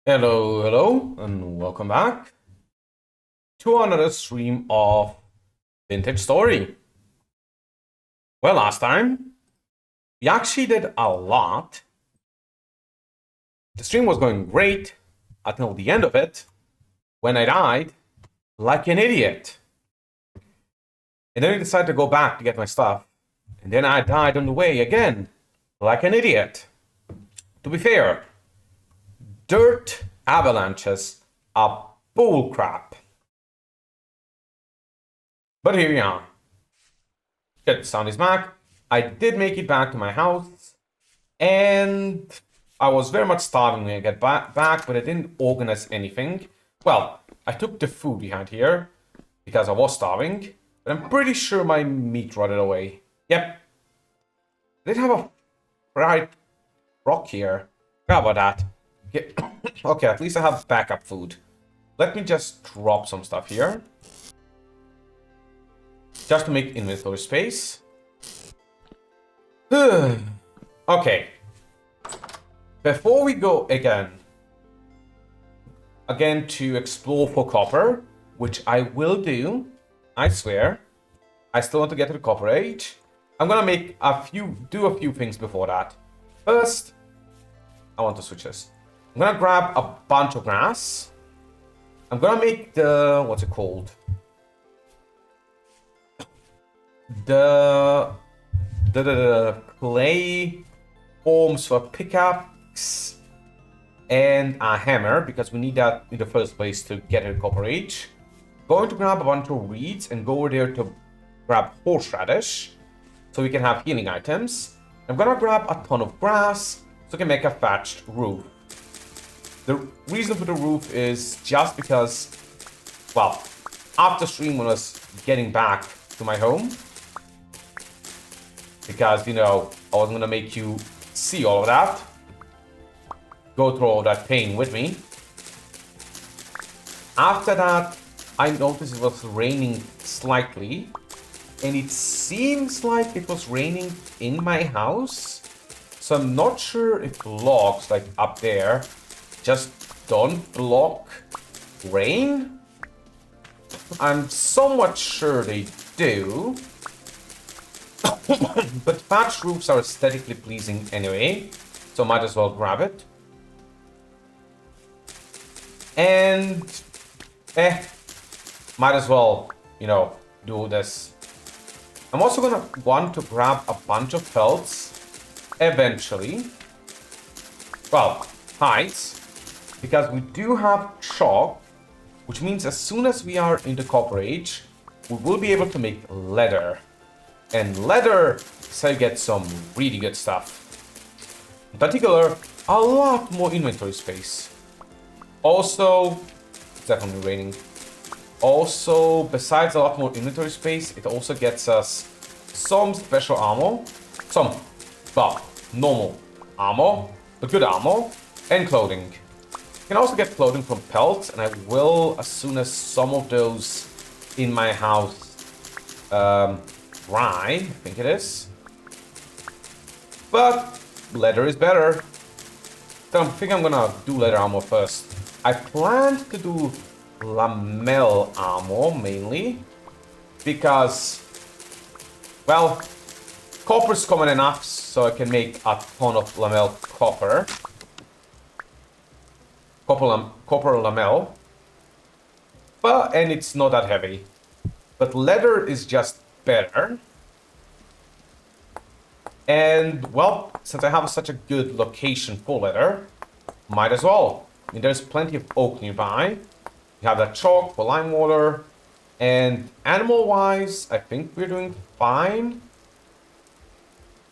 Hello, hello, and welcome back to another stream of Vintage Story. Well, last time we actually did a lot. The stream was going great until the end of it when I died like an idiot. And then I decided to go back to get my stuff. And then I died on the way again like an idiot. To be fair, dirt avalanches are bullcrap. But here we are. Good, sound is back. I did make it back to my house, and I was very much starving when I get back, but I didn't organize anything. Well, I took the food we had here because I was starving, but I'm pretty sure my meat rotted away. Yep. I did have a fried rock here. How about that? Yeah. Okay, at least I have backup food. Let me just drop some stuff here. Just to make inventory space. Okay. Before we go again to explore for copper, which I will do, I swear. I still want to get to the copper age. I'm gonna do a few things before that. First, I want to switch this. I'm gonna grab a bunch of grass. I'm gonna make what's it called? The clay forms for pickaxe and a hammer, because we need that in the first place to get a copper age. Going to grab a bunch of reeds and go over there to grab horseradish so we can have healing items. I'm gonna grab a ton of grass so we can make a thatched roof. The reason for the roof is just because, well, after stream when I was getting back to my home, because, I wasn't gonna make you see all of that, go through all that pain with me. After that, I noticed it was raining slightly, and it seems like it was raining in my house. So I'm not sure if logs, like up there, just don't block rain. I'm somewhat sure they do. But thatched roofs are aesthetically pleasing anyway, so might as well grab it. And, might as well, do this. I'm also gonna want to grab a bunch of pelts eventually. Well, hides, because we do have chalk, which means as soon as we are in the copper age, we will be able to make leather. And leather is how you get some really good stuff. In particular, a lot more inventory space. Also, it's definitely raining. Also, besides a lot more inventory space, it also gets us some special armor. Normal armor, but good armor, and clothing. You can also get clothing from pelts, and I will, as soon as some of those in my house dry, I think it is. But leather is better. So I think I'm gonna do leather armor first. I planned to do lamel armor mainly because, well, copper's common enough so I can make a ton of lamel copper. Copper lamel. And it's not that heavy. But leather is just better. And, well, since I have such a good location for leather, might as well. I mean, there's plenty of oak nearby. We have that chalk for lime water. And animal-wise, I think we're doing fine.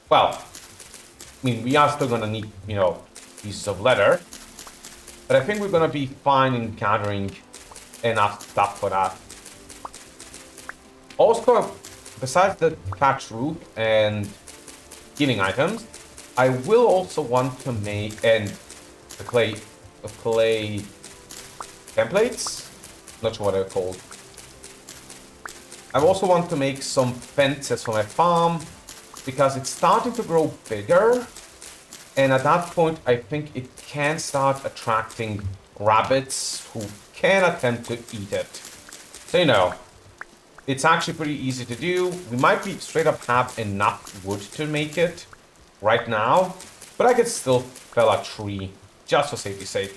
Well, I mean, we are still gonna need, pieces of leather. But I think we're gonna be fine in gathering enough stuff for that. Also, besides the thatched roof and healing items, I will also want to make, and the clay templates, not sure what they're called. I also want to make some fences for my farm because it's starting to grow bigger, and at that point I think it can start attracting rabbits who can attempt to eat it. So, you know, it's actually pretty easy to do. We might be straight up have enough wood to make it right now, but I could still fell a tree just for safety's sake.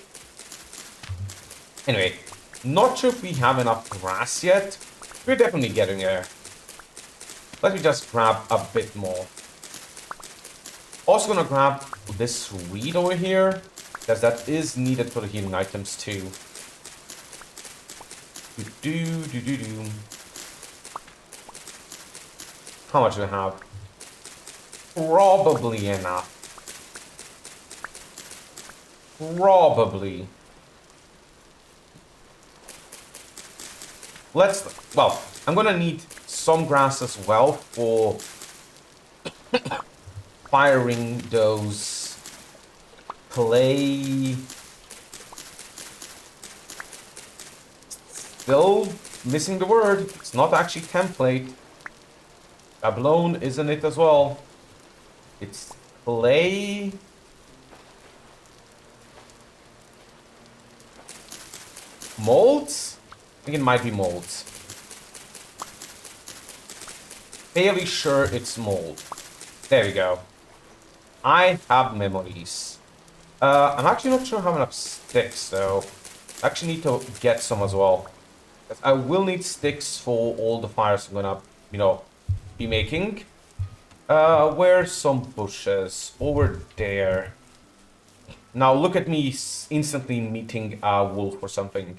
Anyway, not sure if we have enough grass yet. We're definitely getting there. Let me just grab a bit more. Also gonna grab this reed over here, because that is needed for the healing items too. How much do I have? Probably enough. Probably. Well, I'm gonna need some grass as well for firing those clay. Still missing the word. It's not actually template. Abalone isn't it as well? It's clay. Molds? I think it might be molds. Fairly sure it's mold. There we go. I have memories. I'm actually not sure I have enough sticks, though. I actually need to get some as well. I will need sticks for all the fires I'm gonna, you know, be making. Where's some bushes? Over there. Now look at me instantly meeting a wolf or something.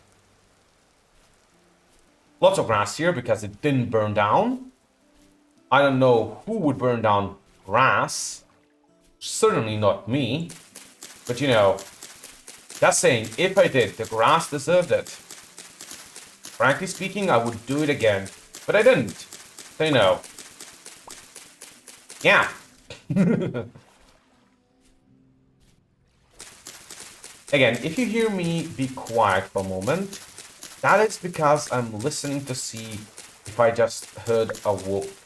Lots of grass here because it didn't burn down. I don't know who would burn down grass. Certainly not me. But you know, just saying, if I did, the grass deserved it. Frankly speaking, I would do it again. But I didn't. So you know. Yeah. Again, if you hear me be quiet for a moment, that is because I'm listening to see if I just heard a wolf.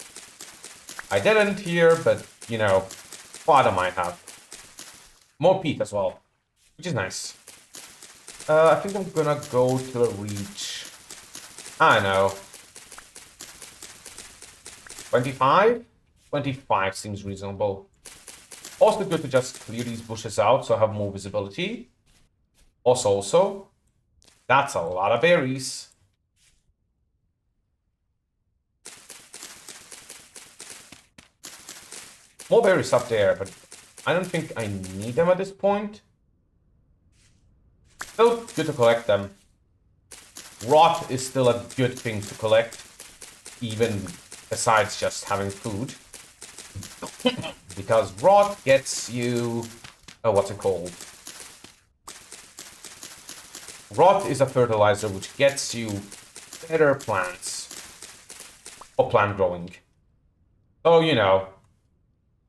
I didn't hear, but, you know, father might have. More peat as well, which is nice. I think I'm gonna go to a reach. I know. 25? 25 seems reasonable. Also good to just clear these bushes out so I have more visibility. Also, that's a lot of berries. More berries up there, but I don't think I need them at this point. Still good to collect them. Rot is still a good thing to collect, even besides just having food. Because rot gets you... Oh, what's it called? Rot is a fertilizer which gets you better plants. Or plant growing. So, you know,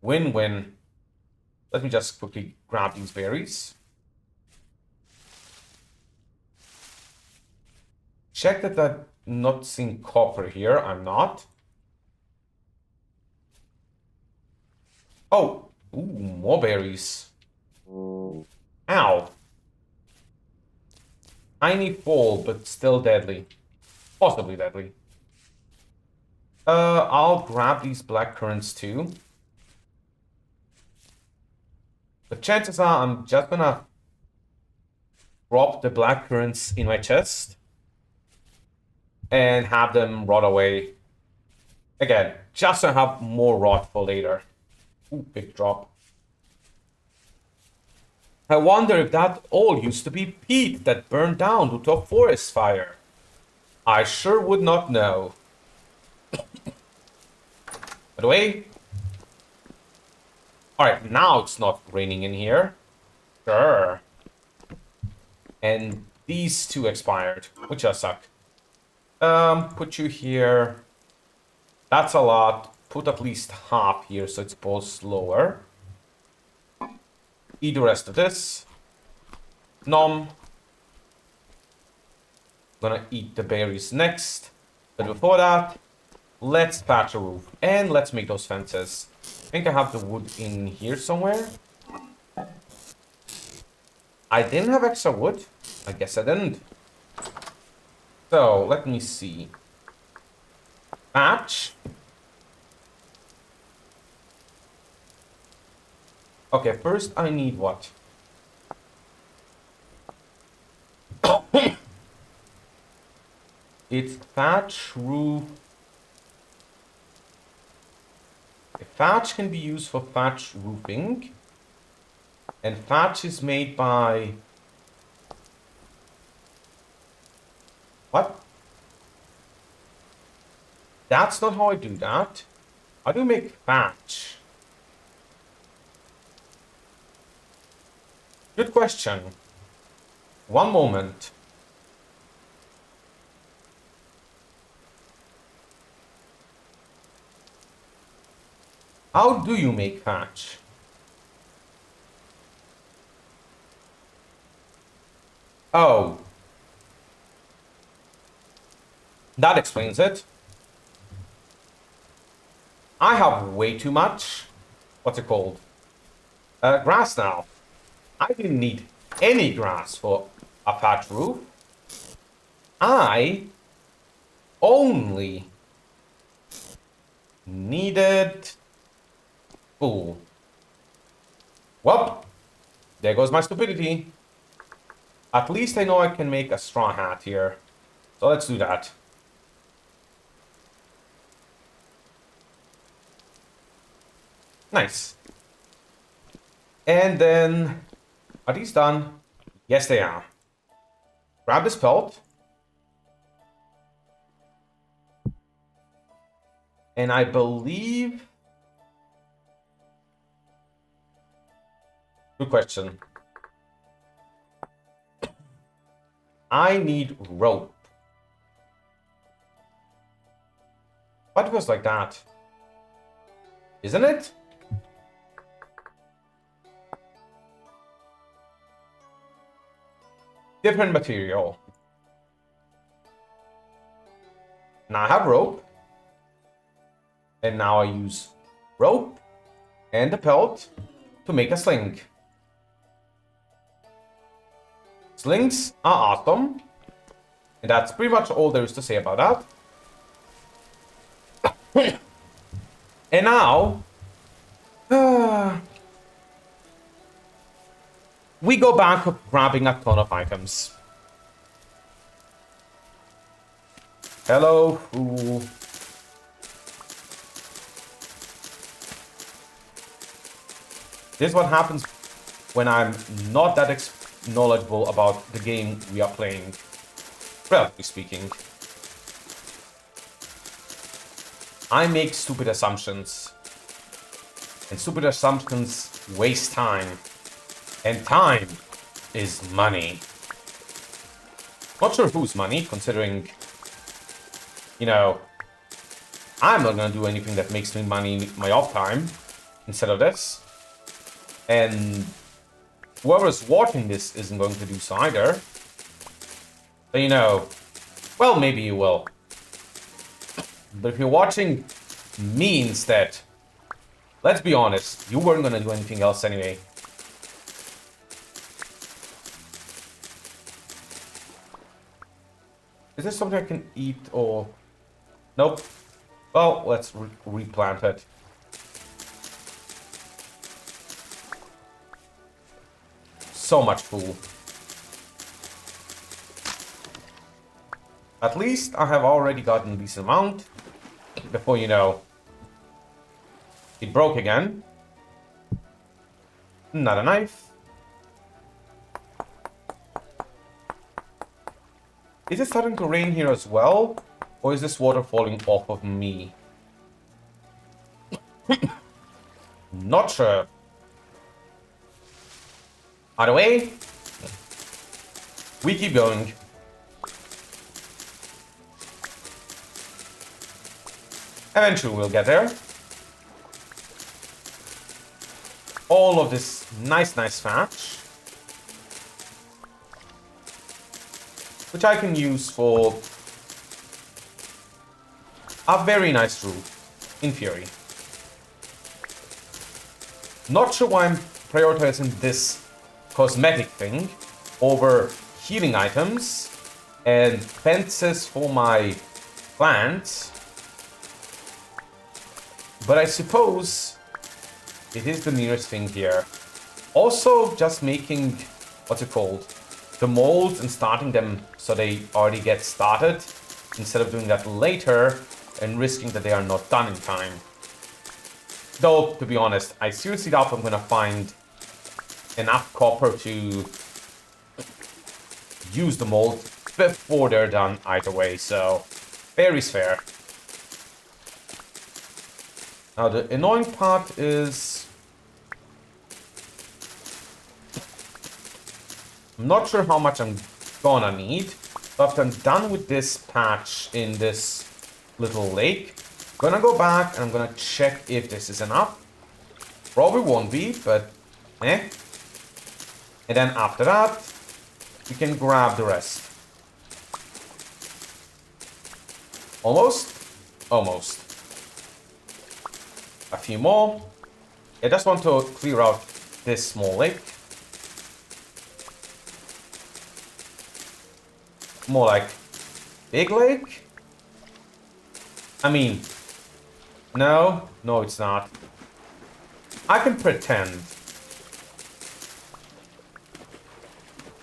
win-win. Let me just quickly grab these berries. Check that I'm not seeing copper here. I'm not. Oh, ooh, more berries. Ow. Tiny fall, but still deadly. Possibly deadly. I'll grab these black currants too. The chances are I'm just gonna drop the black currants in my chest and have them rot away. Again, just to have more rot for later. Ooh, big drop. I wonder if that all used to be peat that burned down due to a forest fire. I sure would not know. By the way... Alright, now it's not raining in here. Sure. And these two expired, which does suck. Put you here. That's a lot. Put at least half here so it's both slower. Eat the rest of this. Nom. Gonna eat the berries next. But before that, let's patch a roof. And let's make those fences. I think I have the wood in here somewhere. I didn't have extra wood. I guess I didn't. So, let me see. Batch. Okay, first I need what? It's thatch roof. Thatch can be used for thatch roofing. And thatch is made by... What? That's not how I do that. How do you make thatch? Good question. One moment. How do you make thatch? Oh. That explains it. I have way too much. What's it called? Grass now. I didn't need any grass for a thatch roof. I only needed... Ooh. Well, there goes my stupidity. At least I know I can make a straw hat here. So let's do that. Nice. And then... Are these done? Yes, they are. Grab this pelt. And I believe... Good question. I need rope. Why it was like that? Isn't it? Different material. Now I have rope. And now I use rope and the pelt to make a sling. Slings are awesome. And that's pretty much all there is to say about that. And now... we go back to grabbing a ton of items. Hello, fool. This is what happens when I'm not that knowledgeable about the game we are playing, relatively speaking. I make stupid assumptions. And stupid assumptions waste time. And time is money. Not sure whose money, considering, you know, I'm not gonna do anything that makes me money my off time instead of this. And whoever's watching this isn't going to do so either. But you know, well, maybe you will. But if you're watching me instead, let's be honest, you weren't gonna do anything else anyway. Is this something I can eat or... Nope. Well, let's replant it. So much food. At least I have already gotten a decent amount. Before, you know, it broke again. Not a knife. Is it starting to rain here as well? Or is this water falling off of me? Not sure. Either way, we keep going. Eventually we'll get there. All of this nice thatch, which I can use for a very nice roof, in theory. Not sure why I'm prioritizing this cosmetic thing over healing items and fences for my plants. But I suppose it is the nearest thing here. Also, just making, what's it called? The molds and starting them so they already get started instead of doing that later and risking that they are not done in time. Though, to be honest, I seriously doubt I'm gonna find enough copper to use the mold before they're done either way, so fair is fair. Now the annoying part is I'm not sure how much I'm gonna need, but after I'm done with this patch in this little lake, I'm gonna go back and I'm gonna check if this is enough. Probably won't be, but eh. And then after that, we can grab the rest. Almost? Almost. A few more. I just want to clear out this small lake. More like big lake? I mean, no, it's not. I can pretend.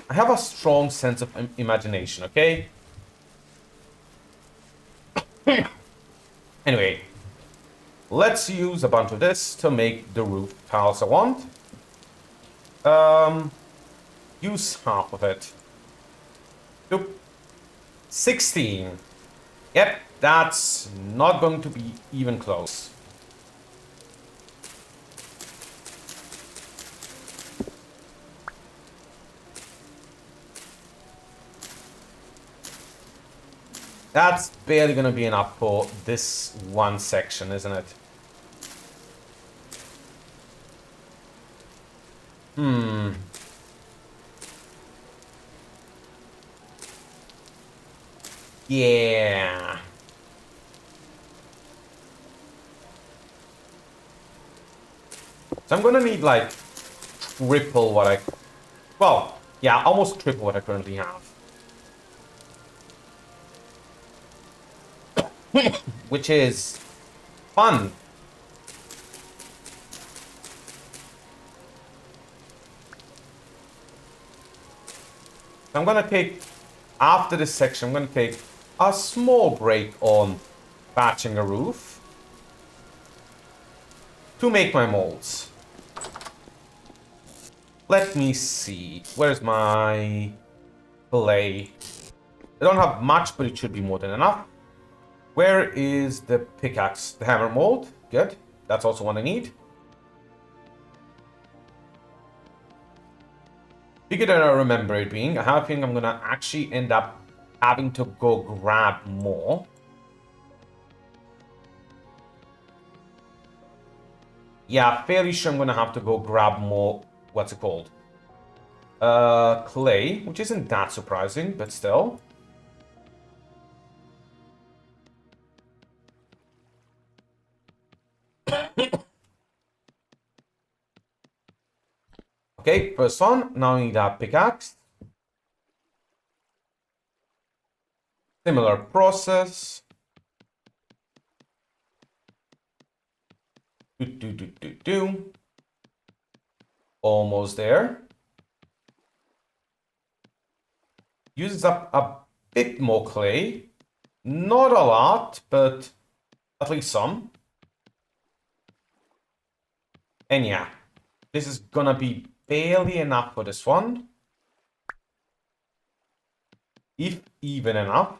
I have a strong sense of imagination, okay? Anyway, let's use a bunch of this to make the roof tiles I want. Use half of it. Oop. 16. Yep, that's not going to be even close. That's barely gonna be enough for this one section, isn't it? Yeah. So I'm gonna need like triple what I... Well, yeah, almost triple what I currently have. Which is fun. So I'm gonna take, after this section, I'm gonna take a small break on patching a roof to make my molds. Let me see. Where's my clay? I don't have much, but it should be more than enough. Where is the pickaxe? The hammer mold. Good. That's also one I need. Bigger than I remember it being. I have a feeling I'm gonna actually end up having to go grab more. Yeah, fairly sure I'm gonna have to go grab more. What's it called? Clay, which isn't that surprising, but still. Okay, first one. Now we need a pickaxe. Similar process. Almost there. Uses up a bit more clay. Not a lot, but at least some. And yeah, this is gonna be barely enough for this one. If even enough.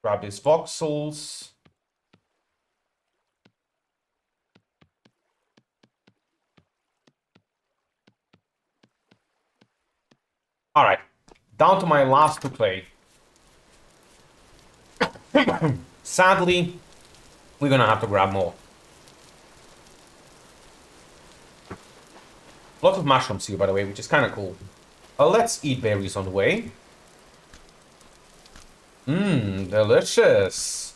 Grab these voxels. Alright, down to my last two clay. Sadly, we're gonna have to grab more. Lots of mushrooms here, by the way, which is kind of cool. Let's eat berries on the way. Mmm, delicious.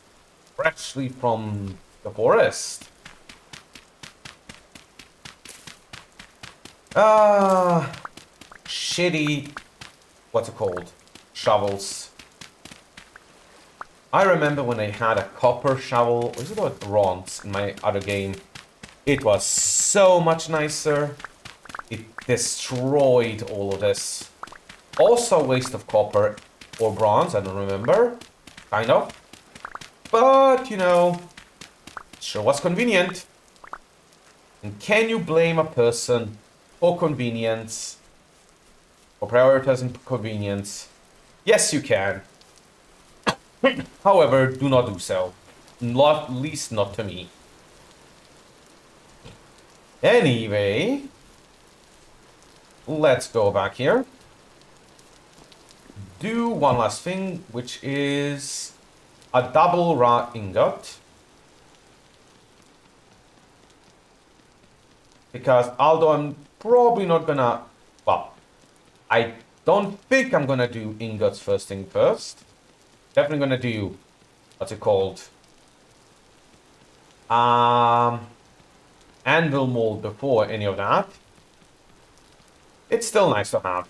Freshly from the forest. shitty, what's it called, shovels. I remember when I had a copper shovel, was it a bronze in my other game? It was so much nicer. It destroyed all of this. Also a waste of copper or bronze, I don't remember. Kind of. But, you know, sure was convenient. And can you blame a person for convenience? For prioritizing convenience? Yes, you can. However, do not do so. Not, at least not to me. Anyway, let's go back here. Do one last thing, which is a double raw ingot. Because although I'm probably not gonna, well, I don't think I'm gonna do ingots first thing first. Definitely gonna do, what's it called? Anvil mold before any of that. It's still nice to have.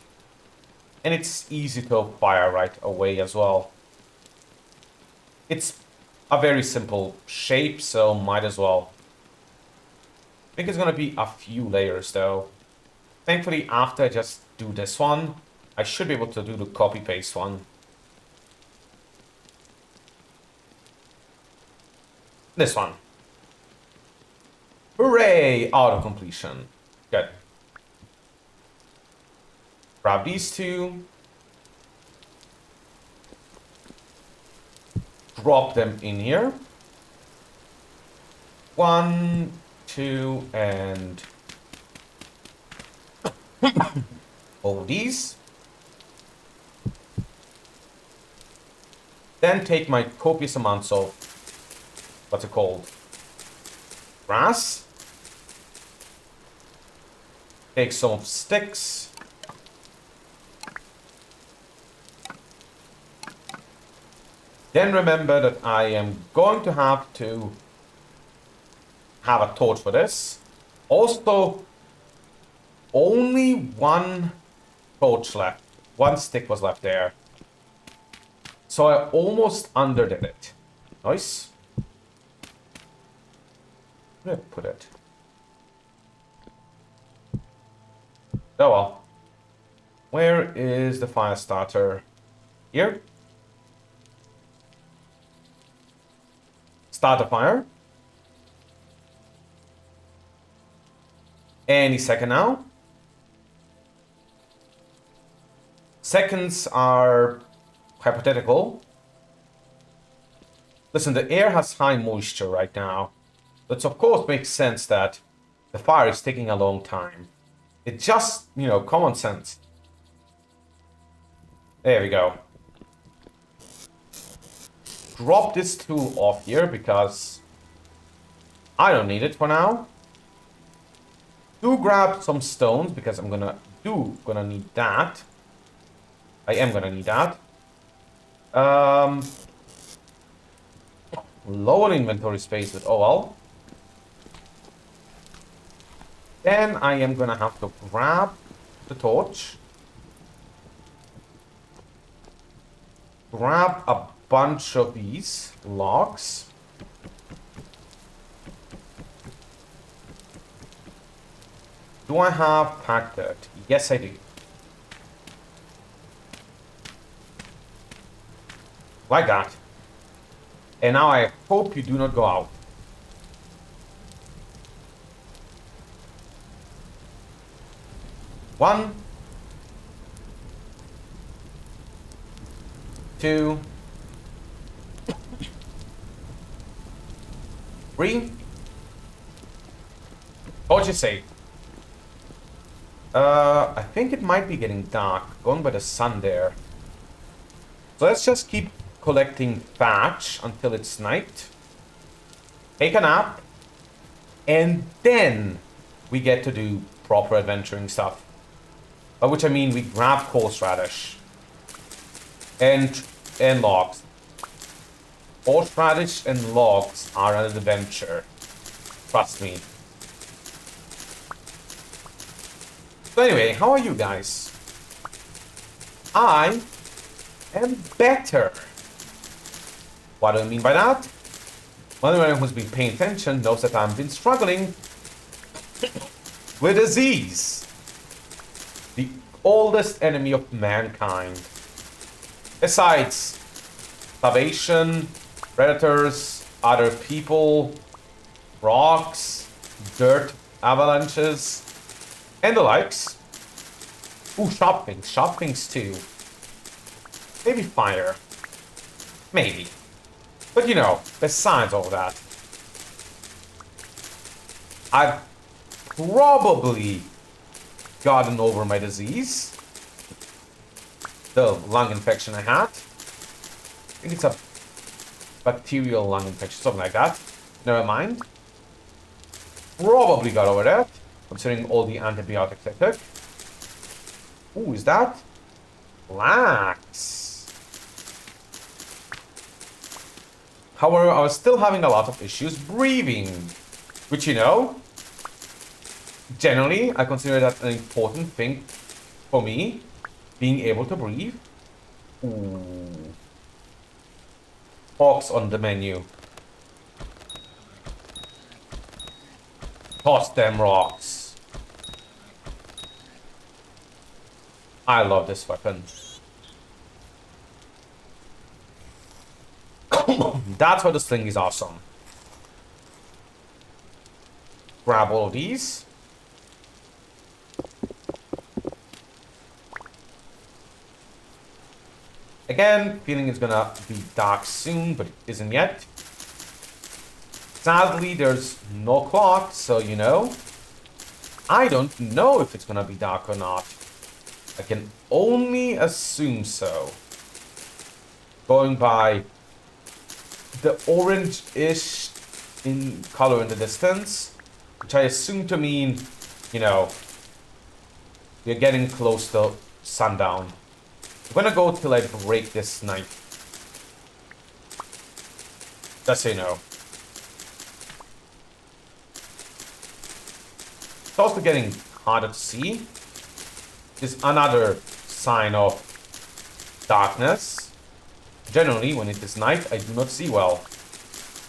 And it's easy to fire right away as well. It's a very simple shape, so might as well. I think it's gonna be a few layers though. Thankfully, after I just do this one, I should be able to do the copy-paste one. This one. Hooray! Auto completion. Good. Grab these two. Drop them in here. 1, 2, and all these. Then take my copious amounts of, what's it called? Grass. Take some of sticks. Then remember that I am going to have a torch for this. Also, only one torch left. One stick was left there. So I almost underdid it. Nice. Where did I put it? Oh well. Where is the fire starter? Here? Start the fire. Any second now. Seconds are hypothetical. Listen, the air has high moisture right now. That of course makes sense that the fire is taking a long time. It just, you know, common sense. There we go. Drop this tool off here because I don't need it for now. Do grab some stones because I'm gonna need that. I am gonna need that. Low on inventory space with OL. Then I am gonna have to grab the torch. Grab a bunch of these logs. Do I have packed dirt? Yes, I do. Like that. And now I hope you do not go out. One. 2. 3. What'd you say? I think it might be getting dark, going by the sun there. So let's just keep collecting thatch until it's night. Take a nap. And then we get to do proper adventuring stuff. By which I mean we grab horseradish. And logs. Horseradish and logs are an adventure. Trust me. So anyway, how are you guys? I am better. What do I mean by that? Well, anyone who's been paying attention knows that I've been struggling with disease. The oldest enemy of mankind. Besides starvation, predators, other people, rocks, dirt, avalanches, and the likes. Ooh, sharp things too. Maybe fire. Maybe. But you know, besides all that, I've probably gotten over my disease. The lung infection I had. I think it's a bacterial lung infection, something like that. Never mind. Probably got over that, considering all the antibiotics I took. Ooh, is that? Lax. However, I was still having a lot of issues breathing. Which, you know, generally, I consider that an important thing for me. Being able to breathe. Ooh. Hawks on the menu. Toss them rocks. I love this weapon. That's why this thing is awesome. Grab all of these. Again, feeling it's gonna be dark soon, but it isn't yet. Sadly, there's no clock, so you know. I don't know if it's gonna be dark or not. I can only assume so. Going by the orange-ish in color in the distance, which I assume to mean, you know, we're getting close to sundown. I'm gonna go till I break this night. Just so you know. It's also getting harder to see. Is another sign of darkness. Generally, when it is night, I do not see well.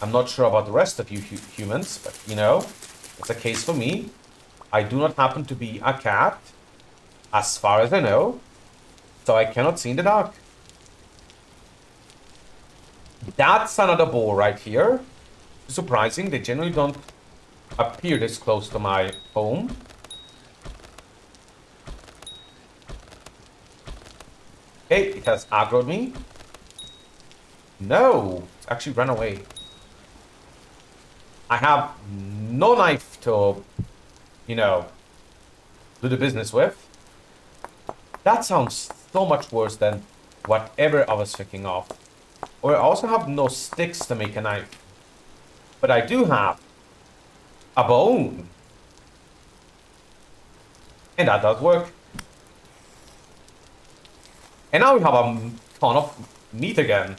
I'm not sure about the rest of you humans, but you know, it's a case for me. I do not happen to be a cat, as far as I know, so I cannot see in the dark. That's another boar right here. Surprising, they generally don't appear this close to my home. Okay, it has aggroed me. No, it's actually run away. I have no knife to, you know, do the business with. That sounds so much worse than whatever I was thinking of. Or I also have no sticks to make a knife. But I do have a bone. And that does work. And now we have a ton of meat again.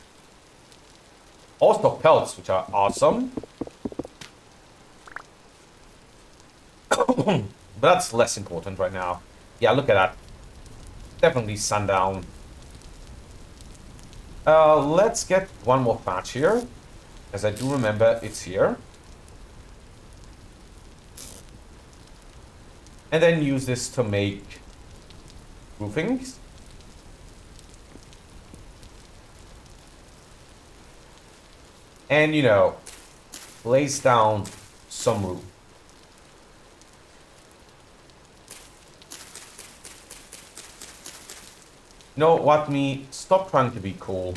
Also pelts, which are awesome. But that's less important right now. Yeah, look at that. Definitely sundown. Let's get one more patch here. As I do remember, it's here. And then use this to make roofings. And, you know, place down some roof. You know what, me? Stop trying to be cool.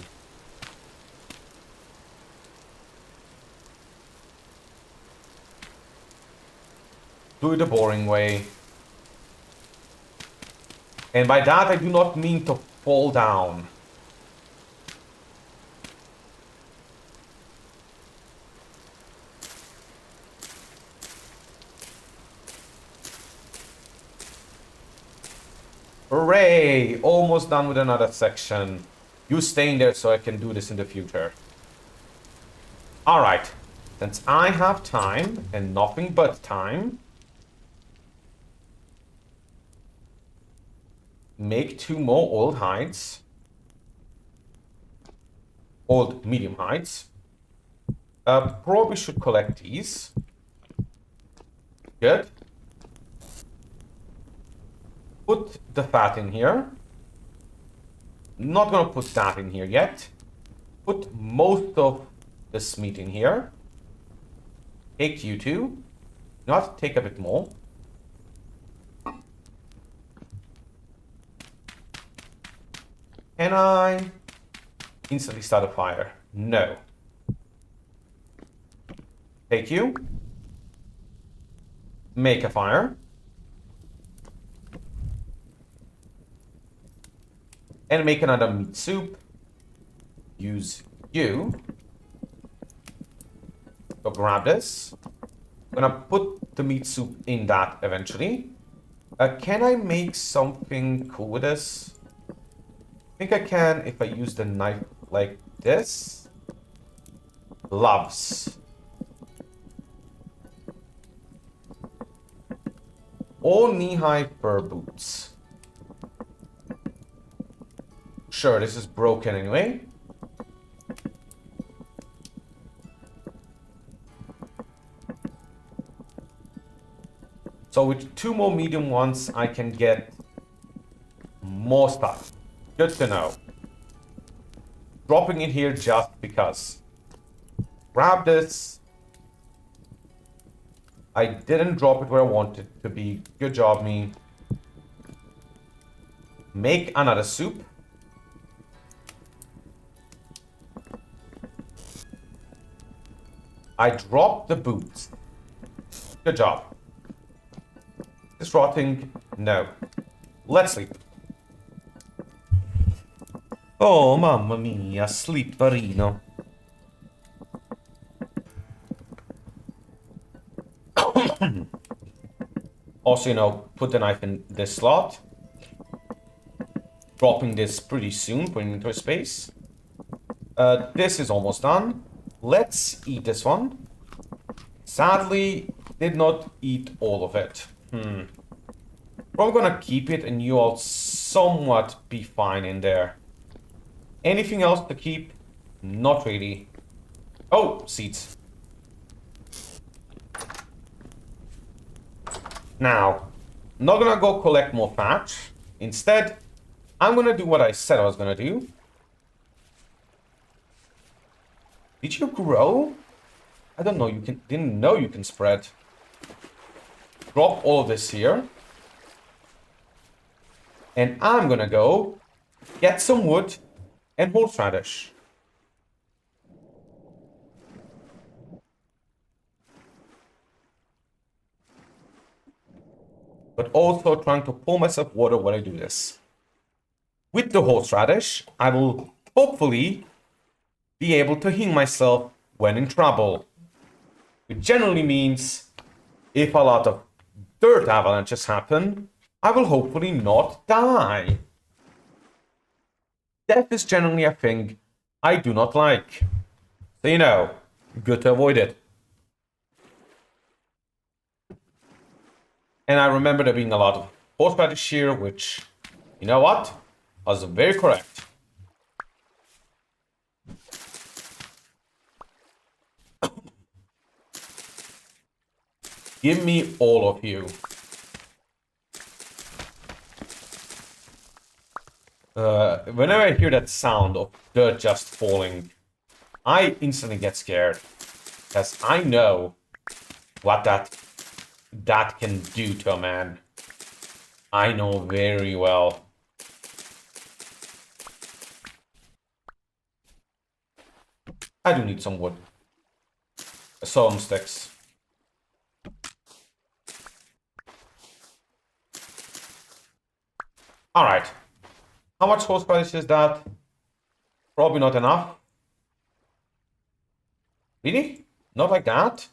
Do it the boring way. And by that, I do not mean to fall down. Hooray! Almost done with another section. You staying there so I can do this in the future. Alright. Since I have time, and nothing but time, make 2 more old hides. Old medium hides. Probably should collect these. Good. Put the fat in here. Not gonna put that in here yet. Put most of this meat in here. Take you two. Not take a bit more. Can I instantly start a fire? No. Take you. Make a fire. And make another meat soup. Use you. So grab this. I'm gonna put the meat soup in that eventually. Can I make something cool with this? I think I can if I use the knife like this. Gloves. Or knee-high fur boots. Sure, this is broken anyway. So with 2 more medium ones, I can get more stuff. Good to know. Dropping it here just because. Grab this. I didn't drop it where I wanted it to be. Good job, me. Make another soup. I dropped the boots. Good job. Is rotting? No. Let's sleep. Oh, mamma mia, sleep, Varino. Also, you know, put the knife in this slot. Dropping this pretty soon, putting it into space. This is almost done. Let's eat this one. Sadly, did not eat all of it. Probably gonna keep it and you all somewhat be fine in there. Anything else to keep? Not really. Oh, seeds. Now, not gonna go collect more fat. Instead, I'm gonna do what I said I was gonna do. Did you grow? I don't know, didn't know you can spread. Drop all of this here. And I'm gonna go get some wood and horseradish. But also trying to pour myself water when I do this. With the horseradish, I will hopefully be able to heal myself when in trouble. It generally means if a lot of dirt avalanches happen, I will hopefully not die. Death is generally a thing I do not like. So you know, good to avoid it. And I remember there being a lot of horseradish here, which, you know what, was very correct. Give me all of you. Whenever I hear that sound of dirt just falling, I instantly get scared. Because I know what that can do to a man. I know very well. I do need some wood. Some sticks. Alright. How much horseradish is that? Probably not enough. Really? Not like that?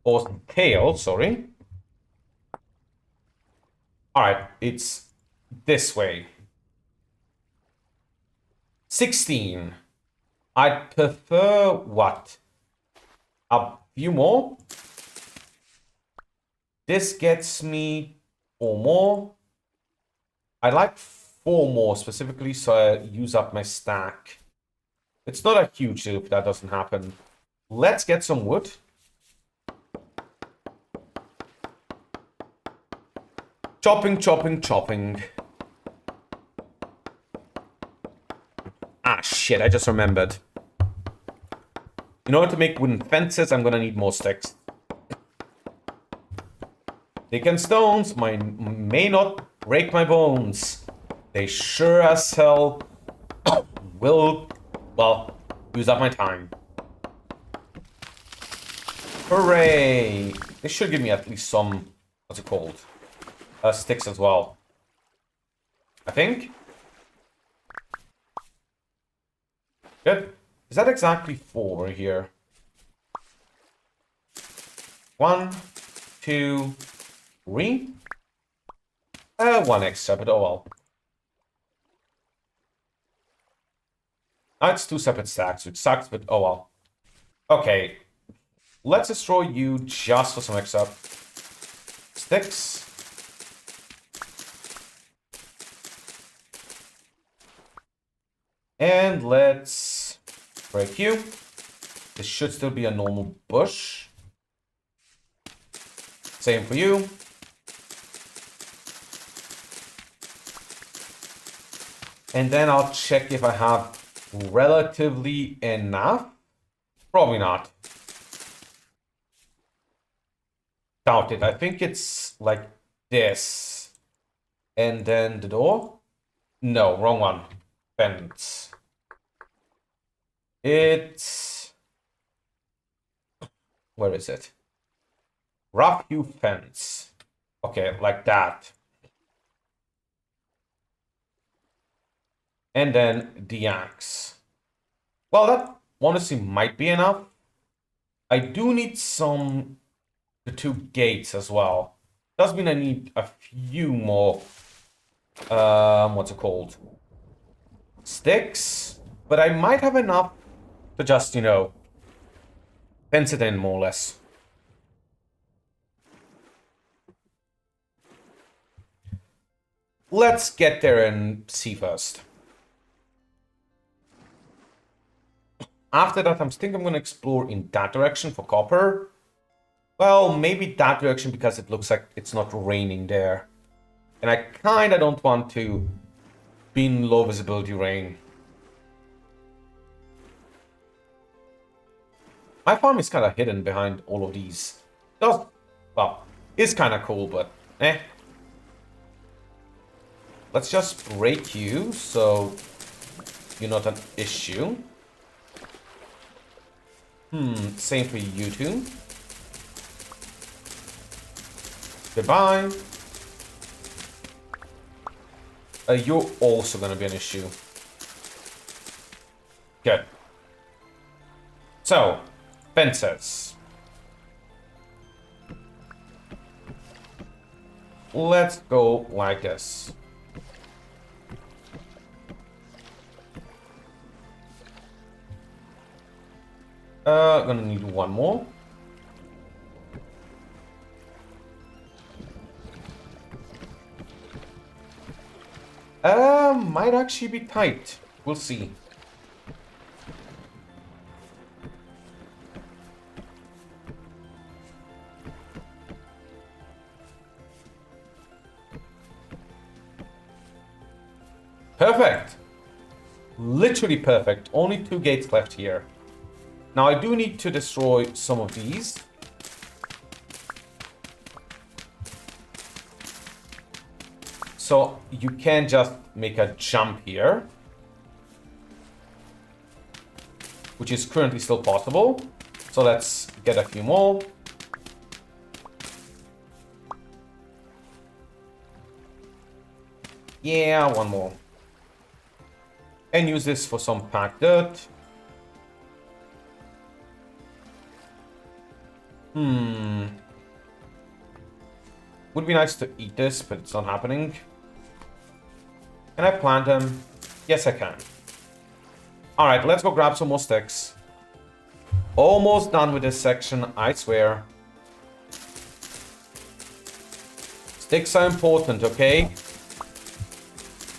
Or kale, sorry. Alright, it's this way. 16. I'd prefer what? A few more? This gets me 4 more. I like 4 more specifically, so I use up my stack. It's not a huge deal if that doesn't happen. Let's get some wood. Chopping, chopping, chopping. Ah, shit, I just remembered. In order to make wooden fences, I'm gonna need more sticks. Stick and stones may not break my bones. They sure as hell will, well, use up my time. Hooray! This should give me at least some, what's it called? Sticks as well. I think. Good. Is that exactly 4 here? 1, 2, 3. 1 extra, but oh well. It's 2 separate stacks, which sucks, but oh well. Okay. Let's destroy you just for some extra sticks. And let's break you. This should still be a normal bush. Same for you. And then I'll check if I have relatively enough. Probably not. Doubt it. I think it's like this. And then the door. No, wrong one. Fence. It's... Where is it? Rough hew fence. Okay, like that. And then the axe. Well, that honestly might be enough. I do need the 2 gates as well. Does mean I need a few more, what's it called? Sticks. But I might have enough to just, you know, fence it in more or less. Let's get there and see first. After that, I think I'm going to explore in that direction for copper. Well, maybe that direction because it looks like it's not raining there. And I kind of don't want to be in low visibility rain. My farm is kind of hidden behind all of these. Well, it's kind of cool, but eh. Let's just break you so you're not an issue. Same for you two. Goodbye. You're also gonna be an issue. Good. So, fences. Let's go like this. Gonna need 1 more. Might actually be tight. We'll see. Perfect. Literally perfect. Only 2 gates left here. Now I do need to destroy some of these. So you can just make a jump here. Which is currently still possible. So let's get a few more. Yeah, 1 more. And use this for some packed dirt. Would be nice to eat this, but it's not happening. Can I plant them? Yes, I can. Alright, let's go grab some more sticks. Almost done with this section, I swear. Sticks are important, okay?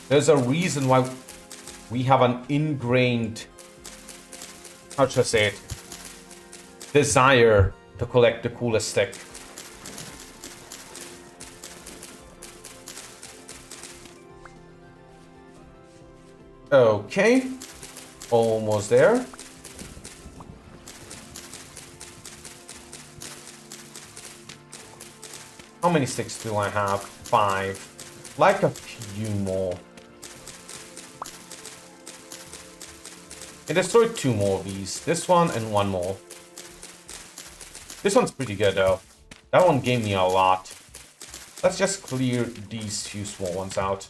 There's a reason why we have an ingrained, how should I say it, desire to collect the coolest stick. Okay. Almost there. How many sticks do I have? 5. Like a few more. I destroyed 2 more of these. This one and 1 more. This one's pretty good though. That one gave me a lot. Let's just clear these few small ones out.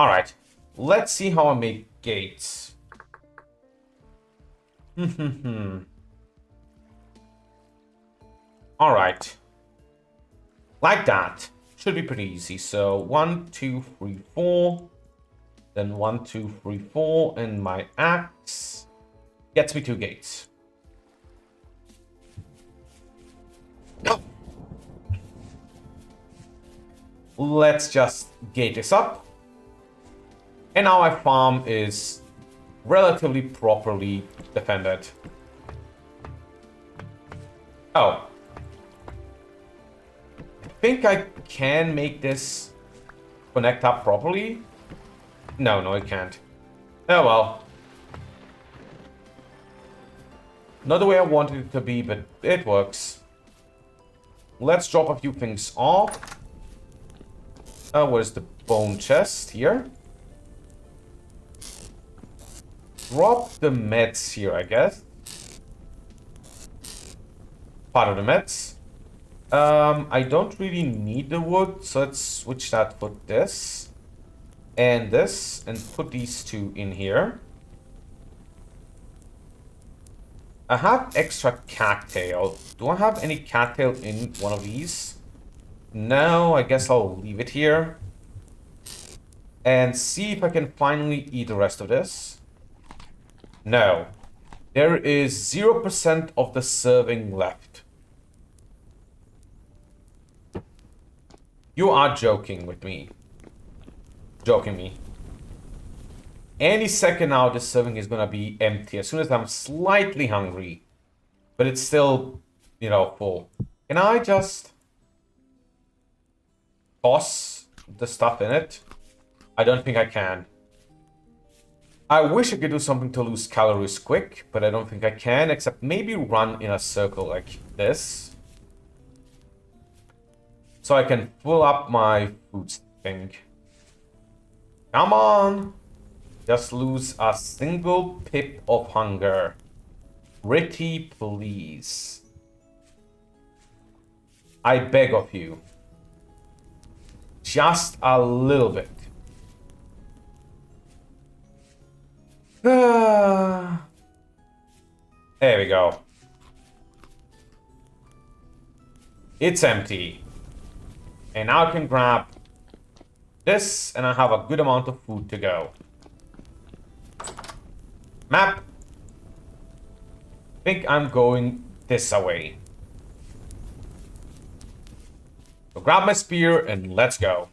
Alright. Let's see how I make gates. Alright. Like that. Should be pretty easy. So 1, 2, 3, 4. Then 1, 2, 3, 4. And my axe gets me 2 gates. Let's just gate this up. And now my farm is relatively properly defended. Oh. I think I can make this connect up properly. No, I can't. Oh well. Not the way I wanted it to be, but it works. Let's drop a few things off. Where's the bone chest? Here. Drop the meds here, I guess. Part of the meds. I don't really need the wood, so let's switch that for this. And this, and put these 2 in here. I have extra cattail. Do I have any cattail in one of these? No, I guess I'll leave it here. And see if I can finally eat the rest of this. No. There is 0% of the serving left. You are joking with me. Joking me. Any second now, this serving is gonna be empty as soon as I'm slightly hungry. But it's still, full. Can I just toss the stuff in it? I don't think I can. I wish I could do something to lose calories quick, but I don't think I can, except maybe run in a circle like this. So I can fill up my food thing. Come on! Just lose a single pip of hunger. Pretty please. I beg of you. Just a little bit. There we go. It's empty. And now I can grab this, and I have a good amount of food to go. Map. I think I'm going this way. So grab my spear and let's go.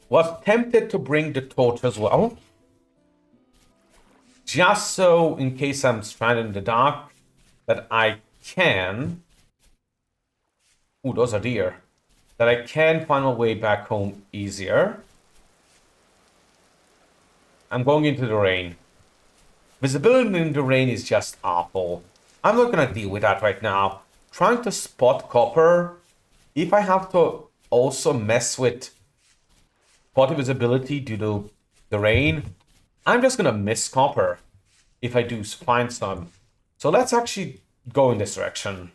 Was tempted to bring the torch as well. Just so, in case I'm stranded in the dark, that I can... Ooh, those are deer. That I can find my way back home easier. I'm going into the rain. Visibility in the rain is just awful. I'm not gonna deal with that right now. Trying to spot copper. If I have to also mess with spot visibility due to the rain, I'm just gonna miss copper if I do find some. So let's actually go in this direction.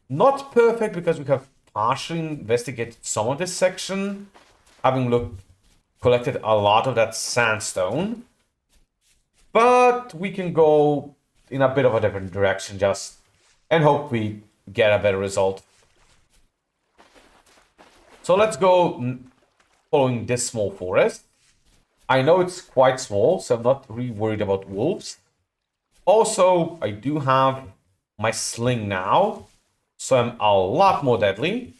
Not perfect because we have partially investigated some of this section, having collected a lot of that sandstone. But we can go in a bit of a different direction and hope we get a better result. So let's go following this small forest. I know it's quite small, so I'm not really worried about wolves. Also, I do have my sling now, so I'm a lot more deadly.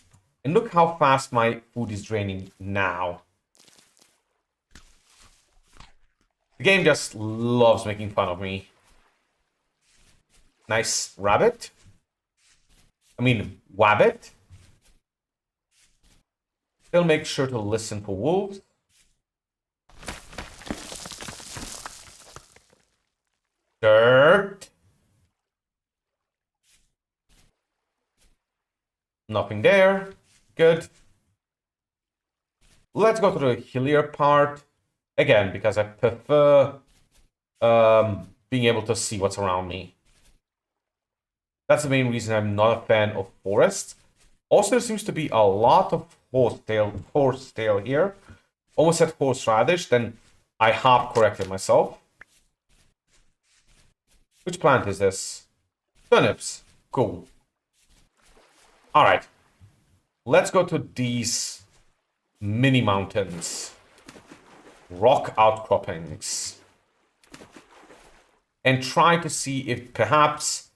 And look how fast my food is draining now. The game just loves making fun of me. Nice rabbit. I mean, wabbit. Still make sure to listen for wolves. Dirt. Nothing there. Good. Let's go to the hillier part. Again, because I prefer being able to see what's around me. That's the main reason I'm not a fan of forests. Also, there seems to be a lot of horsetail here. Almost said horseradish, then I half corrected myself. Which plant is this? Turnips. Cool. Alright. Let's go to these mini mountains. Rock outcroppings. And try to see if perhaps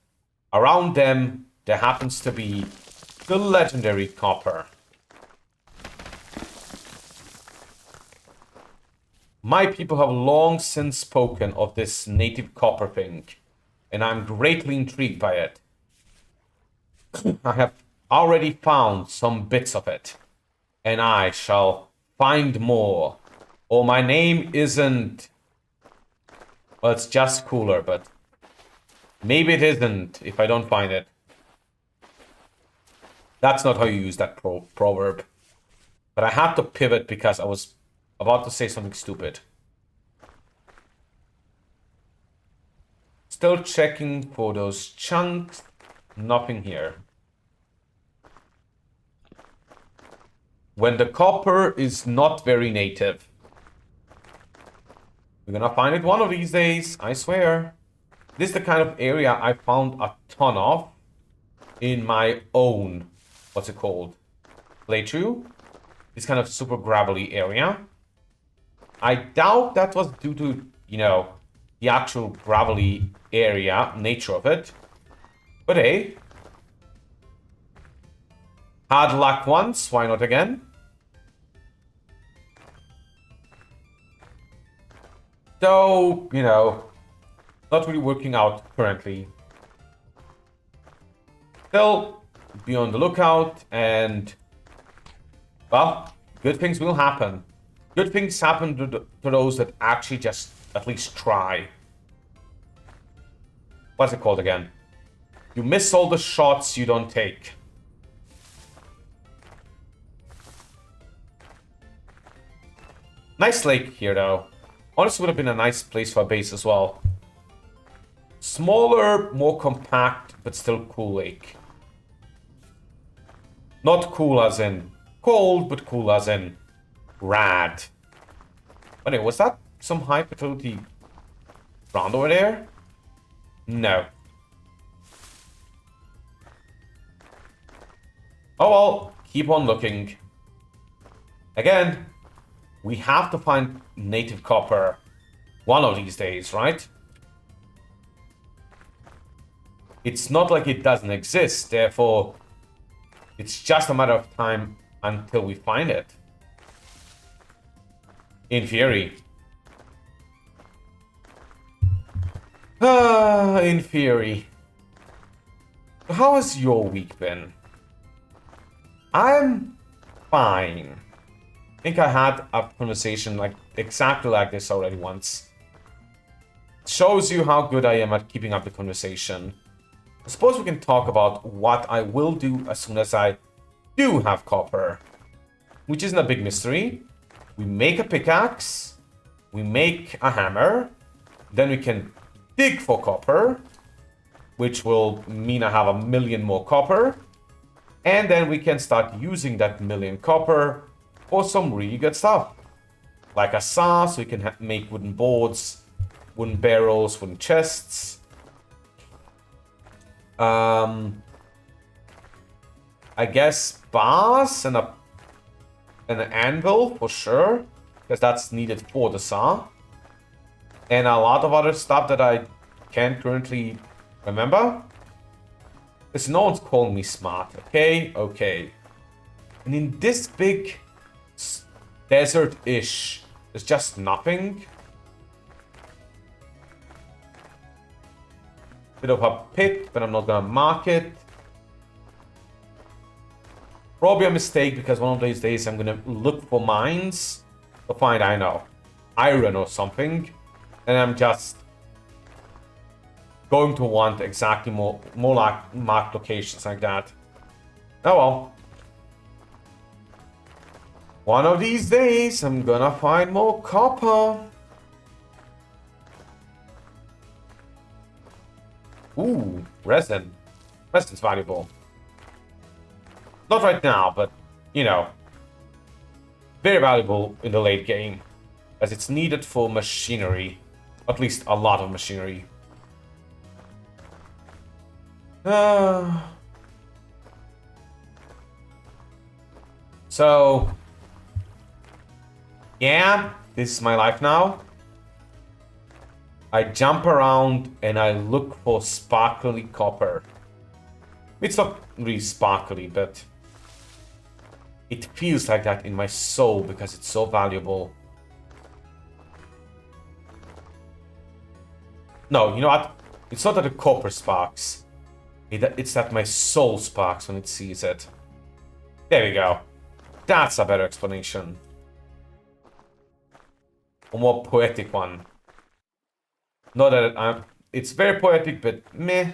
around them there happens to be the legendary copper. My people have long since spoken of this native copper thing, and I'm greatly intrigued by it. I have already found some bits of it, and I shall find more. Or my name isn't... Well, it's just cooler, but maybe it isn't if I don't find it. That's not how you use that proverb. But I had to pivot because I was about to say something stupid. Still checking for those chunks. Nothing here. When the copper is not very native. We're gonna find it one of these days, I swear. This is the kind of area I found a ton of in my own, what's it called? Playthrough. This kind of super gravelly area. I doubt that was due to, you know, the actual gravelly area, nature of it. But hey. Had luck once, why not again? Though, you know, not really working out currently. Still, be on the lookout and, well, good things will happen. Good things happen to those that actually just at least try. What's it called again? You miss all the shots you don't take. Nice lake here, though. Honestly, would have been a nice place for a base as well. Smaller, more compact, but still cool lake. Not cool as in cold, but cool as in rad. Anyway, was that some high fertility ground over there? No. Oh well, keep on looking. Again, we have to find native copper one of these days, right? It's not like it doesn't exist, therefore it's just a matter of time until we find it. In theory. In theory. How has your week been? I'm fine. I think I had a conversation like exactly like this already once. It shows you how good I am at keeping up the conversation. I suppose we can talk about what I will do as soon as I do have copper. Which isn't a big mystery. We make a pickaxe. We make a hammer. Then we can dig for copper. Which will mean I have 1,000,000 more copper. And then we can start using that 1,000,000 copper for some really good stuff. Like a saw, so we can make wooden boards, wooden barrels, wooden chests. I guess bars and an anvil for sure, because that's needed for the saw. And a lot of other stuff that I can't currently remember. Listen, no one's calling me smart, okay? Okay. And in this big desert-ish, there's just nothing. Bit of a pit, but I'm not gonna mark it. Probably a mistake, because one of these days I'm gonna look for mines to find, I know, iron or something. And I'm just going to want exactly more like marked locations like that. Oh well. One of these days I'm gonna find more copper. Ooh, resin. Resin's valuable. Not right now, but, you know, very valuable in the late game, as it's needed for machinery. At least a lot of machinery. So, yeah, this is my life now. I jump around and I look for sparkly copper. It's not really sparkly, but it feels like that in my soul because it's so valuable. No, you know what? It's not that the copper sparks. It's that my soul sparks when it sees it. There we go. That's a better explanation. A more poetic one. Not that it's very poetic, but meh.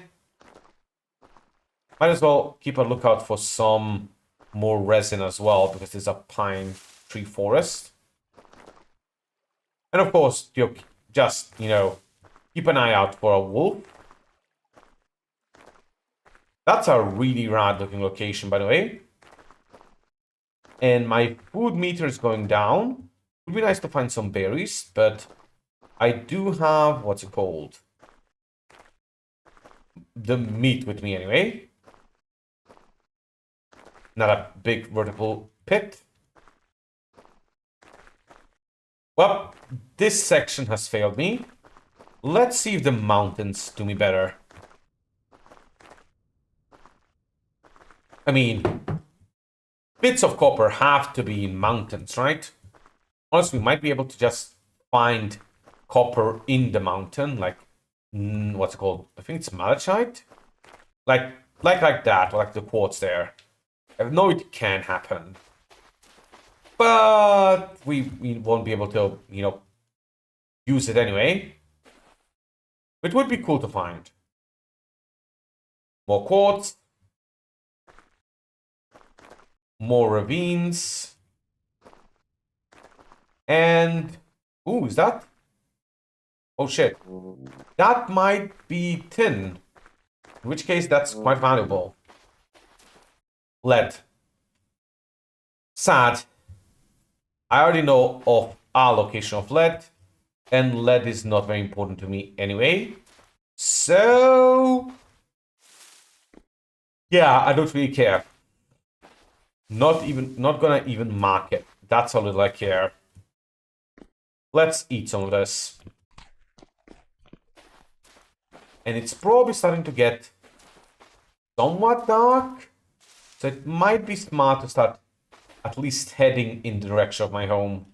Might as well keep a lookout for some more resin as well, because there's a pine tree forest. And of course, just, you know, keep an eye out for a wolf. That's a really rad looking location, by the way. And my food meter is going down. Would be nice to find some berries, but I do have, what's it called? The meat with me anyway. Not a big vertical pit. Well, this section has failed me. Let's see if the mountains do me better. I mean, bits of copper have to be in mountains, right? Honestly, we might be able to just find copper in the mountain, like, what's it called? I think it's malachite? Like that, like the quartz there. I know it can happen. But we won't be able to, you know, use it anyway. It would be cool to find. More quartz. More ravines. And... ooh, is that? Oh shit. That might be tin. In which case, that's quite valuable. Lead. Sad. I already know of our location of lead. And lead is not very important to me anyway. So... yeah, I don't really care. Not gonna even mark it. That's how little I care. Let's eat some of this. And it's probably starting to get somewhat dark. So it might be smart to start at least heading in the direction of my home.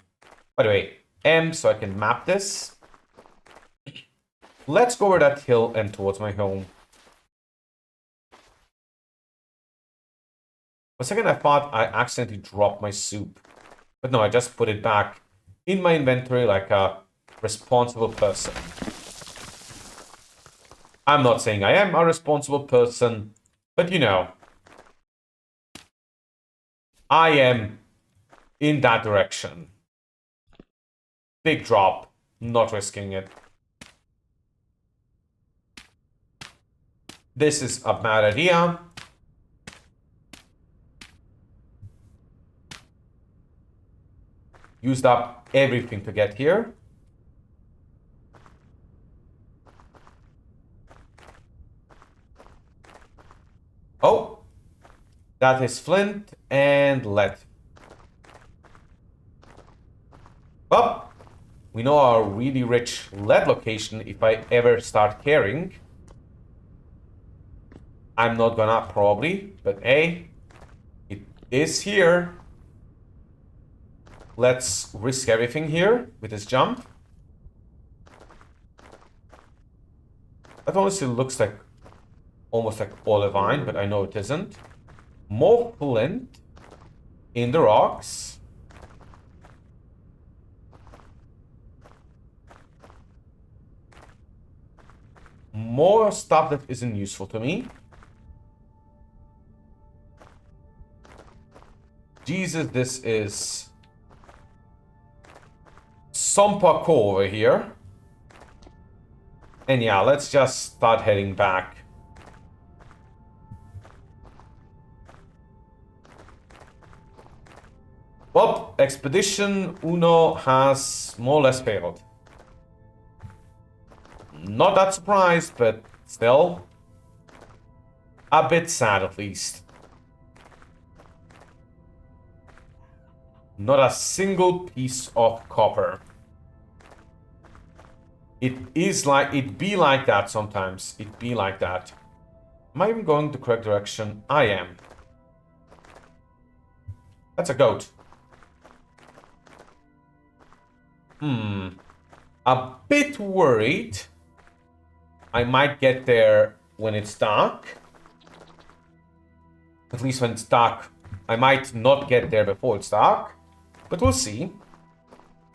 By the way, M, so I can map this. Let's go over that hill and towards my home. For a second, I thought I accidentally dropped my soup. But no, I just put it back in my inventory like a responsible person. I'm not saying I am a responsible person, but you know, I am in that direction. Big drop, not risking it. This is a bad idea. Used up everything to get here. Oh, that is flint and lead. Well, we know our really rich lead location if I ever start caring. I'm not gonna, probably, but hey, it is here. Let's risk everything here with this jump. That honestly looks like almost like olivine, but I know it isn't. More flint in the rocks. More stuff that isn't useful to me. Jesus, this is some parkour over here. And yeah, let's just start heading back. Well, Expedition Uno has more or less failed. Not that surprised, but still a bit sad at least. Not a single piece of copper. It be like that sometimes. It be like that. Am I even going the correct direction? I am. That's a goat. A bit worried. I might get there when it's dark. At least when it's dark. I might not get there before it's dark. But we'll see.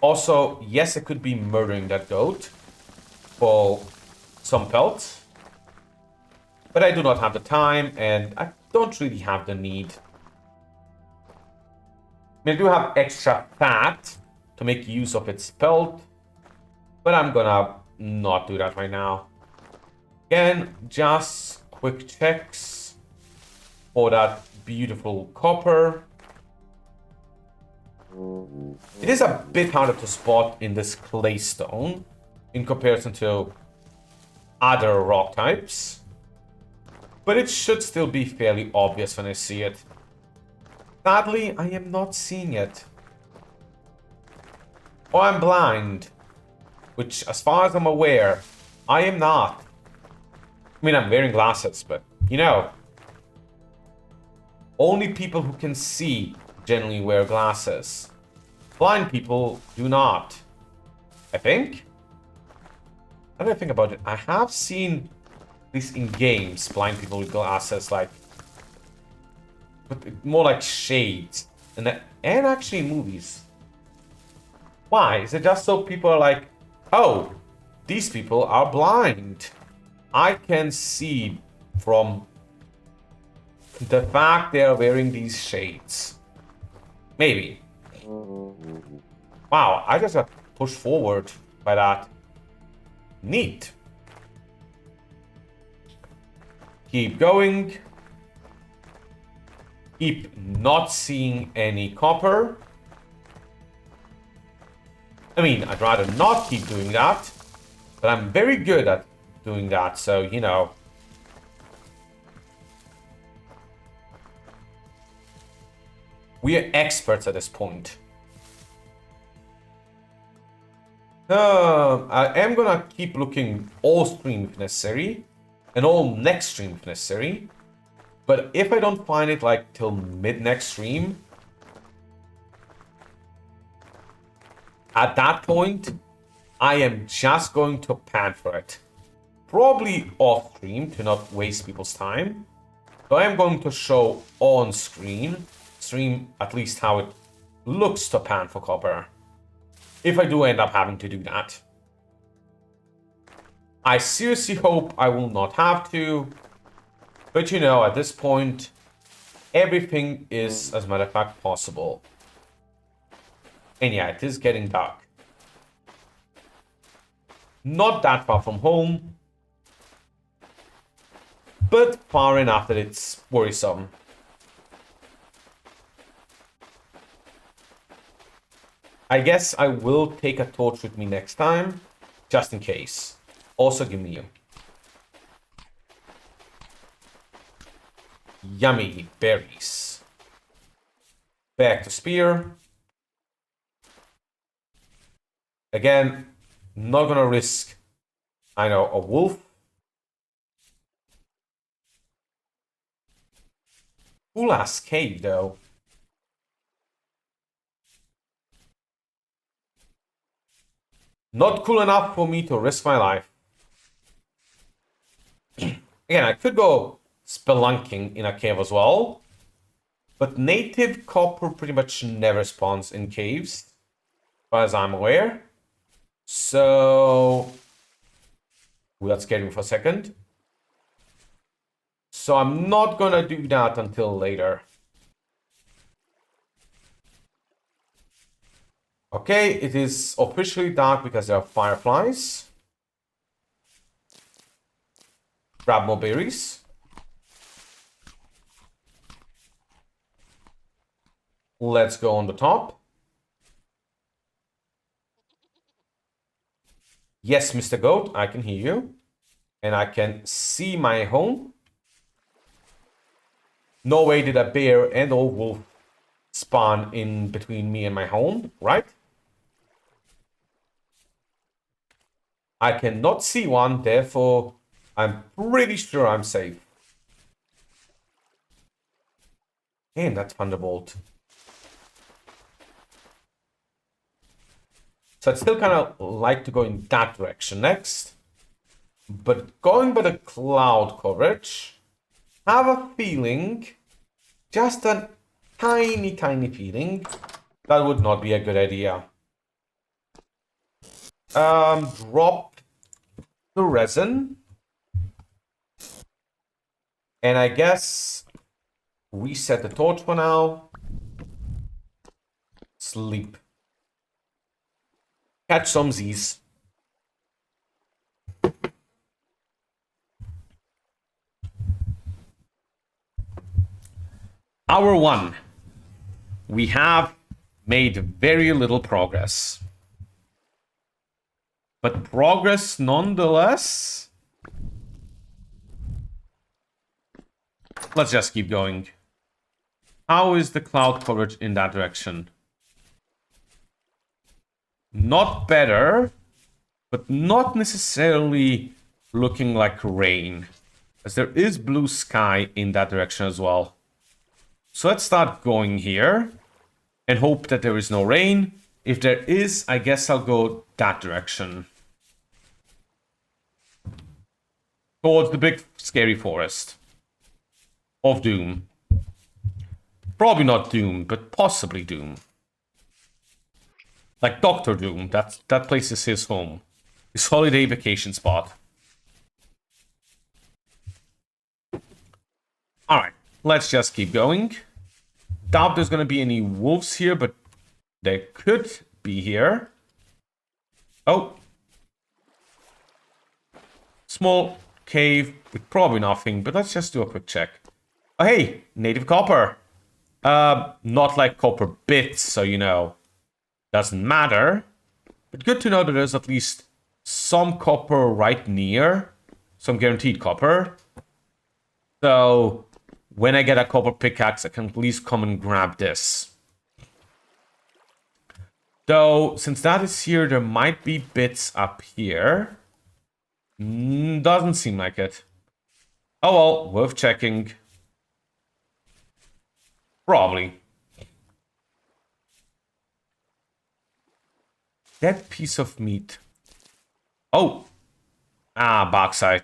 Also, yes, I could be murdering that goat for some pelts. But I do not have the time, and I don't really have the need. I mean, I do have extra fat to make use of its pelt, but I'm gonna not do that right now. Again, just quick checks for that beautiful copper. It is a bit harder to spot in this claystone in comparison to other rock types, but it should still be fairly obvious when I see it. Sadly, I am not seeing it. Or I'm blind, which, as far as I'm aware, I am not. I mean, I'm wearing glasses, but, you know, only people who can see generally wear glasses. Blind people do not. I think? Now that I think about it, I have seen, at least in games, blind people with glasses, like, but more like shades. And actually in movies. Why? Is it just so people are like, oh, these people are blind? I can see from the fact they are wearing these shades. Maybe. Wow, I just got pushed forward by that. Neat. Keep going. Keep not seeing any copper. I mean, I'd rather not keep doing that, but I'm very good at doing that, so, you know. We are experts at this point. I am gonna keep looking all stream if necessary, and all next stream if necessary. But if I don't find it like till mid next stream, at that point, I am just going to pan for it. Probably off stream to not waste people's time. So I am going to show on stream at least how it looks to pan for copper. If I do end up having to do that. I seriously hope I will not have to. But you know, at this point, everything is, as a matter of fact, possible. And yeah, it is getting dark. Not that far from home. But far enough that it's worrisome. I guess I will take a torch with me next time, just in case. Also, give me you. Yummy berries. Back to spear. Again, not gonna risk, I know, a wolf. Cool ass cave though. Not cool enough for me to risk my life. Again, I could go spelunking in a cave as well. But native copper pretty much never spawns in caves, as far as I'm aware. So let's get in for a second. So I'm not gonna do that until later. Okay, it is officially dark because there are fireflies. Grab more berries. Let's go on the top. Yes, Mr. Goat, I can hear you. And I can see my home. No way did a bear and or wolf spawn in between me and my home, right? I cannot see one, therefore I'm pretty sure I'm safe. Damn, that Thunderbolt. So I'd still kind of like to go in that direction next. But going by the cloud coverage, I have a feeling, just a tiny feeling, that would not be a good idea. Drop the resin. And I guess reset the torch for now. Sleep. Catch some Z's. Hour 1. We have made very little progress. But progress nonetheless. Let's just keep going. How is the cloud coverage in that direction? Not better, but not necessarily looking like rain, as there is blue sky in that direction as well. So let's start going here and hope that there is no rain. If there is, I guess I'll go that direction. Towards the big scary forest of Doom. Probably not Doom, but possibly Doom. Like Dr. Doom, that place is his home. His holiday vacation spot. Alright, let's just keep going. Doubt there's gonna be any wolves here, but there could be here. Oh. Small cave with probably nothing, but let's just do a quick check. Oh, hey, native copper. Not like copper bits, so you know. Doesn't matter. But good to know that there's at least some copper right near. Some guaranteed copper. So when I get a copper pickaxe, I can at least come and grab this. Though, since that is here, there might be bits up here. Doesn't seem like it. Oh well, worth checking. Probably. That piece of meat. Oh. Ah, bauxite.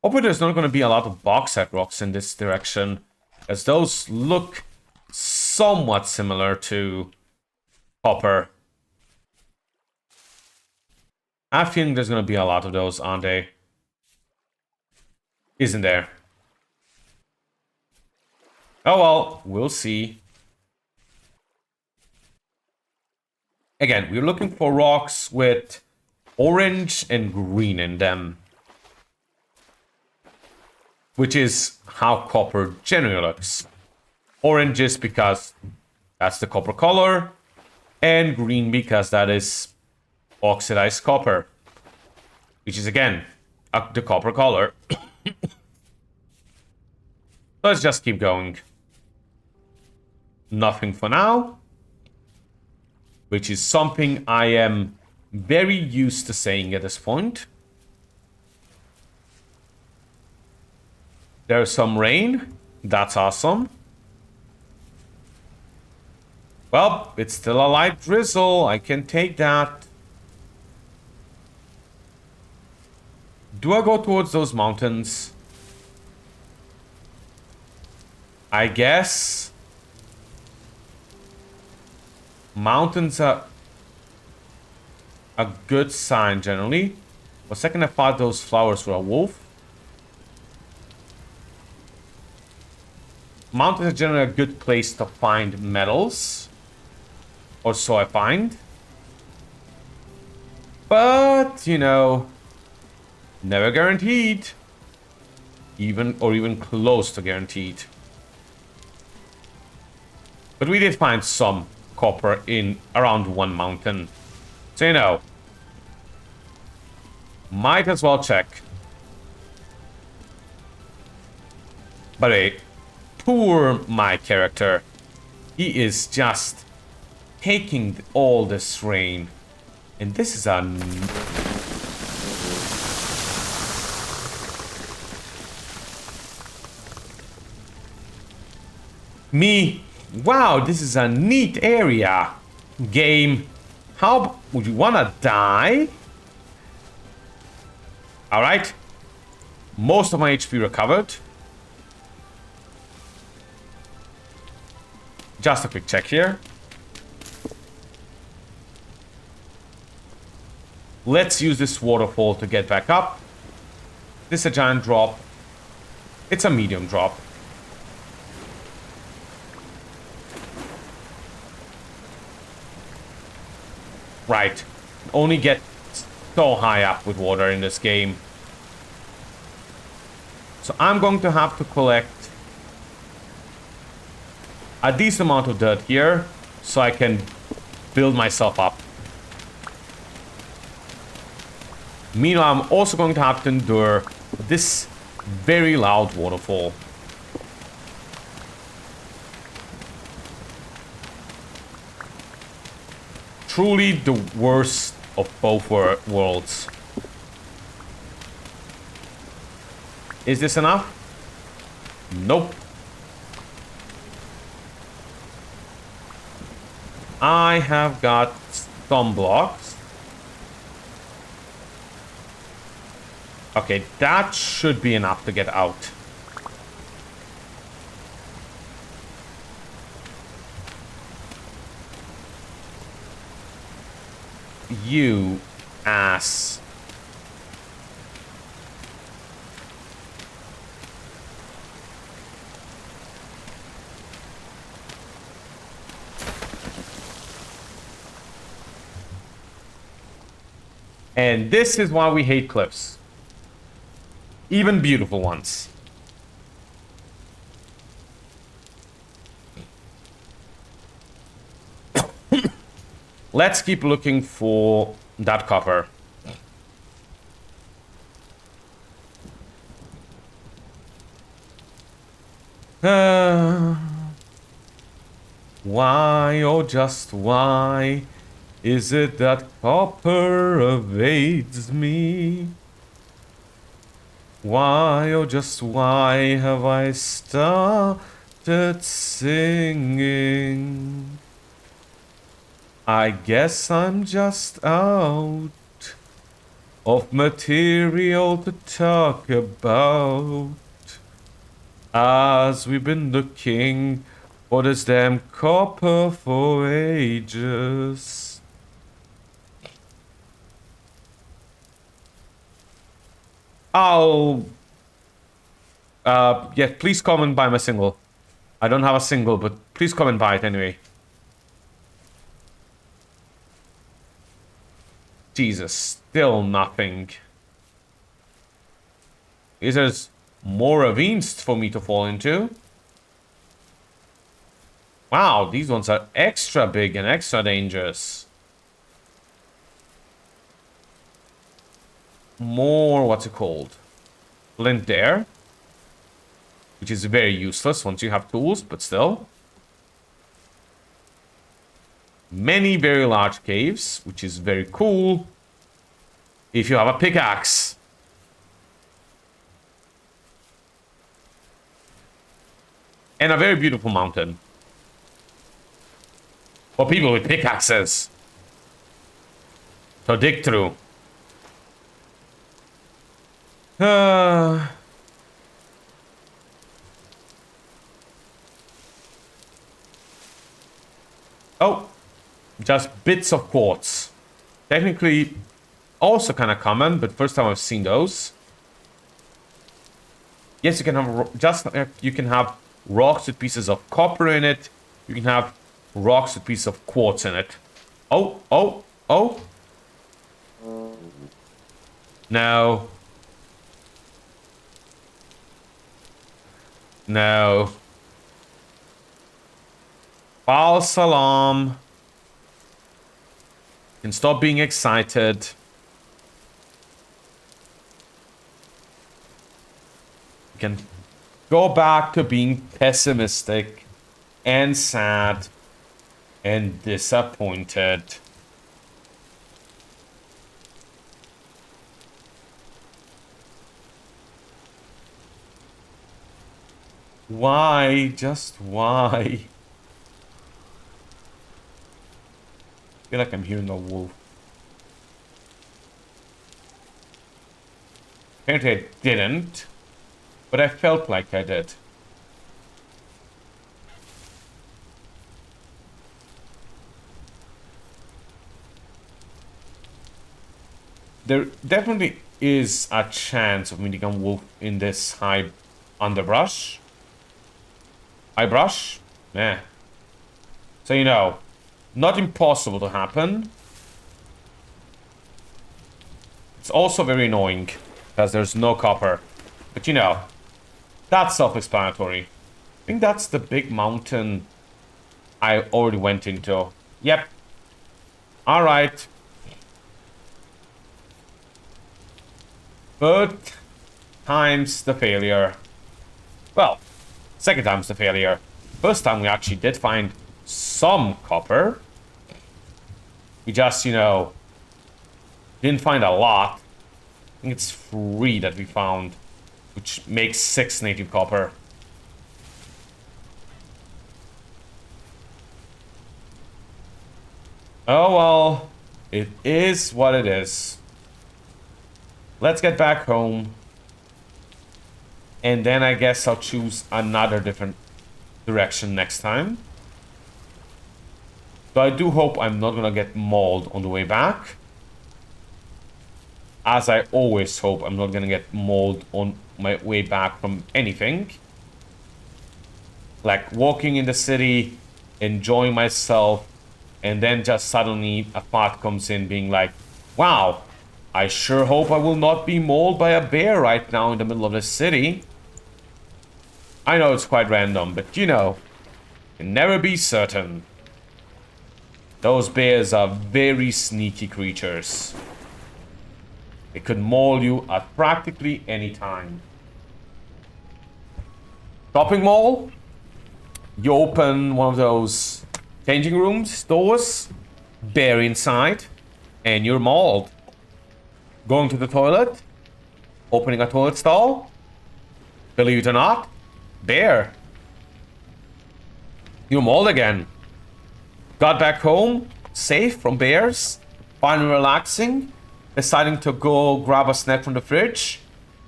Hopefully there's not going to be a lot of bauxite rocks in this direction, as those look somewhat similar to copper. I have a feeling there's going to be a lot of those, aren't they? Isn't there? Oh well, we'll see. Again, we're looking for rocks with orange and green in them. Which is how copper generally looks. Orange is because that's the copper color. And green because that is oxidized copper. Which is again, the copper color. Let's just keep going. Nothing for now. Which is something I am very used to saying at this point. There's some rain. That's awesome. Well, it's still a light drizzle. I can take that. Do I go towards those mountains? I guess. Mountains are a good sign generally. For a second I thought those flowers were a wolf. Mountains are generally a good place to find metals. Or so I find. But, you know, never guaranteed. Even close to guaranteed. But we did find some copper in around one mountain. So, you know, might as well check. But hey, poor my character. He is just taking all this rain. And this is a... Me. Wow, this is a neat area. Game. How would you wanna die? Alright. Most of my HP recovered. Just a quick check here. Let's use this waterfall to get back up. This is a giant drop. It's a medium drop. Right. Only get so high up with water in this game. So I'm going to have to collect a decent amount of dirt here so I can build myself up. Meanwhile, I'm also going to have to endure this very loud waterfall. Truly the worst of both worlds. Is this enough? Nope. I have got some blocks. Okay, that should be enough to get out. You ass. And this is why we hate cliffs. Even beautiful ones. Let's keep looking for that copper. Why, oh just why is it that copper evades me? Why, oh just why have I started singing? I guess I'm just out of material to talk about, as we've been looking for this damn copper for ages. I'll... yeah, please come and buy my single. I don't have a single, but please come and buy it anyway. Jesus, still nothing. Is there more ravines for me to fall into? Wow, these ones are extra big and extra dangerous. More, what's it called? Flint there. Which is very useless once you have tools, but still. Many very large caves, which is very cool if you have a pickaxe. And a very beautiful mountain. For people with pickaxes to dig through. Oh, just bits of quartz. Technically, also kind of common, but first time I've seen those. Yes, you can have just you can have rocks with pieces of copper in it. You can have rocks with pieces of quartz in it. Oh, oh, oh. No. No. False alarm. Can stop being excited. You can go back to being pessimistic and sad and disappointed. Why? Just why? I feel like I'm hearing a wolf. Apparently I didn't, but I felt like I did. There definitely is a chance of meeting a wolf in this high underbrush. High brush? Meh. So, you know, not impossible to happen. It's also very annoying because there's no copper. But, you know, that's self-explanatory. I think that's the big mountain I already went into. Yep. Alright. Third time's the failure. Well, second time's the failure. First time we actually did find some copper. We just, you know, didn't find a lot. I think it's 3 that we found, which makes 6 native copper. Oh well, it is what it is. Let's get back home. And then I guess I'll choose another different direction next time. So I do hope I'm not gonna get mauled on the way back. As I always hope I'm not gonna get mauled on my way back from anything. Like walking in the city, enjoying myself, and then just suddenly a thought comes in being like, wow, I sure hope I will not be mauled by a bear right now in the middle of the city. I know it's quite random, but you know, can never be certain. Those bears are very sneaky creatures. They could maul you at practically any time. Shopping mall, you open one of those changing rooms, doors, bear inside, and you're mauled. Going to the toilet, opening a toilet stall, believe it or not, bear. You're mauled again. Got back home, safe from bears, finally relaxing, deciding to go grab a snack from the fridge,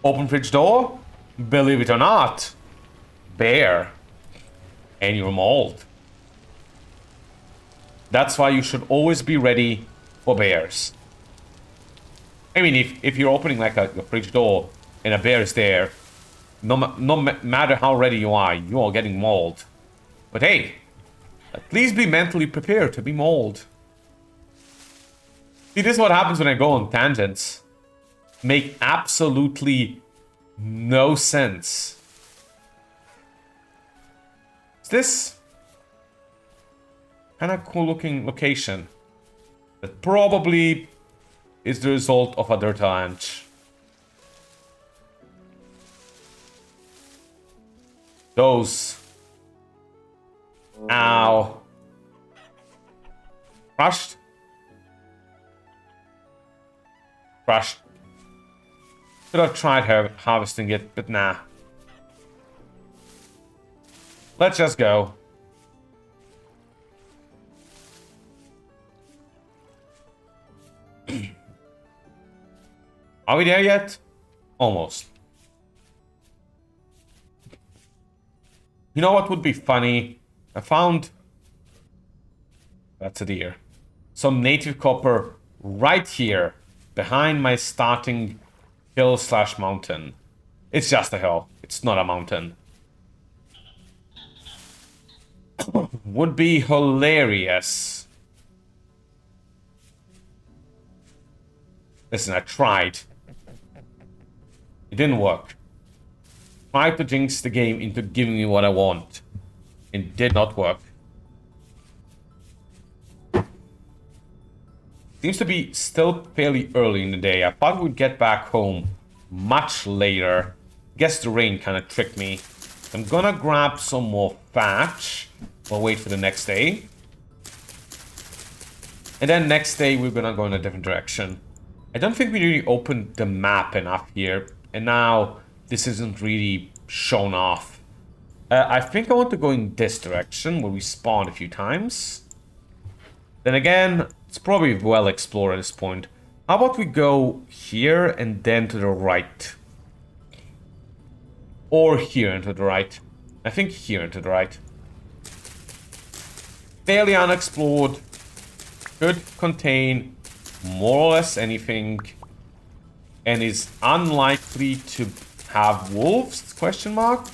open fridge door, believe it or not, bear. And you're mauled. That's why you should always be ready for bears. I mean, if you're opening like a fridge door and a bear is there, no matter how ready you are getting mauled. But hey, at least be mentally prepared to be mauled. See, this is what happens when I go on tangents. Make absolutely no sense. Is this kind of cool looking location that probably is the result of a dirt ranch? Those. Ow. Crushed. Crushed. Should have tried harvesting it, but nah. Let's just go. Are we there yet? Almost. You know what would be funny? I found... That's a deer. Some native copper right here, behind my starting hill/mountain. It's just a hill. It's not a mountain. Would be hilarious. Listen, I tried. It didn't work. Tried to jinx the game into giving me what I want. It did not work. Seems to be still fairly early in the day. I thought we'd get back home much later. Guess the rain kind of tricked me. I'm gonna grab some more thatch. We'll wait for the next day. And then next day we're gonna go in a different direction. I don't think we really opened the map enough here. And now this isn't really shown off. I think I want to go in this direction where we spawned a few times. Then again, it's probably well explored at this point. How about we go here and then to the right? Or here and to the right. I think here and to the right. Fairly unexplored. Could contain more or less anything. And is unlikely to have wolves? Question mark?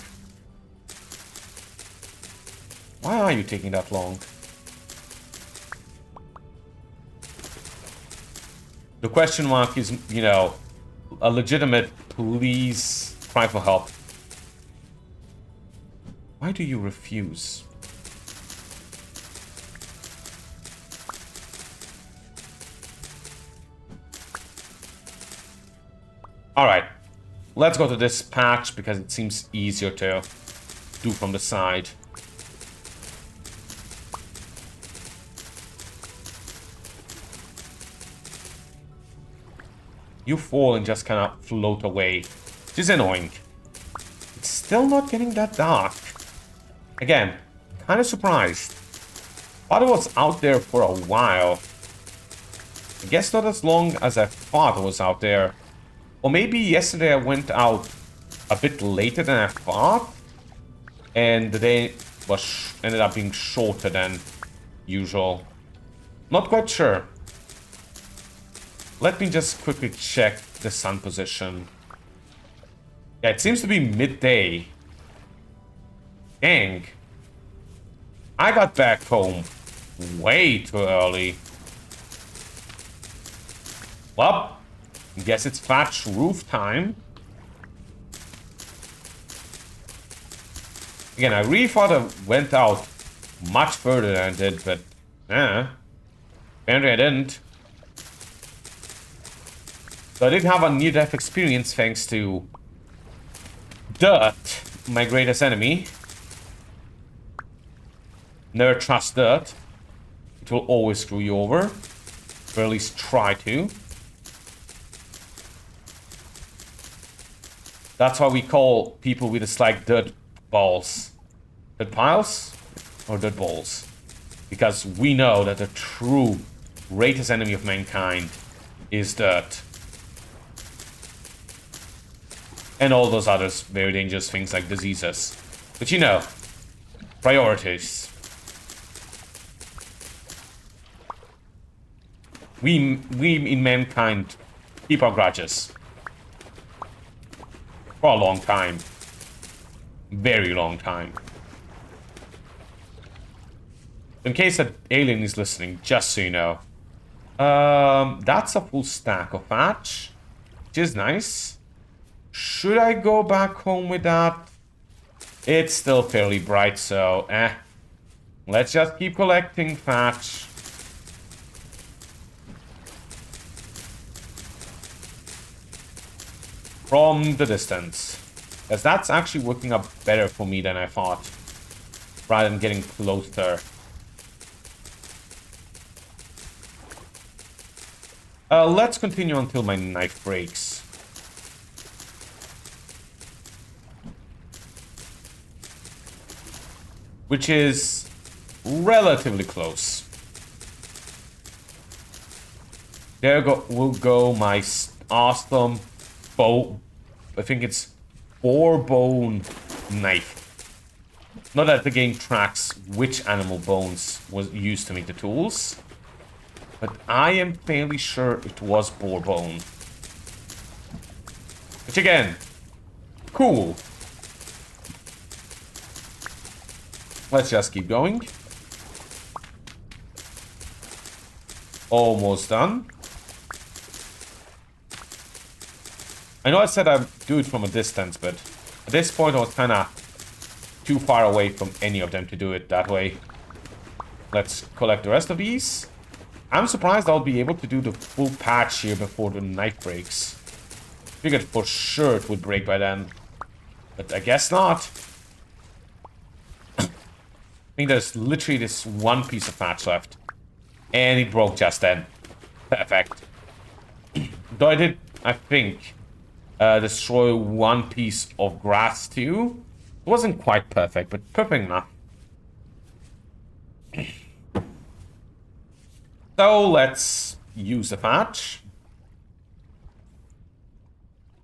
Why are you taking that long? The question mark is, you know, a legitimate please cry for help. Why do you refuse? Alright. Let's go to this patch because it seems easier to do from the side. You fall and just kind of float away, which is annoying. It's still not getting that dark. Again, kind of surprised. Thought it was out there for a while. I guess not as long as I thought it was out there. Or maybe yesterday I went out a bit later than I thought. And the day was ended up being shorter than usual. Not quite sure. Let me just quickly check the sun position. Yeah, it seems to be midday. Dang. I got back home way too early. Well, guess it's thatch roof time. Again, I really thought I went out much further than I did, but apparently I didn't. So I did have a near-death experience thanks to dirt, my greatest enemy. Never trust dirt. It will always screw you over. Or at least try to. That's why we call people with us like dirt balls. Dirt piles? Or dirt balls? Because we know that the true greatest enemy of mankind is dirt. And all those other very dangerous things like diseases. But you know, priorities. We in mankind keep our grudges. For a long time. Very long time. In case that alien is listening, just so you know. That's a full stack of thatch. Which is nice. Should I go back home with that? It's still fairly bright, so let's just keep collecting thatch. From the distance. Because that's actually working out better for me than I thought. Rather than getting closer. Let's continue until my knife breaks. which is relatively close. There will go my awesome bow. I think it's boar bone knife. Not that the game tracks which animal bones was used to make the tools, but I am fairly sure it was boar bone. Which again, cool. Let's just keep going. Almost done. I know I said I'd do it from a distance, but at this point I was kind of too far away from any of them to do it that way. Let's collect the rest of these. I'm surprised I'll be able to do the full patch here before the knife breaks. Figured for sure it would break by then, but I guess not. I think there's literally this one piece of patch left, and it broke just then. Perfect. Though I did, I think, destroy one piece of grass too. It wasn't quite perfect, but perfect enough. So let's use the thatch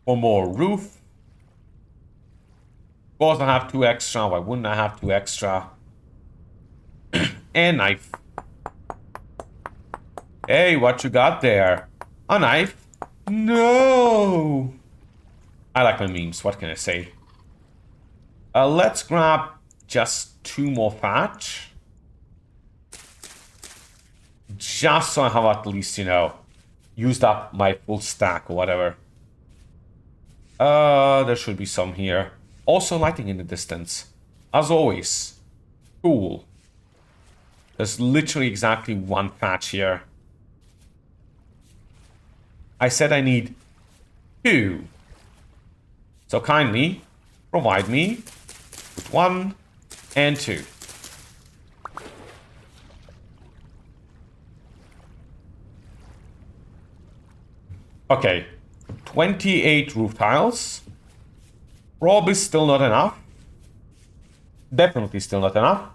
for more roof. Of course, I have 2 extra. Why wouldn't I have 2 extra? And knife. Hey, what you got there? A knife? No! I like my memes, what can I say? Let's grab just 2 more thatch. Just so I have at least, you know, used up my full stack or whatever. There should be some here. Also lighting in the distance. As always. Cool. There's literally exactly 1 thatch here. I said I need 2. So kindly provide me with 1 and 2. Okay, 28 roof tiles. Probably still not enough. Definitely still not enough.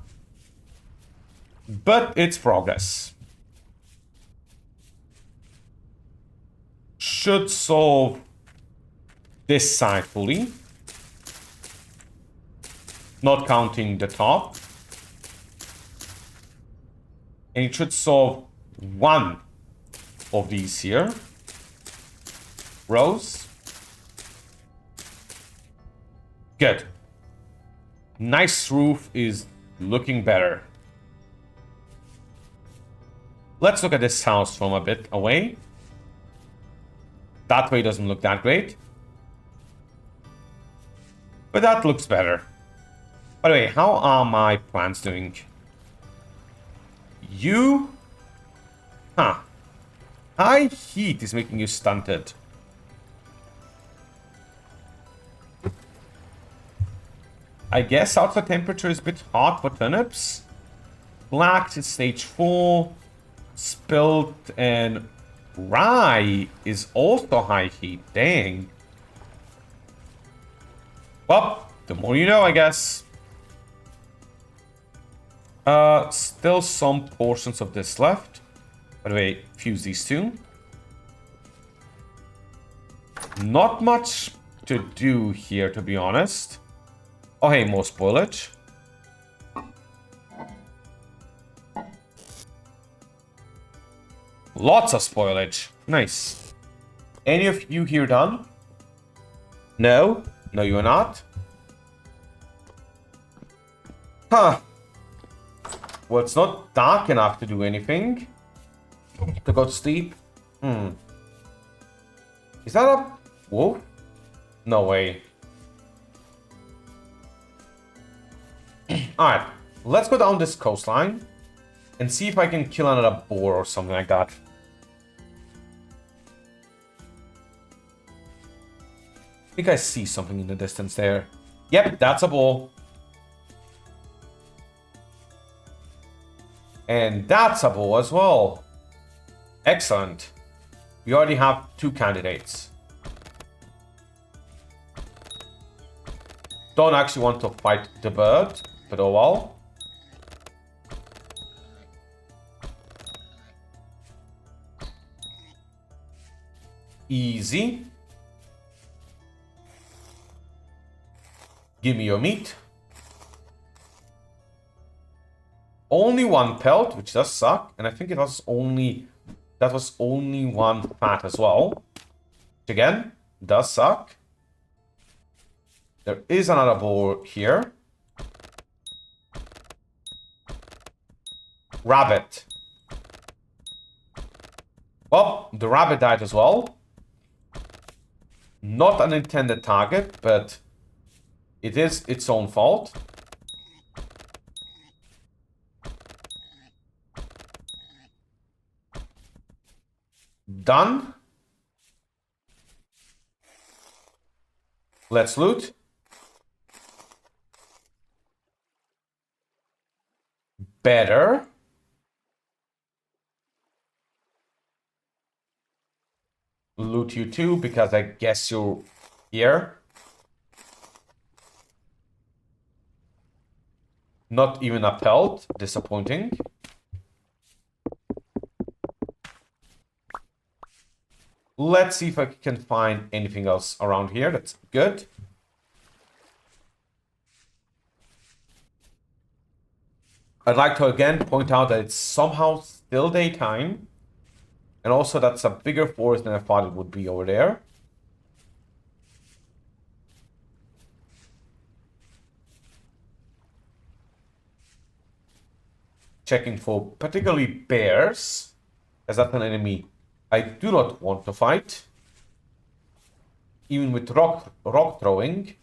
But it's progress. Should solve this side fully. Not counting the top. And it should solve 1 of these here. Rows. Good. Nice roof is looking better. Let's look at this house from a bit away. That way doesn't look that great. But that looks better. By the way, how are my plants doing? You? Huh. High heat is making you stunted. I guess outside temperature is a bit hot for turnips. Flax is stage 4. Spelt and rye is also high heat. Dang. Well, the more you know, I guess. Still some portions of this left. By the way, fuse these 2. Not much to do here, to be honest. Oh, hey, more spoilage. Lots of spoilage. Nice. Any of you here done? No? No, you're not? Huh. Well, it's not dark enough to do anything. To go to sleep. Is that a wolf? No way. Alright, let's go down this coastline and see if I can kill another boar or something like that. I think I see something in the distance there. Yep, that's a boar. And that's a boar as well. Excellent. We already have 2 candidates. Don't actually want to fight the bird, but oh well. Easy. Give me your meat. Only one pelt, which does suck. And I think it was only... That was only one fat as well. Which again, does suck. There is another boar here. Rabbit. Well, the rabbit died as well. Not an intended target, but it is its own fault. Done. Let's loot. Better. Loot you too, because I guess you're here. Not even a pelt. Disappointing. Let's see if I can find anything else around here. That's good. I'd like to again point out that it's somehow still daytime. And also that's a bigger forest than I thought it would be over there. Checking for particularly bears, as that's an enemy I do not want to fight. Even with rock throwing,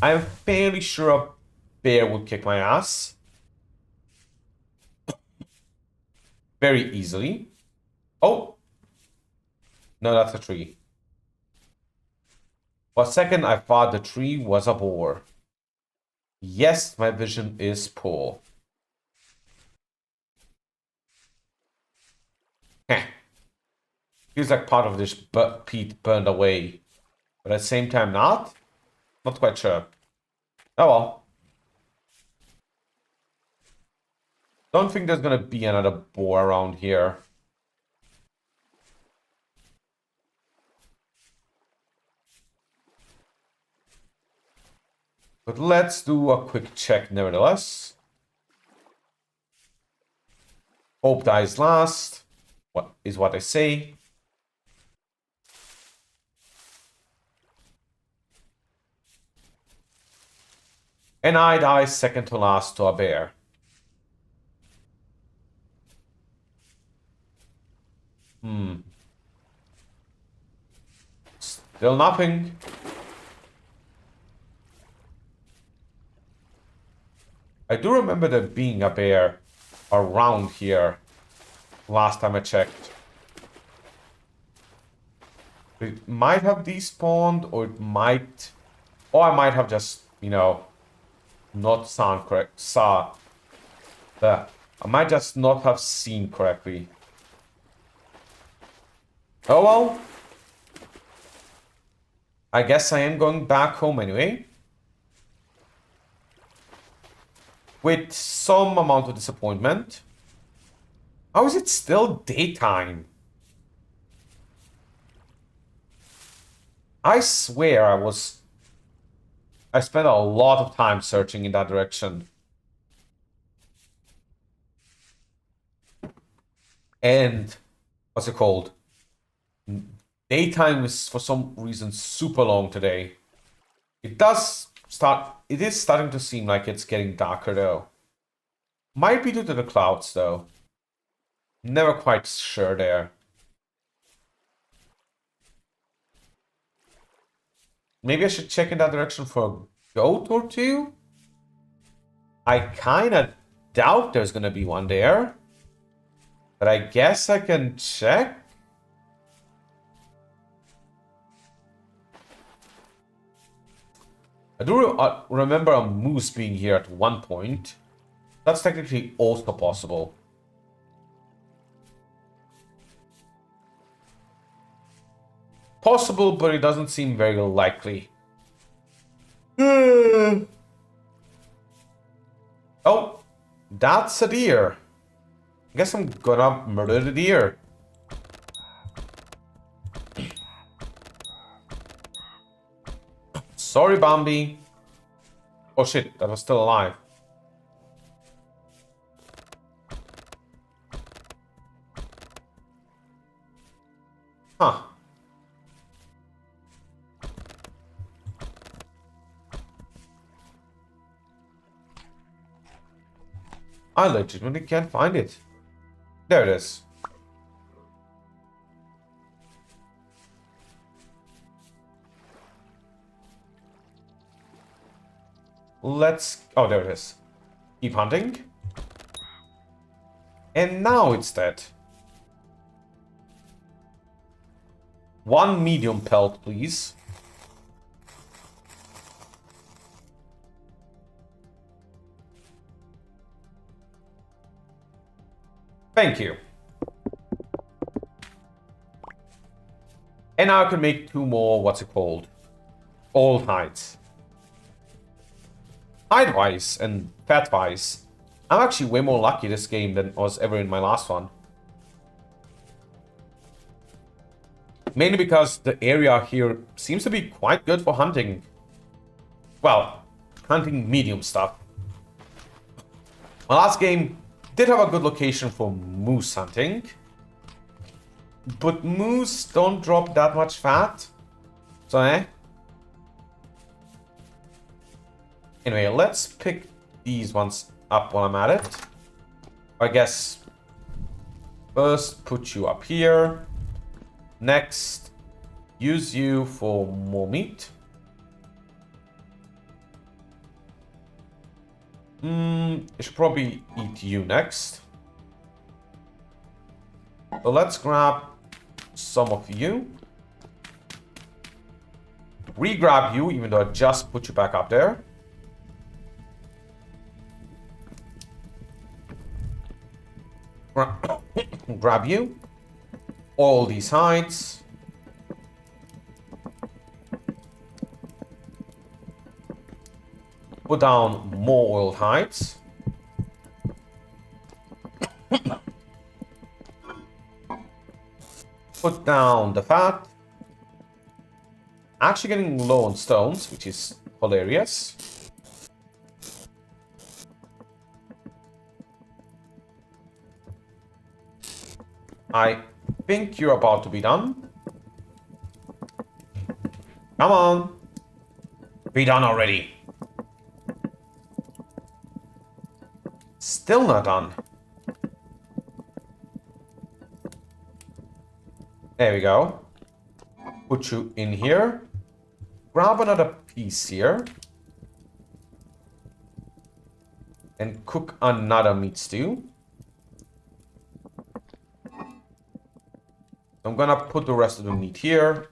I'm fairly sure a bear would kick my ass. Very easily. Oh! No, that's a tree. For a second, I thought the tree was a boar. Yes, my vision is poor. Heh. Feels like part of this peat burned away. But at the same time not? Not quite sure. Oh well. Don't think there's gonna be another boar around here. But let's do a quick check nevertheless. Hope dies last. What is what I say. And I die second to last to a bear. Still nothing. I do remember there being a bear around here last time I checked. It might have despawned, or it might... Or I might have just, you know, not sound correct. I might just not have seen correctly. Oh well. I guess I am going back home anyway. With some amount of disappointment. How is it still daytime? I swear I spent a lot of time searching in that direction. And what's it called? Daytime is for some reason super long today. It is starting to seem like it's getting darker though. Might be due to the clouds though. Never quite sure there. Maybe I should check in that direction for a goat or two? I kinda doubt there's gonna be one there. But I guess I can check. I do remember a moose being here at one point. That's technically also possible. Possible, but it doesn't seem very likely. Oh, that's a deer. I guess I'm gonna murder the deer. Sorry, Bambi. Oh shit, that was still alive. Huh. I legitimately can't find it. There it is. Let's... Oh, there it is. Keep hunting. And now it's dead. One medium pelt, please. Thank you. And now I can make 2 more, what's it called? Old hides. Hide-wise and fat-wise, I'm actually way more lucky this game than I was ever in my last one. Mainly because the area here seems to be quite good for hunting. Well, hunting medium stuff. My last game did have a good location for moose hunting. But moose don't drop that much fat. So, Anyway, let's pick these ones up while I'm at it. I guess first put you up here. Next, use you for more meat. I should probably eat you next. So let's grab some of you. Re-grab you, even though I just put you back up there. Grab you. All these hides. Put down more oiled hides. Put down the fat. Actually getting low on stones, which is hilarious. I think you're about to be done. Come on. Be done already. Still not done. There we go. Put you in here. Grab another piece here. And cook another meat stew. I'm gonna put the rest of the meat here.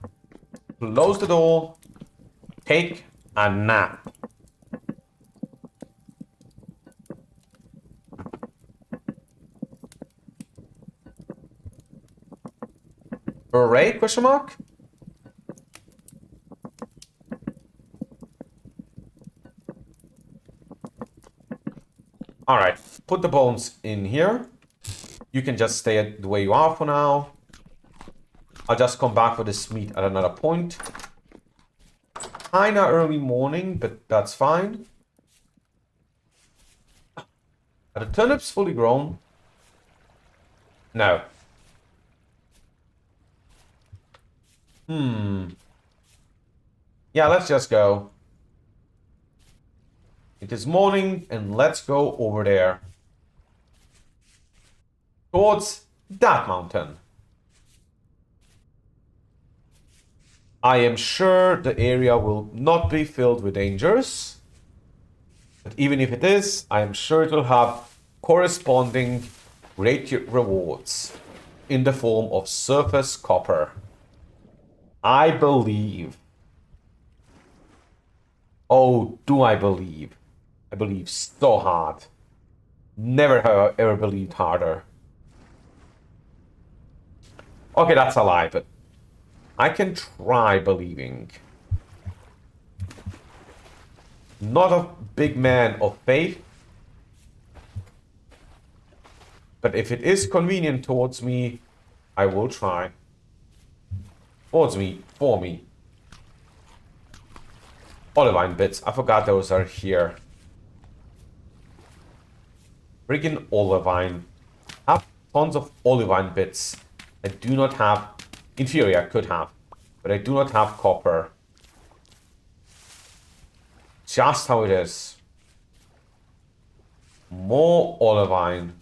Close the door. Take a nap. Hooray? Question mark? Alright, put the bones in here. You can just stay the way you are for now. I'll just come back for this meat at another point. Kinda early morning, but that's fine. Are the turnips fully grown? No. Yeah, let's just go. It is morning, and let's go over there. Towards that mountain. I am sure the area will not be filled with dangers. But even if it is, I am sure it will have corresponding great rewards in the form of surface copper. I believe. Oh, do I believe? I believe so hard. Never have I ever believed harder. Okay, that's a lie, but I can try believing. Not a big man of faith. But if it is convenient towards me, I will try. Towards me, for me. Olivine bits. I forgot those are here. Friggin' olivine. I have tons of olivine bits. I do not have... In theory, I could have. But I do not have copper. Just how it is. More olivine.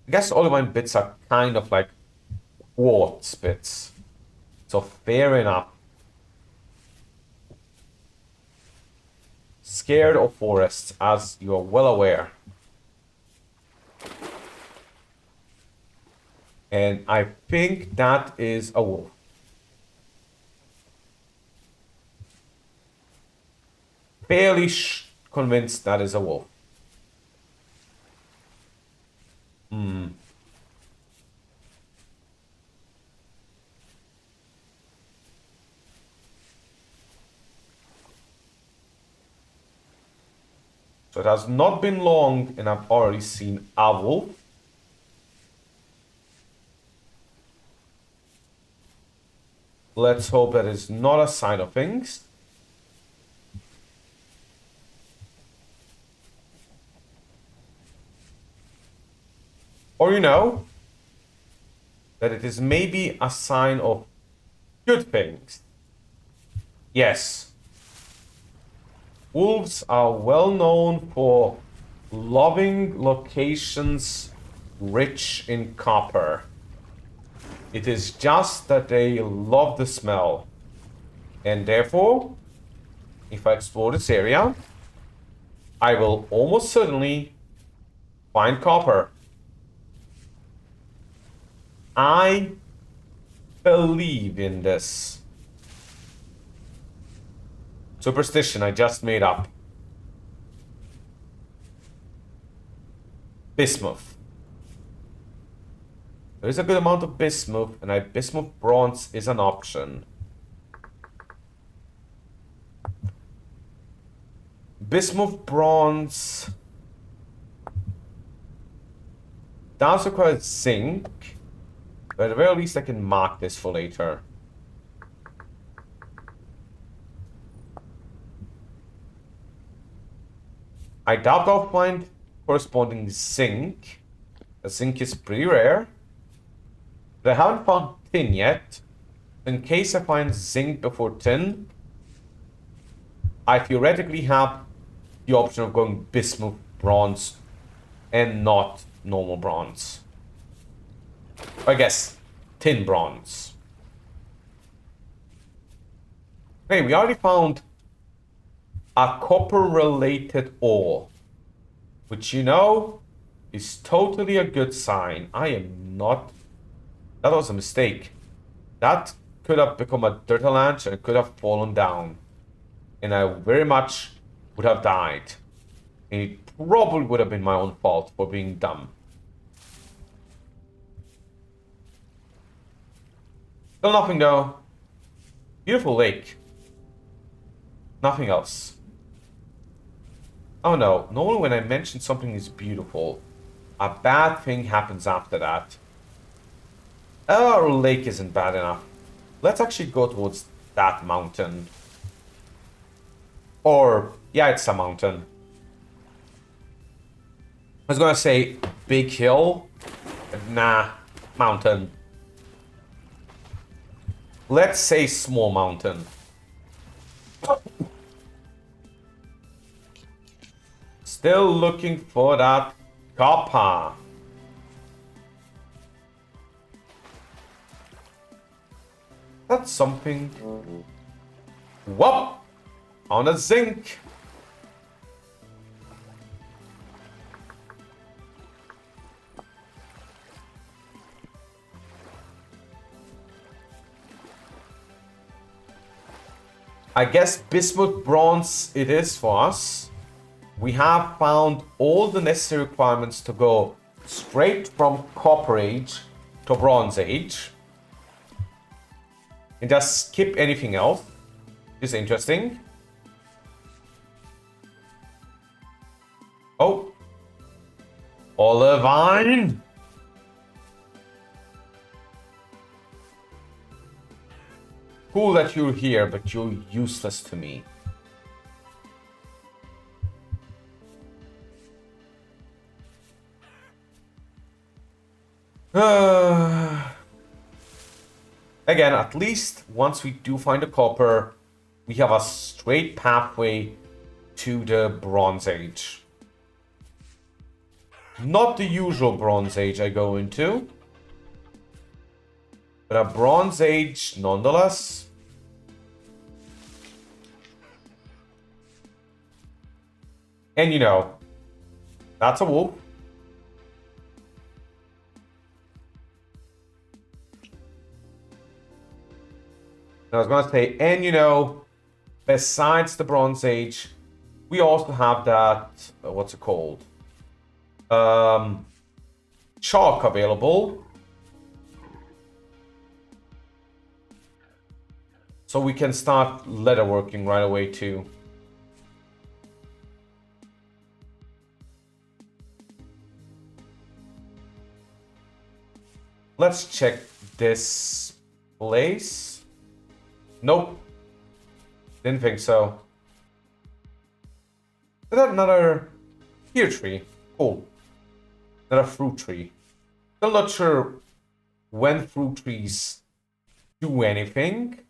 I guess olivine bits are kind of like quartz bits. So fair enough. Scared of forests, as you are well aware. And I think that is a wolf. Fairly convinced that is a wolf. So it has not been long and I've already seen a wolf. Let's hope that is not a sign of things. Or, you know, that it is maybe a sign of good things. Yes. Wolves are well known for loving locations rich in copper. It is just that they love the smell. And therefore, if I explore this area, I will almost certainly find copper. I believe in this. Superstition I just made up. Bismuth. There is a good amount of bismuth, and bismuth bronze is an option. Bismuth bronze does require zinc, but at the very least I can mark this for later. I doubt I'll find corresponding zinc. The zinc is pretty rare. But I haven't found tin yet. In case I find zinc before tin, I theoretically have the option of going bismuth bronze and not normal bronze. I guess tin bronze. Hey, we already found a copper-related ore, which, you know, is totally a good sign. I am not... That was a mistake. That could have become a turtle launch and it could have fallen down. And I very much would have died. And it probably would have been my own fault for being dumb. Still nothing though. Beautiful lake. Nothing else. Oh no, normally when I mention something is beautiful, a bad thing happens after that. Our lake isn't bad enough. Let's actually go towards that mountain. Or, yeah, it's a mountain. I was gonna say big hill. Nah, mountain. Let's say small mountain. Still looking for that copper. That's something. Whoop! On a zinc. I guess bismuth bronze it is for us. We have found all the necessary requirements to go straight from Copper Age to Bronze Age. And just skip anything else. Is interesting. Oh. Olivine! Cool that you're here, but you're useless to me. Again, at least once we do find the copper, we have a straight pathway to the Bronze Age. Not the usual Bronze Age I go into, but a Bronze Age nonetheless. And you know, that's a wolf. I was gonna say, and you know, besides the Bronze Age, we also have that, what's it called? Chalk available. So we can start leatherworking right away too. Let's check this place. Nope. Didn't think so. Is that another pear tree? Cool. Another fruit tree. Still not sure when fruit trees do anything.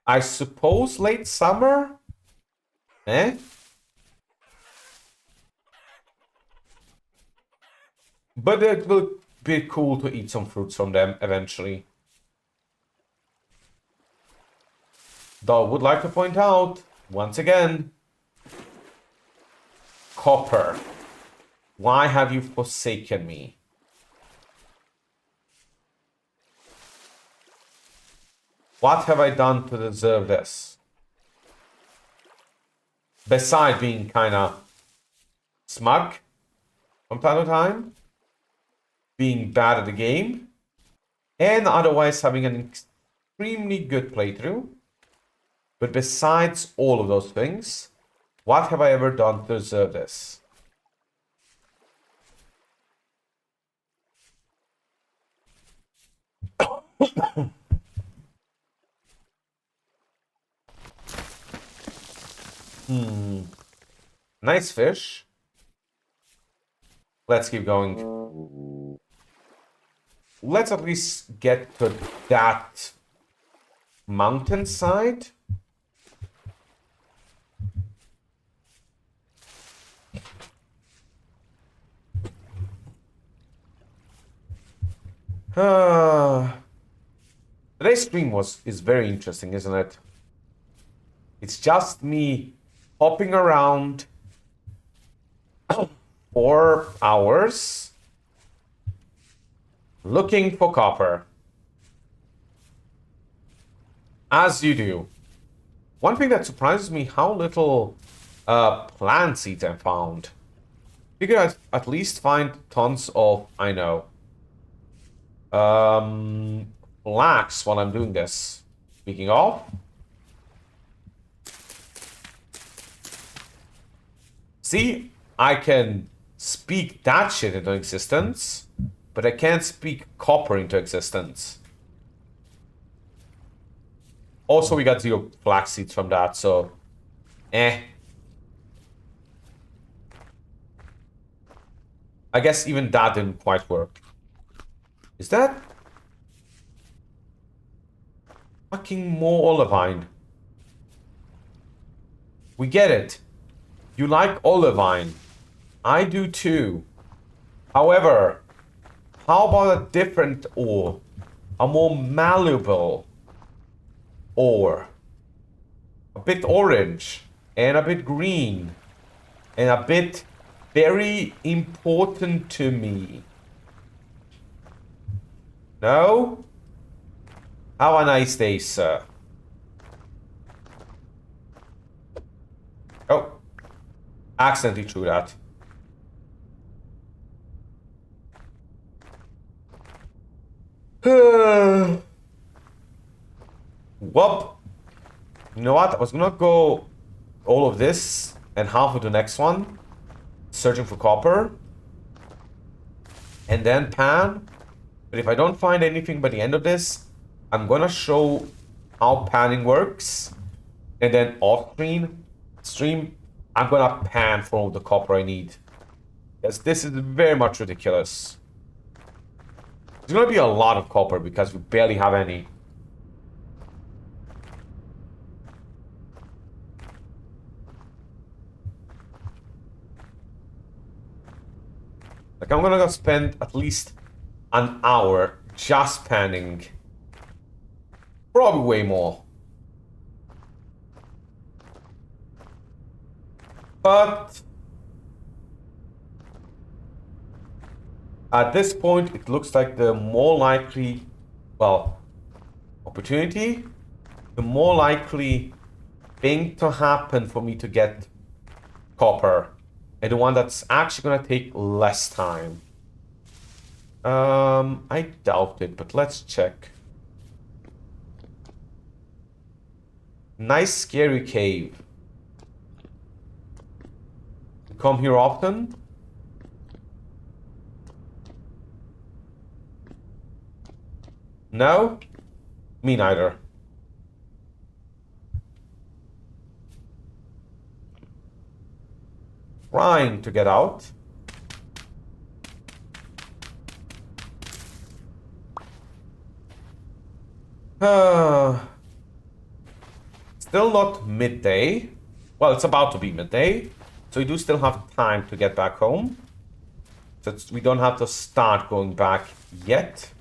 I suppose late summer? Eh? But it will be cool to eat some fruits from them eventually. Though I would like to point out, once again, copper. Why have you forsaken me? What have I done to deserve this? Besides being kinda smug from time to time, being bad at the game, and otherwise having an extremely good playthrough. But besides all of those things, what have I ever done to deserve this? Nice fish. Let's keep going. Let's at least get to that mountainside. Today's stream is very interesting, isn't it? It's just me hopping around 4 hours looking for copper. As you do. One thing that surprises me, how little plant seeds I found. Figure I'd at least find tons of, I know, flax while I'm doing this. Speaking of, see, I can speak that shit into existence, but I can't speak copper into existence. Also, we got 0 flax seeds from that, so I guess even that didn't quite work. Is that fucking more olivine? We get it. You like olivine. I do too. However, how about a different ore? A more malleable ore. A bit orange and a bit green and a bit very important to me. No? Have a nice day, sir. Oh. Accidentally threw that. Whoop. You know what? I was gonna go all of this and half of the next one, searching for copper, and then pan. But if I don't find anything by the end of this, I'm gonna show how panning works, and then off stream, I'm gonna pan for all the copper I need. Yes, this is very much ridiculous. There's gonna be a lot of copper because we barely have any. Like, I'm gonna spend at least an hour just panning. Probably way more. But at this point, it looks like the more likely, well, opportunity, the more likely thing to happen for me to get copper, and the one that's actually gonna take less time. I doubt it, but let's check. Nice scary cave. You come here often? No? Me neither. Trying to get out. Still not midday. Well, it's about to be midday, so we do still have time to get back home. So we don't have to start going back yet.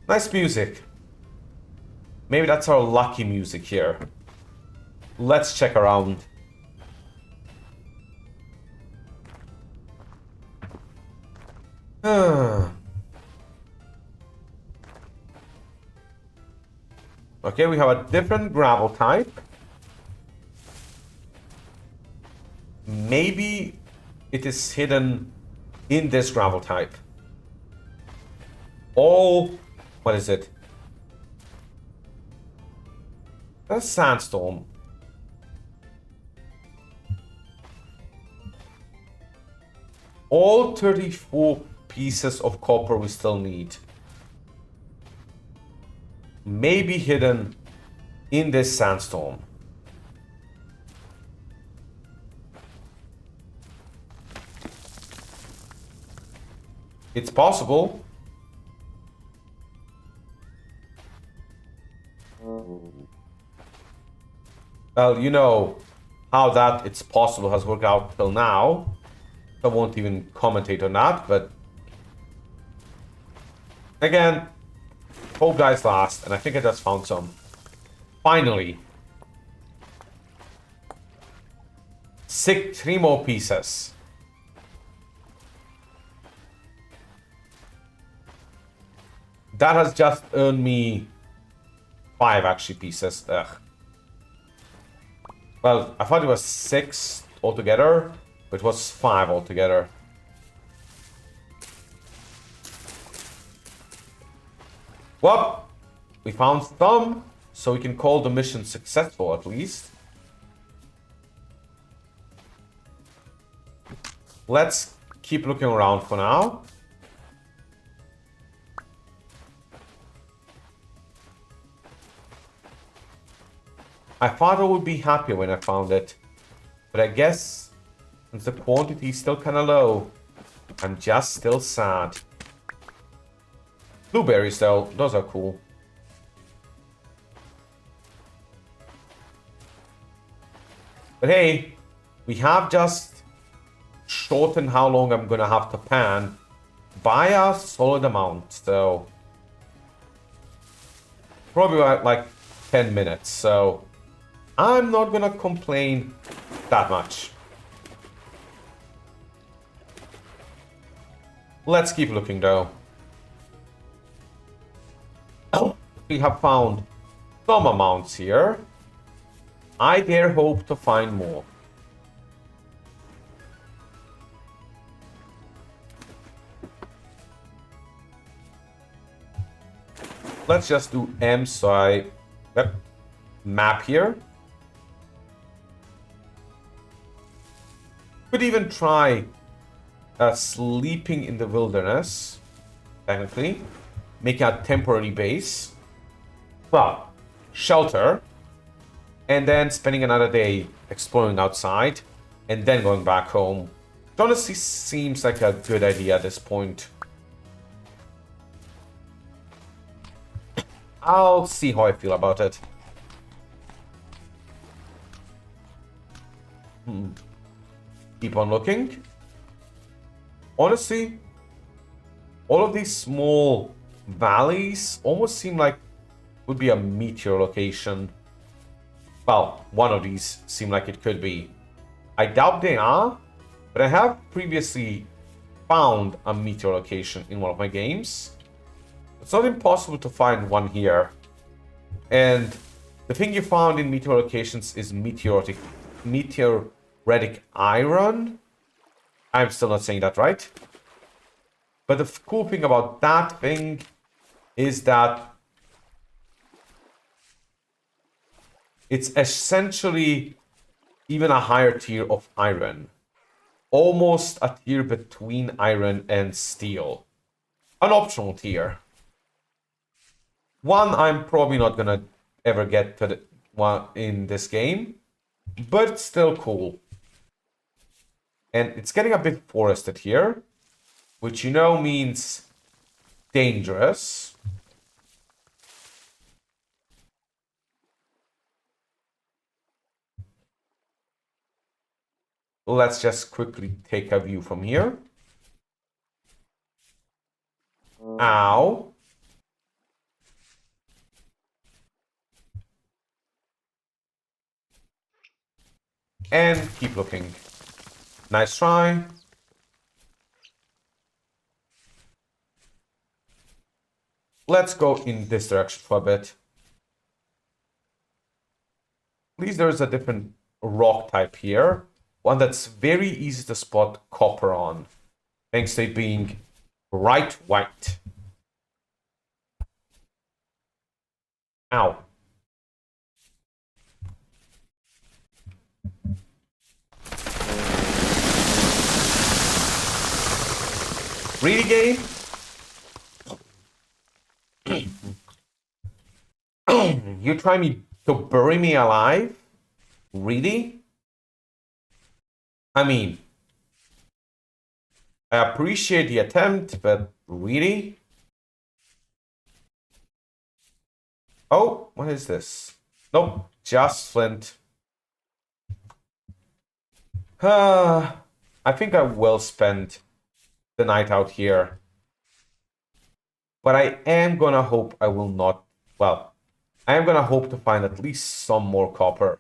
Nice music. Maybe that's our lucky music here. Let's check around. Okay, we have a different gravel type. Maybe it is hidden in this gravel type. All... What is it? That's sandstone. All 34 pieces of copper we still need. Maybe hidden in this sandstone. It's possible. Well, you know how that it's possible has worked out till now. I won't even commentate on that, but again, hope dies last, and I think I just found some. Finally. 3 more pieces. That has just earned me 5 actually pieces. Ugh. Well, I thought it was 6 altogether, but it was 5 altogether. Well, we found some, so we can call the mission successful at least. Let's keep looking around for now. I thought I would be happier when I found it, but I guess since the quantity is still kind of low, I'm just still sad. Blueberries though, those are cool. But hey, we have just shortened how long I'm gonna have to pan by a solid amount, so probably like 10 minutes, so I'm not gonna complain that much. Let's keep looking though. We have found some amounts here. I dare hope to find more. Let's just do M, so I map here. Could even try sleeping in the wilderness, technically. Make a temporary base. Well, shelter. And then spending another day exploring outside. And then going back home. honestly seems like a good idea at this point. I'll see how I feel about it. Keep on looking. Honestly, all of these small valleys almost seem like would be a meteor location. Well, one of these seem like it could be. I doubt they are, but I have previously found a meteor location in one of my games. It's not impossible to find one here. And the thing you found in meteor locations is meteoric iron. I'm still not saying that right. But the cool thing about that thing is that it's essentially even a higher tier of iron. Almost a tier between iron and steel. An optional tier. One I'm probably not gonna ever get to the one in this game, but still cool. And it's getting a bit forested here, which you know means dangerous. Let's just quickly take a view from here. Ow. And keep looking. Nice try. Let's go in this direction for a bit. At least there's a different rock type here. One that's very easy to spot copper on. Thanks to it being bright white. Ow. Really, game? You try me to bury me alive? Really? I mean, I appreciate the attempt, but really? Oh, what is this? Nope, just flint. I think I will spend the night out here. But I am gonna hope I will not... Well, I am gonna hope to find at least some more copper.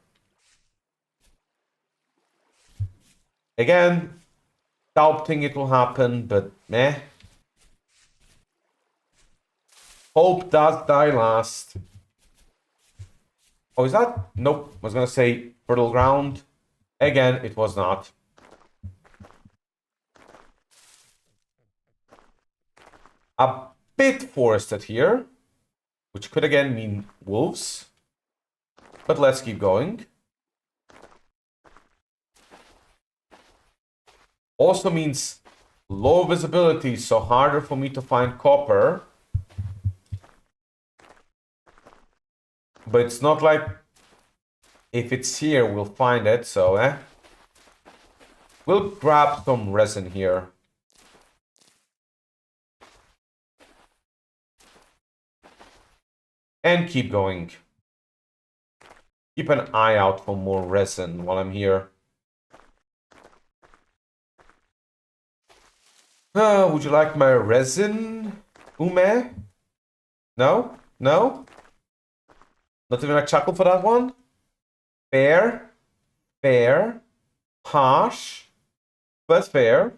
Again, doubting it will happen, but meh. Hope does die last. Oh, is that? Nope. I was gonna say fertile ground. Again, it was not. A bit forested here, which could again mean wolves. But let's keep going. Also means low visibility, so harder for me to find copper. But it's not like if it's here, we'll find it, so we'll grab some resin here. And keep going. Keep an eye out for more resin while I'm here. Would you like my resin, Ume? No? No? Not even a chuckle for that one? Fair. Fair. Harsh. But fair.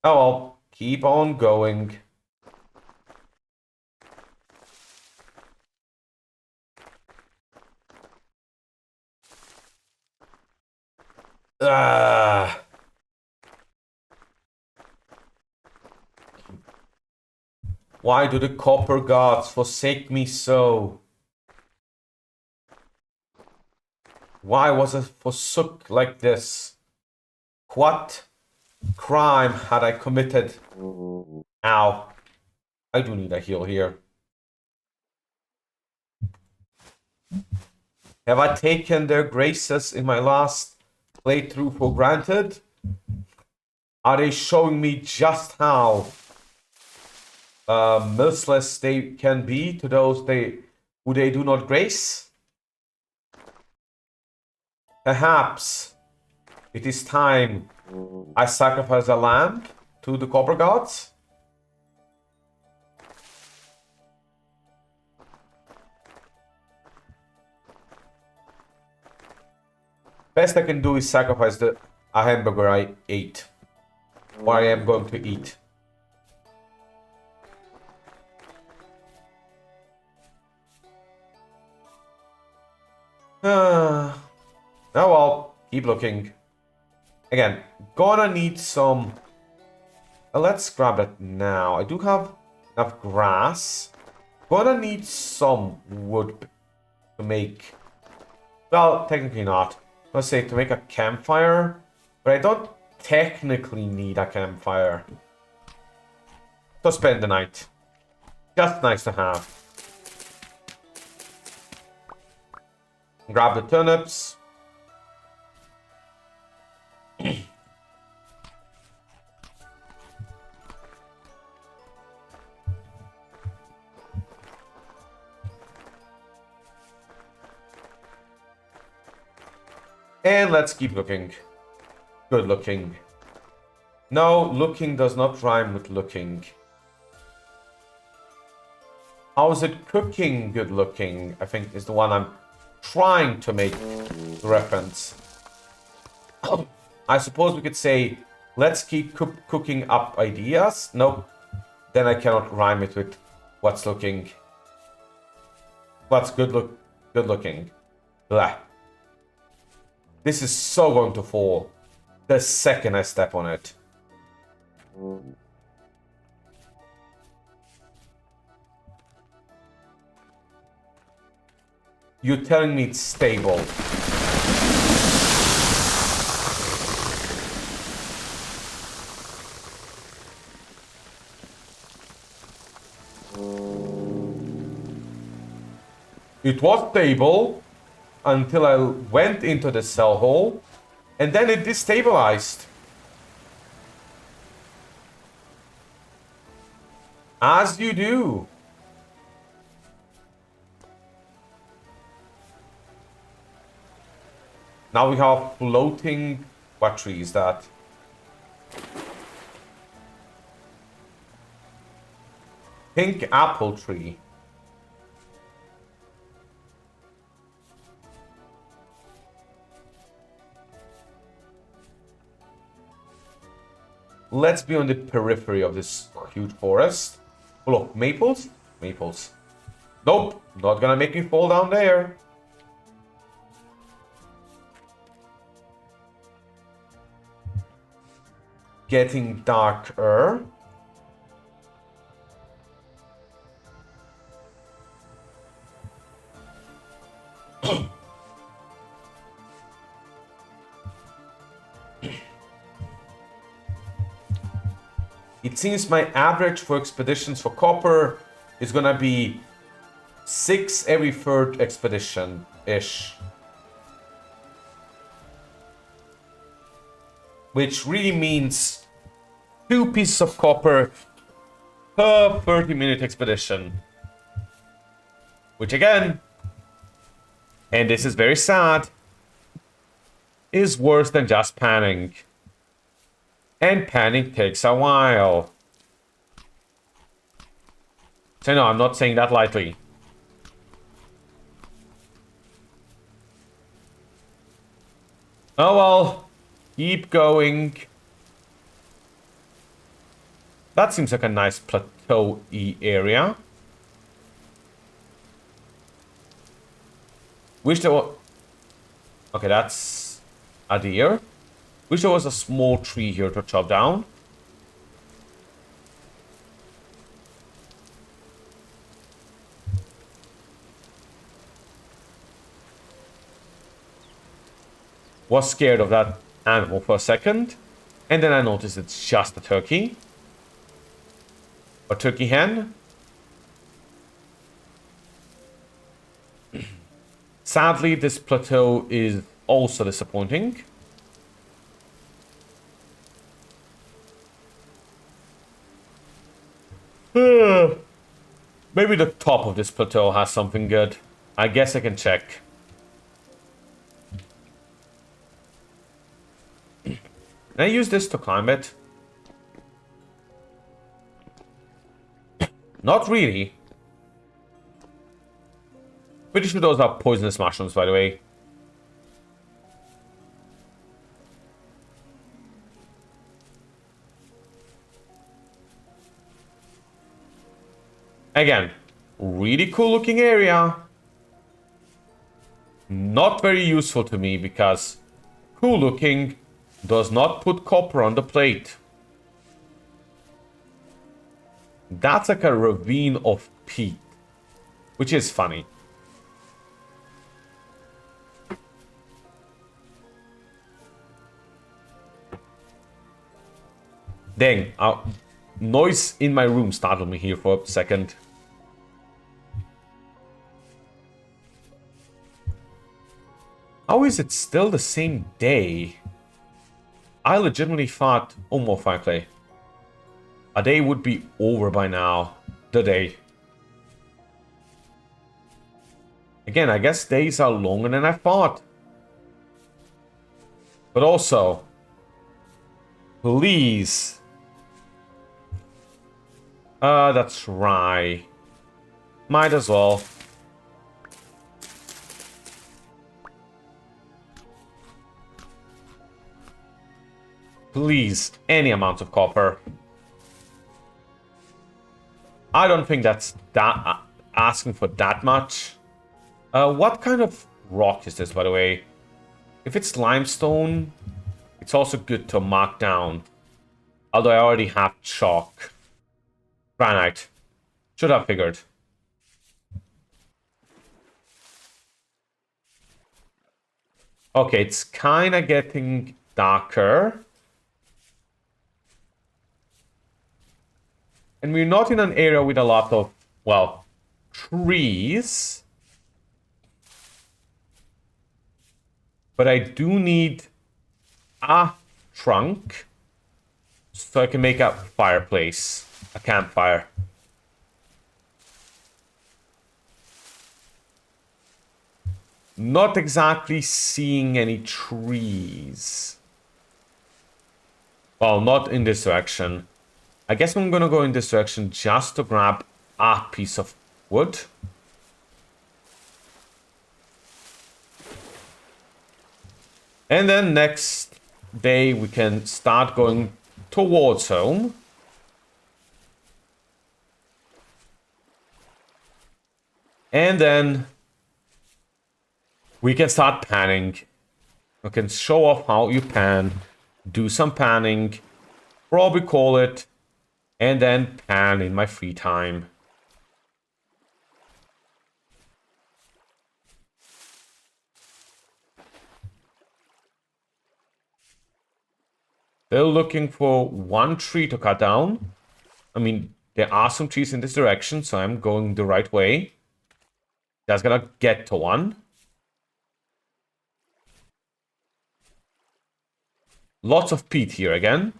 Oh well, keep on going. Ah. Why do the copper gods forsake me so? Why was I forsook like this? What crime had I committed? Ow. I do need a heal here. Have I taken their graces in my last playthrough for granted? Are they showing me just how merciless they can be to those who they do not grace? Perhaps it is time I sacrifice a lamb to the copper gods? Best I can do is sacrifice a hamburger I ate. Or I am going to eat. Oh well, keep looking. Again, gonna need some... let's grab that now. I do have enough grass. Gonna need some wood to make... Well, technically not. Let's say to make a campfire. But I don't technically need a campfire. To spend the night. Just nice to have. Grab the turnips. And let's keep looking. Good looking. No, looking does not rhyme with looking. How is it cooking good looking? I think is the one I'm trying to make reference. I suppose we could say, let's keep cooking up ideas. Nope. Then I cannot rhyme it with what's looking. What's good looking. Blah. This is so going to fall the second I step on it. You're telling me it's stable. It was stable until I went into the cell hole, and then it destabilized. As you do. Now we have floating... What tree is that? Pink apple tree. Let's be on the periphery of this huge forest. Full of maples? Maples. Nope, not gonna make me fall down there. Getting darker. It seems my average for expeditions for copper is gonna be 6 every 3rd expedition-ish. Which really means 2 pieces of copper per 30-minute expedition. Which again, and this is very sad, is worse than just panning. And panning takes a while. So no, I'm not saying that lightly. Oh well, keep going. That seems like a nice plateau-y area. Wish there was... Okay, that's a deer. Wish there was a small tree here to chop down. Was scared of that animal for a second. And then I noticed it's just a turkey. A turkey hen. Sadly, this plateau is also disappointing. Maybe the top of this plateau has something good. I guess I can check. Can I use this to climb it? Not really. Pretty sure those are poisonous mushrooms, by the way. Again, really cool looking area. Not very useful to me because cool looking does not put copper on the plate. That's like a ravine of peat, which is funny. Dang, noise in my room startled me here for a second. How is it still the same day? I legitimately thought, oh, more fireclay. A day would be over by now. The day. Again, I guess days are longer than I thought. But also, please. That's right. Might as well. Please, any amount of copper. I don't think that's that asking for that much. What kind of rock is this, by the way? If it's limestone, it's also good to mark down. Although I already have chalk. Granite. Should have figured. Okay, it's kind of getting darker. And we're not in an area with a lot of, well, trees. But I do need a trunk so I can make a fireplace, a campfire. Not exactly seeing any trees. Well, not in this direction. I guess I'm gonna go in this direction just to grab a piece of wood. And then next day we can start going towards home. And then we can start panning. We can show off how you pan, do some panning, probably call it, and then pan in my free time. Still looking for one tree to cut down. I mean, there are some trees in this direction, so I'm going the right way. Just gotta get to one. Lots of peat here again.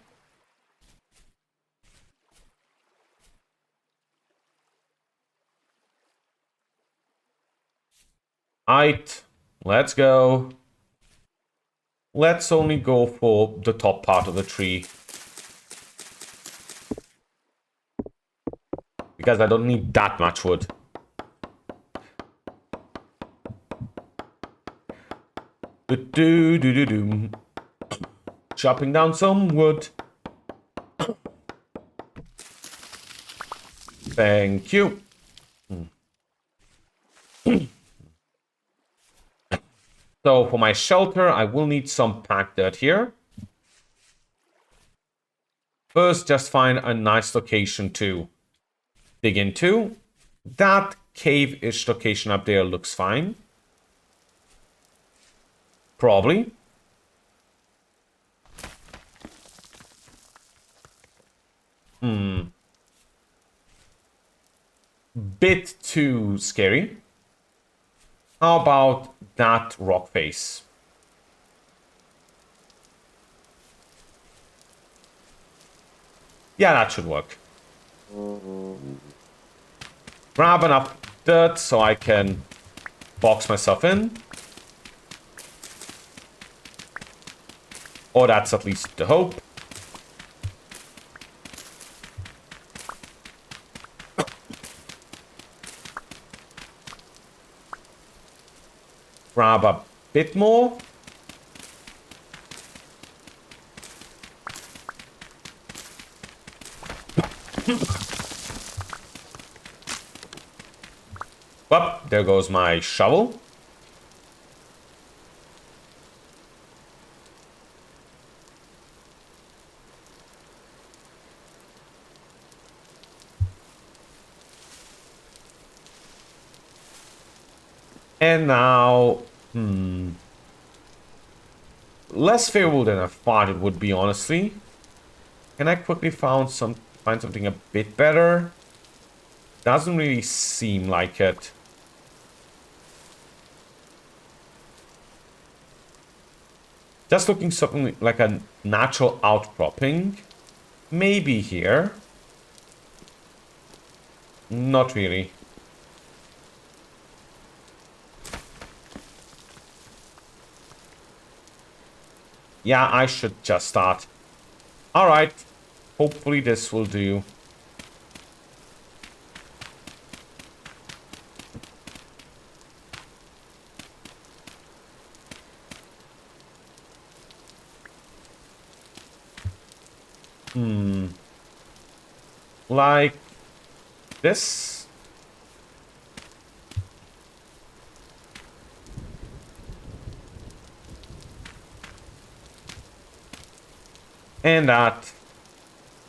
Aight, let's go. Let's only go for the top part of the tree. Because I don't need that much wood. Do-do-do-do-do. Chopping down some wood. Thank you. So for my shelter, I will need some packed dirt here. First, just find a nice location to dig into. That cave-ish location up there looks fine. Probably. Bit too scary. How about that rock face? Yeah, that should work. Grab enough dirt so I can box myself in. Or that's at least the hope. Grab a bit more. Well, there goes my shovel. And now, less favorable than I thought it would be, honestly. Can I quickly find something a bit better? Doesn't really seem like it. Just looking something like a natural outcropping. Maybe here. Not really. Yeah, I should just start. Alright. Hopefully this will do. Like this. And that.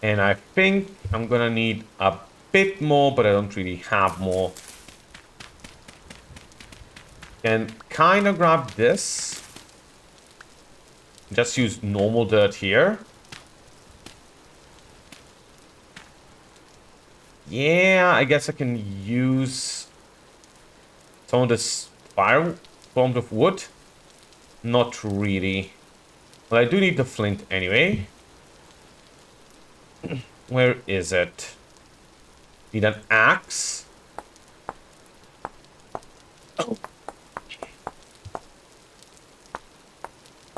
And I think I'm gonna need a bit more, but I don't really have more. And kind of grab this. Just use normal dirt here. Yeah, I guess I can use some of this fire formed of wood. Not really. But I do need the flint anyway. Where is it? Need an axe. Oh.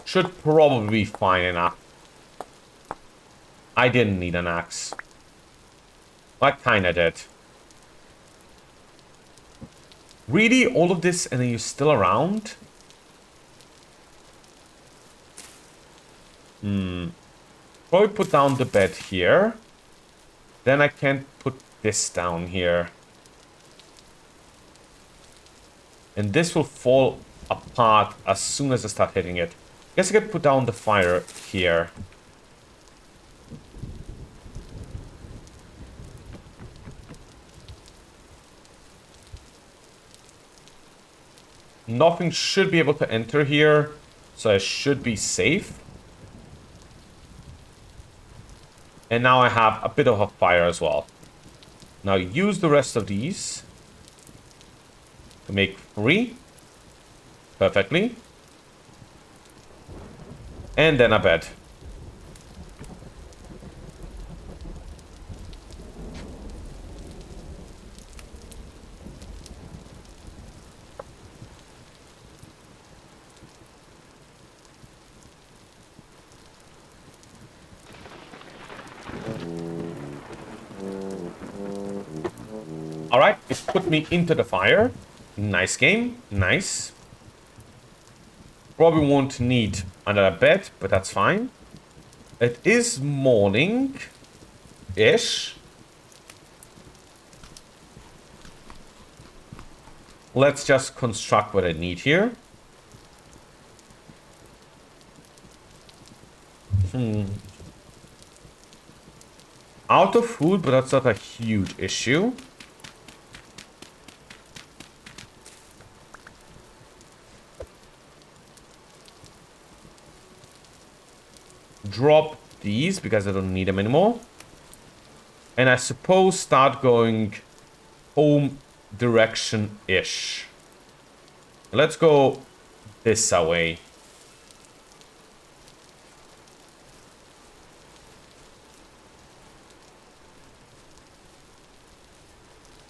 Should probably be fine enough. I didn't need an axe. I kinda did. Really? All of this and then you're still around? Probably put down the bed here. Then I can't put this down here. And this will fall apart as soon as I start hitting it. Guess I could put down the fire here. Nothing should be able to enter here, so I should be safe. And now I have a bit of a fire as well. Now use the rest of these to make 3. Perfectly. And then a bed. Alright, it put me into the fire. Nice game. Nice. Probably won't need another bed, but that's fine. It is morning-ish. Let's just construct what I need here. Out of food, but that's not a huge issue. Drop these because I don't need them anymore. And I suppose start going home direction-ish. Let's go this way.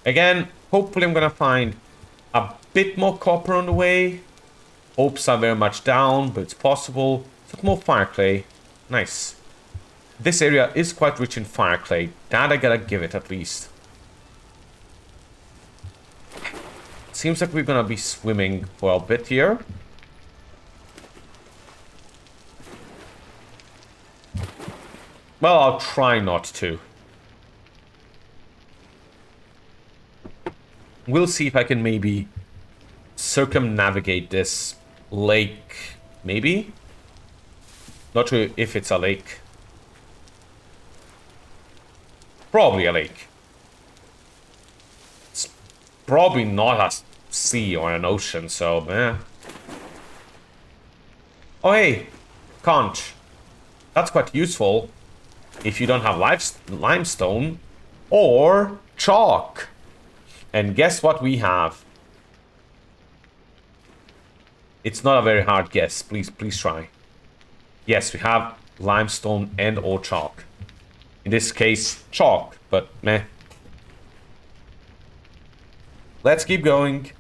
Again, Hopefully I'm gonna find a bit more copper on the way. Hopes are very much down, but it's possible. Some more fire clay. Nice. This area is quite rich in fire clay. That I gotta give it at least. Seems like we're gonna be swimming for a bit here. Well, I'll try not to. We'll see if I can maybe circumnavigate this lake. Maybe? Not sure if it's a lake. Probably a lake. It's probably not a sea or an ocean, so, eh. Oh, hey, conch. That's quite useful if you don't have limestone or chalk. And guess what we have? It's not a very hard guess. Please try. Yes, we have limestone and or chalk. In this case, chalk, but meh. Let's keep going.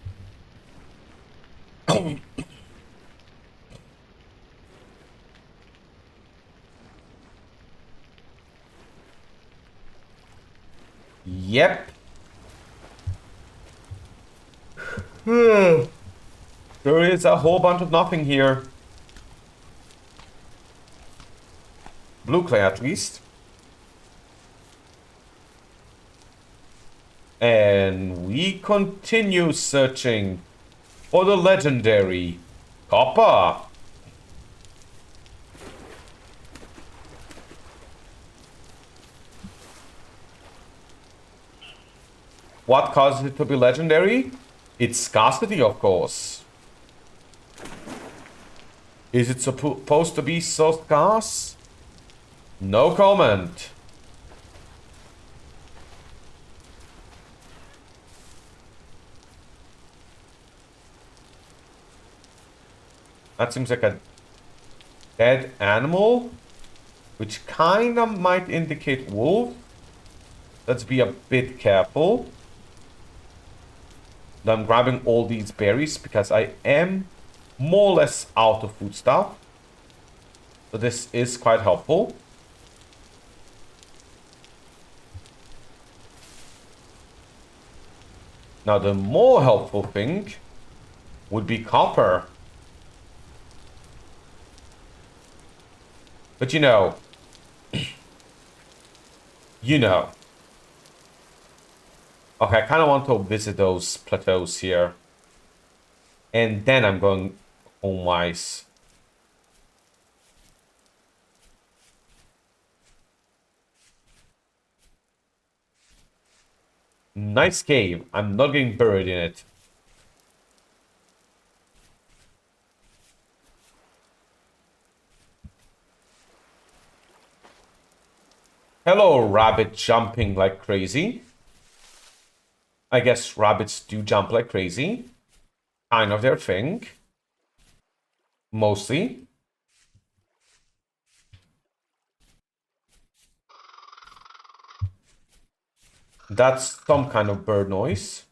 Yep. There is a whole bunch of nothing here. Blue clay, at least. And we continue searching for the legendary copper. What causes it to be legendary? It's scarcity, of course. Is it supposed to be so scarce? No comment. That seems like a dead animal, which kind of might indicate wolf. Let's be a bit careful. I'm grabbing all these berries because I am more or less out of food stuff. So this is quite helpful. Now the more helpful thing would be copper. But you know, Okay, I kind of want to visit those plateaus here. And then I'm going home-wise. Nice cave. I'm not getting buried in it. Hello, rabbit jumping like crazy. I guess rabbits do jump like crazy. Kind of their thing. Mostly. That's some kind of bird noise.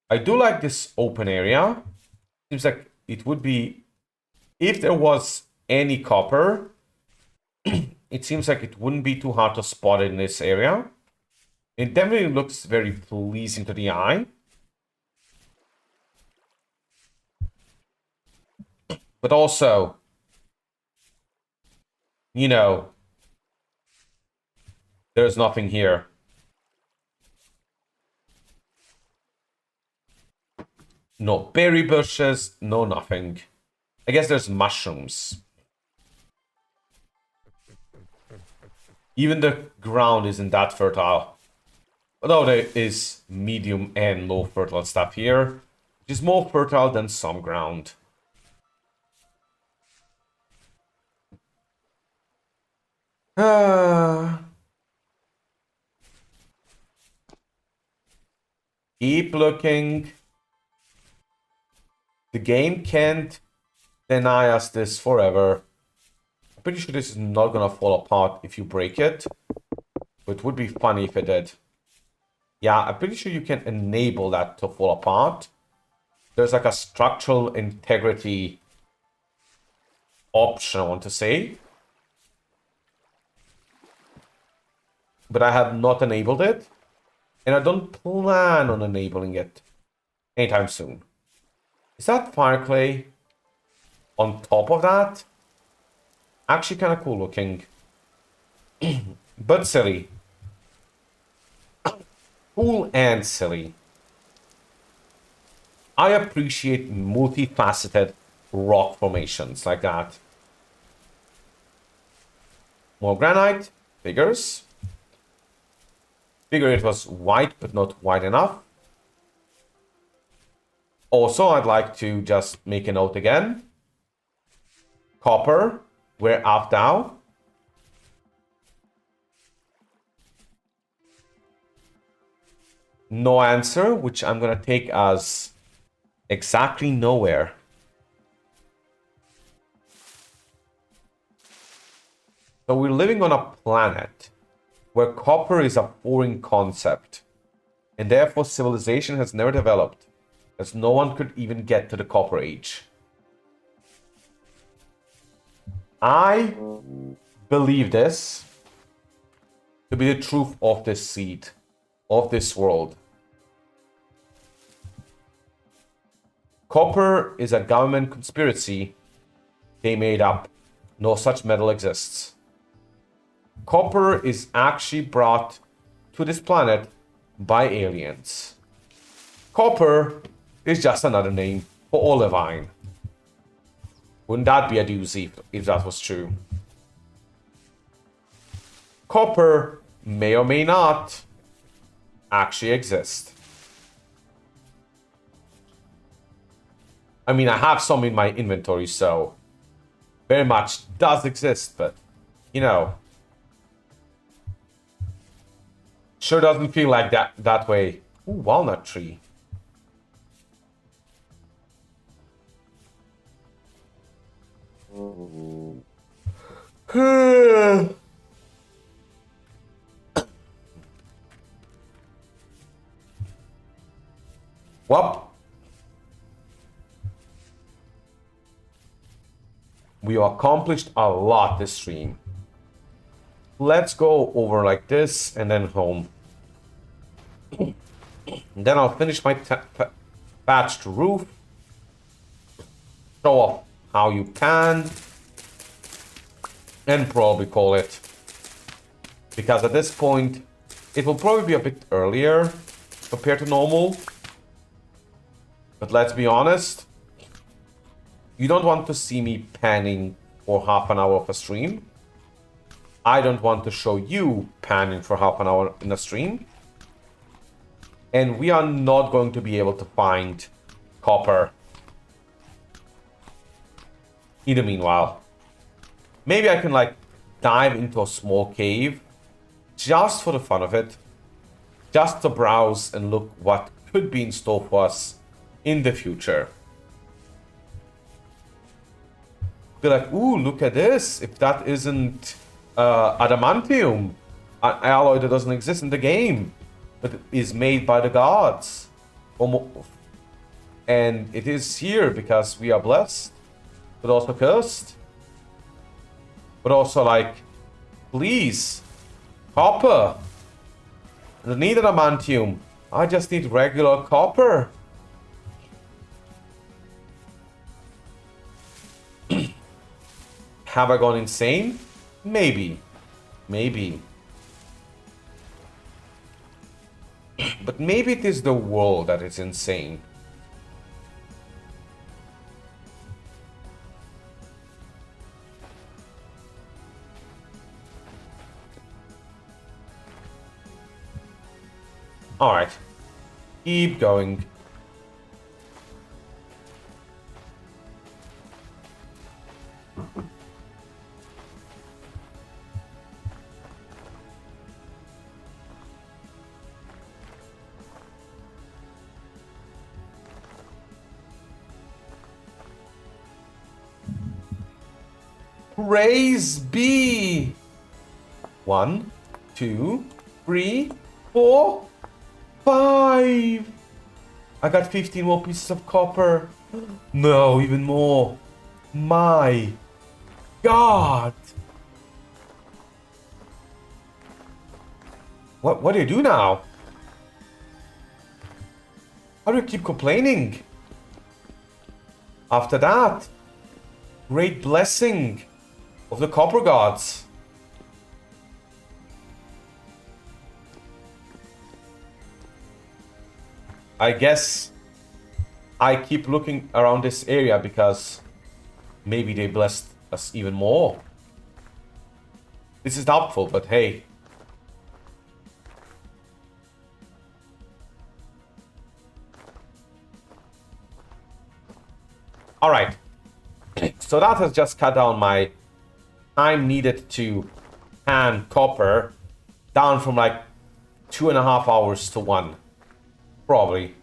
I do like this open area. Seems like it would be... If there was any copper... It seems like it wouldn't be too hard to spot in this area. It definitely looks very pleasing to the eye. But also, you know, there's nothing here. No berry bushes, no nothing. I guess there's mushrooms. Even the ground isn't that fertile. Although there is medium and low fertile stuff here, which is more fertile than some ground. Keep looking. The game can't deny us this forever. I'm pretty sure this is not gonna fall apart if you break it. It would be funny if it did. Yeah, I'm pretty sure you can enable that to fall apart. There's like a structural integrity option, I want to say. But I have not enabled it. And I don't plan on enabling it anytime soon. Is that fire clay on top of that? Actually kind of cool looking. But silly. Cool and silly. I appreciate multifaceted rock formations like that. More granite. Figures. Figure it was white, but not white enough. Also, I'd like to just make a note again. Copper. Where art thou? No answer, which I'm gonna take as exactly nowhere. So we're living on a planet where copper is a foreign concept, and therefore civilization has never developed, as no one could even get to the Copper Age. I believe this to be the truth of this seed, of this world. Copper is a government conspiracy they made up. No such metal exists. Copper is actually brought to this planet by aliens. Copper is just another name for olivine. Wouldn't that be a doozy if that was true? Copper may or may not actually exist. I mean, I have some in my inventory, so very much does exist, but you know, sure doesn't feel like that way. Ooh, walnut tree. Well, we accomplished a lot this stream. Let's go over like this and then home. And then I'll finish my thatched roof. Show off how you can. And probably call it. Because at this point, it will probably be a bit earlier compared to normal. But let's be honest. You don't want to see me panning for half an hour of a stream. I don't want to show you panning for half an hour in a stream. And we are not going to be able to find copper. In the meanwhile. Maybe I can like dive into a small cave. Just for the fun of it. Just to browse and look what could be in store for us in the future. Be like, ooh, look at this. If that isn't adamantium, an alloy that doesn't exist in the game, but is made by the gods. And it is here because we are blessed, but also cursed. But also like, please, copper. I don't need adamantium. I just need regular copper. Have I gone insane? Maybe. Maybe. But maybe it is the world that is insane. Alright. Keep going. Praise be. 1, 2, 3, 4, 5. I got 15 more pieces of copper. No, even more. My God. What do you do now? How do you keep complaining? After that, great blessing of the copper gods. I guess I keep looking around this area because maybe they blessed us even more. This is doubtful, but hey. Alright. So that has just cut down my time needed to pan copper down from like 2.5 hours to 1. Probably.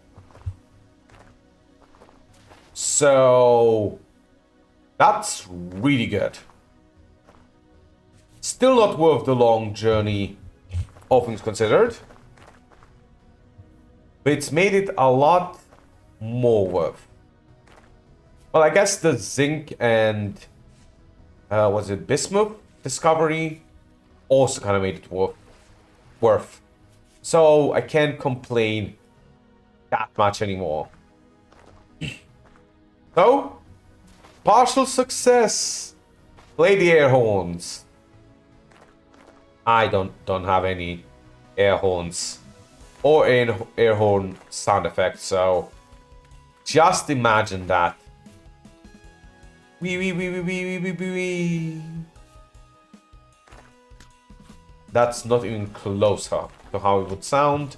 So that's really good. Still not worth the long journey, all things considered. But it's made it a lot more worth. Well, I guess the zinc and was it bismuth discovery also kind of made it worth. So I can't complain that much anymore. So, partial success. Play the air horns. I don't have any air horns or air horn sound effects, so just imagine that. Wee wee wee wee wee wee wee wee. That's not even closer to how it would sound,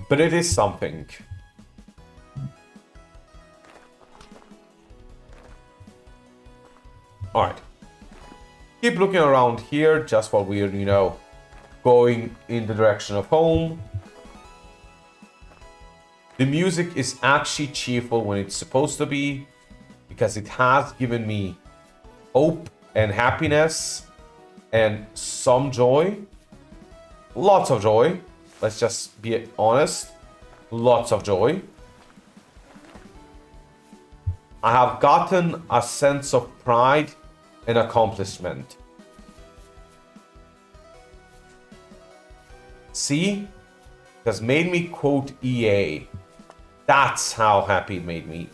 but it is something. Alright. Keep looking around here just while we're, going in the direction of home. The music is actually cheerful when it's supposed to be, because it has given me hope and happiness and some joy. Lots of joy. Let's just be honest. Lots of joy. I have gotten a sense of pride and accomplishment. See? It has made me quote EA. That's how happy it made me.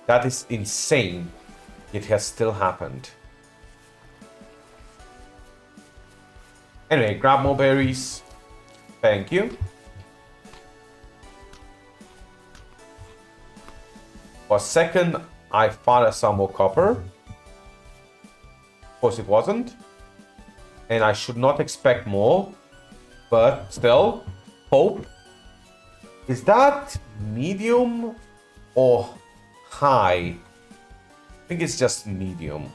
That is insane. It has still happened. Anyway, grab more berries. Thank you. For a second, I thought I saw more copper. Of course it wasn't. And I should not expect more. But still, hope. Is that medium or high? I think it's just medium.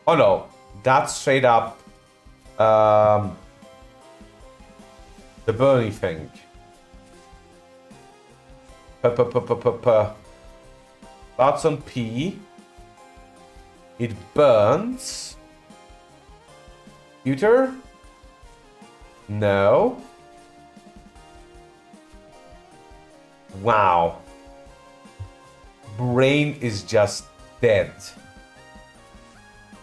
Oh no, that's straight up the burning thing. That's on P. It burns. Pewter? No. Wow. Brain is just dead.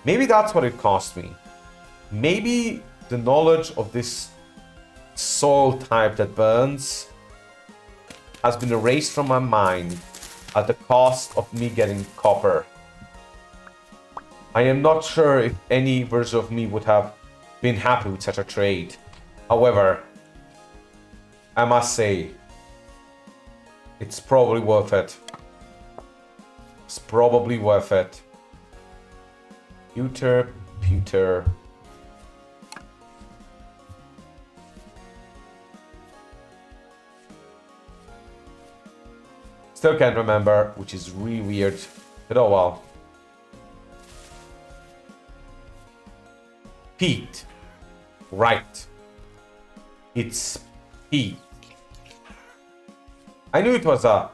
Maybe that's what it cost me. Maybe the knowledge of this soil type that burns has been erased from my mind at the cost of me getting copper. I am not sure if any version of me would have been happy with such a trade. However, I must say, it's probably worth it. It's probably worth it. Pewter. Still can't remember, which is really weird. But oh well. Pete. Right. It's Pete. I knew it was a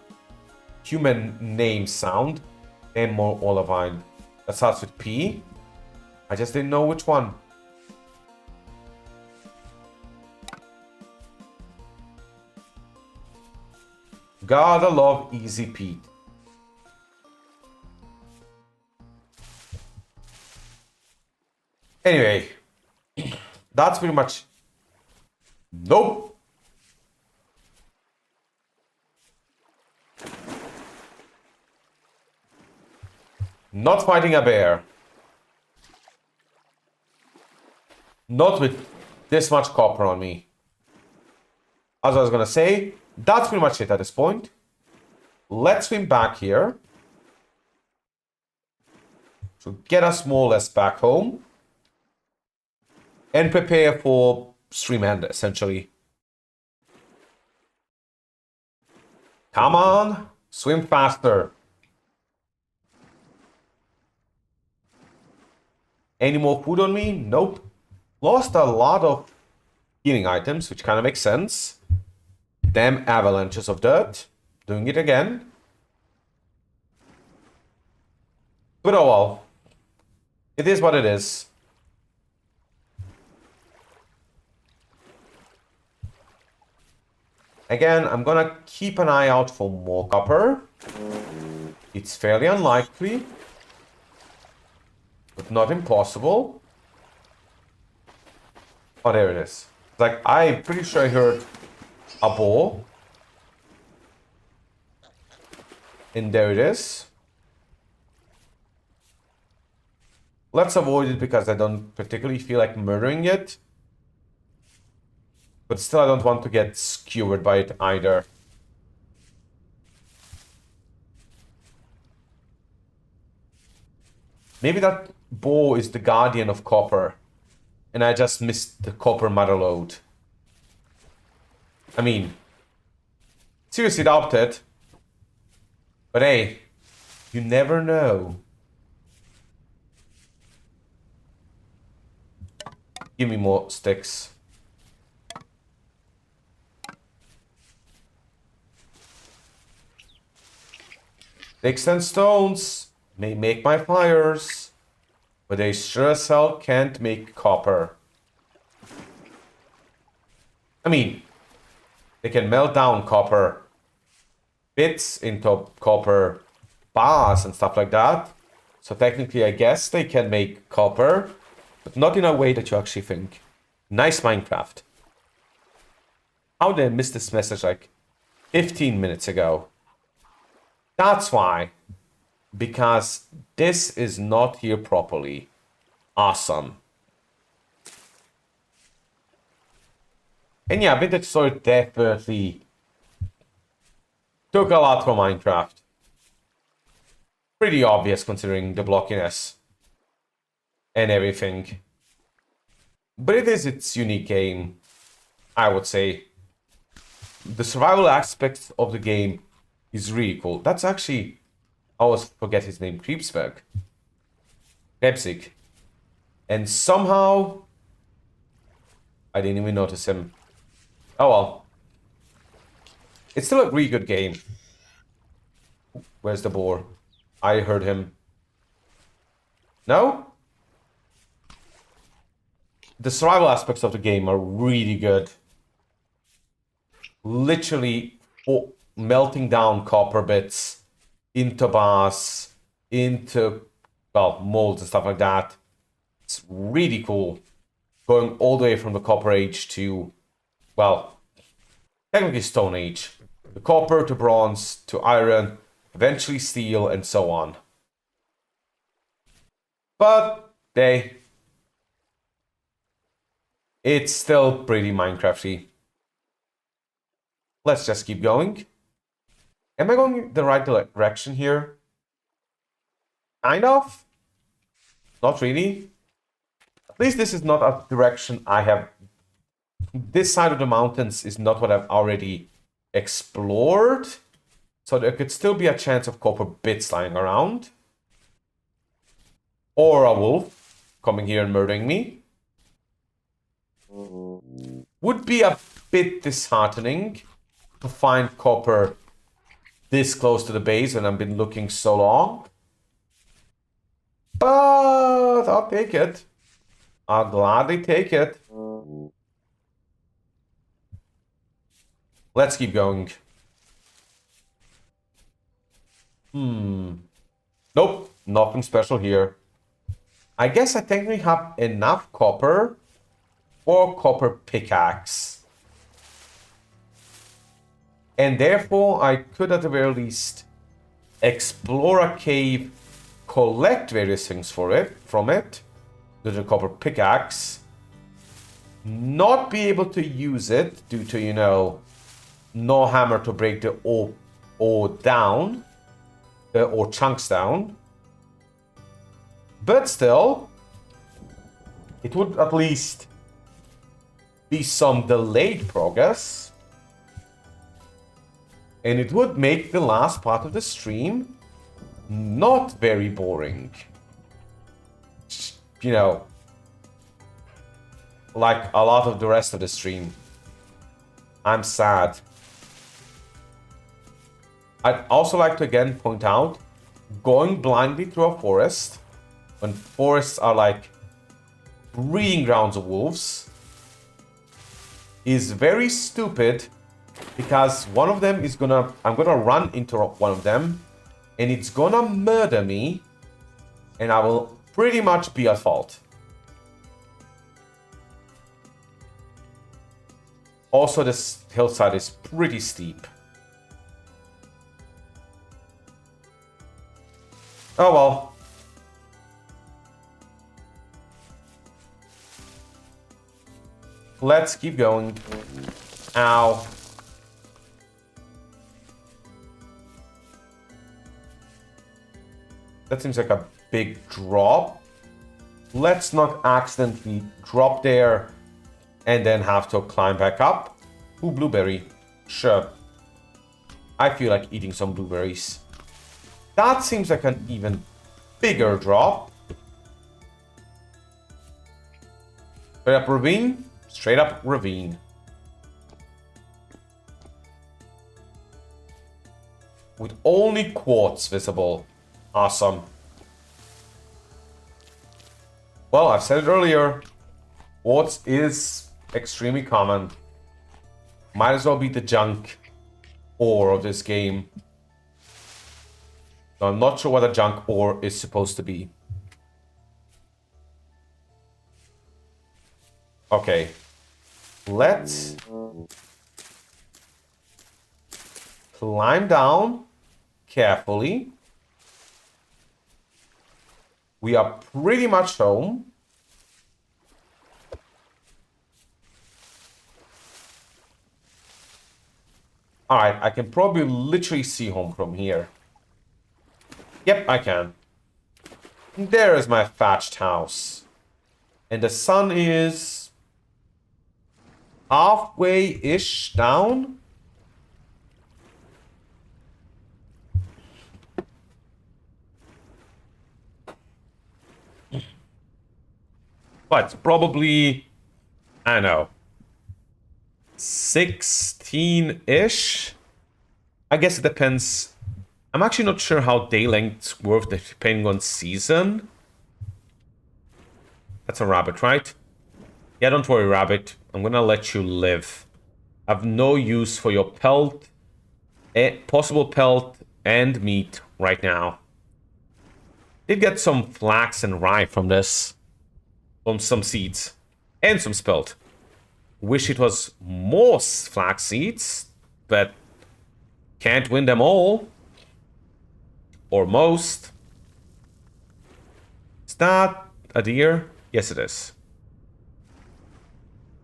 human name sound. And more olivine. That starts with P. I just didn't know which one. Gotta love Easy Pete. Anyway, that's pretty much... Nope. Not fighting a bear. Not with this much copper on me. As I was gonna say, that's pretty much it at this point. Let's swim back here. So get us more or less back home. And prepare for stream end, essentially. Come on, swim faster. Any more food on me? Nope. Lost a lot of healing items, which kind of makes sense. Damn avalanches of dirt. Doing it again. But oh well. It is what it is. Again, I'm gonna keep an eye out for more copper. It's fairly unlikely, but not impossible. Oh, there it is. Like, I'm pretty sure I heard a boar. And there it is. Let's avoid it because I don't particularly feel like murdering it. But still, I don't want to get skewered by it either. Maybe that bow is the guardian of copper. And I just missed the copper mother lode. I mean, seriously doubt it. But hey, you never know. Give me more sticks. Sticks and stones may make my fires, but they sure as hell can't make copper. I mean, they can melt down copper bits into copper bars and stuff like that. So technically, I guess they can make copper, but not in a way that you actually think. Nice Minecraft. How did I miss this message like 15 minutes ago? That's why. Because this is not here properly. Awesome. And yeah, Vintage Story definitely took a lot from Minecraft. Pretty obvious considering the blockiness and everything. But it is its unique game, I would say. The survival aspect of the game is really cool. That's actually, I always forget his name, Krebsberg. Krebsig. And somehow, I didn't even notice him. Oh well. It's still a really good game. Where's the boar? I heard him. No? The survival aspects of the game are really good. Literally melting down copper bits into bars, into, well, molds and stuff like that. It's really cool. Going all the way from the Copper Age to, well, technically Stone Age. The copper to bronze to iron, eventually steel, and so on. But it's still pretty Minecrafty. Let's just keep going. Am I going the right direction here? Kind of. Not really. At least this is not a direction I have. This side of the mountains is not what I've already explored. So there could still be a chance of copper bits lying around. Or a wolf coming here and murdering me. Would be a bit disheartening to find copper this close to the base when I've been looking so long. But I'll take it. I'll gladly take it. Let's keep going. Nope, nothing special here. I guess I technically have enough copper for copper pickaxe. And therefore, I could at the very least explore a cave, collect various things from it, with the copper pickaxe, not be able to use it due to, you know, no hammer to break the ore down, or chunks down. But still, it would at least be some delayed progress. And it would make the last part of the stream not very boring. You know, like a lot of the rest of the stream. I'm sad. I'd also like to again point out, going blindly through a forest, when forests are like breeding grounds of wolves, is very stupid, because one of them is I'm gonna run into one of them, and it's gonna murder me, and I will pretty much be at fault. Also, this hillside is pretty steep. Oh well. Let's keep going. Ow. That seems like a big drop. Let's not accidentally drop there and then have to climb back up. Ooh, blueberry. Sure. I feel like eating some blueberries. That seems like an even bigger drop. Straight up ravine. Straight up ravine. With only quartz visible. Awesome. Well, I've said it earlier. Quartz is extremely common. Might as well be the junk ore of this game. So I'm not sure what a junk ore is supposed to be. Okay. Let's climb down carefully. We are pretty much home. Alright, I can probably literally see home from here. Yep, I can. There is my thatched house. And the sun is halfway-ish down. But probably, I don't know, 16-ish? I guess it depends. I'm actually not sure how day lengths work depending on season. That's a rabbit, right? Yeah, don't worry, rabbit. I'm gonna let you live. I've no use for your pelt, possible pelt, and meat right now. Did get some flax and rye from this. From some seeds. And some spelt. Wish it was more flax seeds, but can't win them all. Or most. Is that a deer? Yes, it is.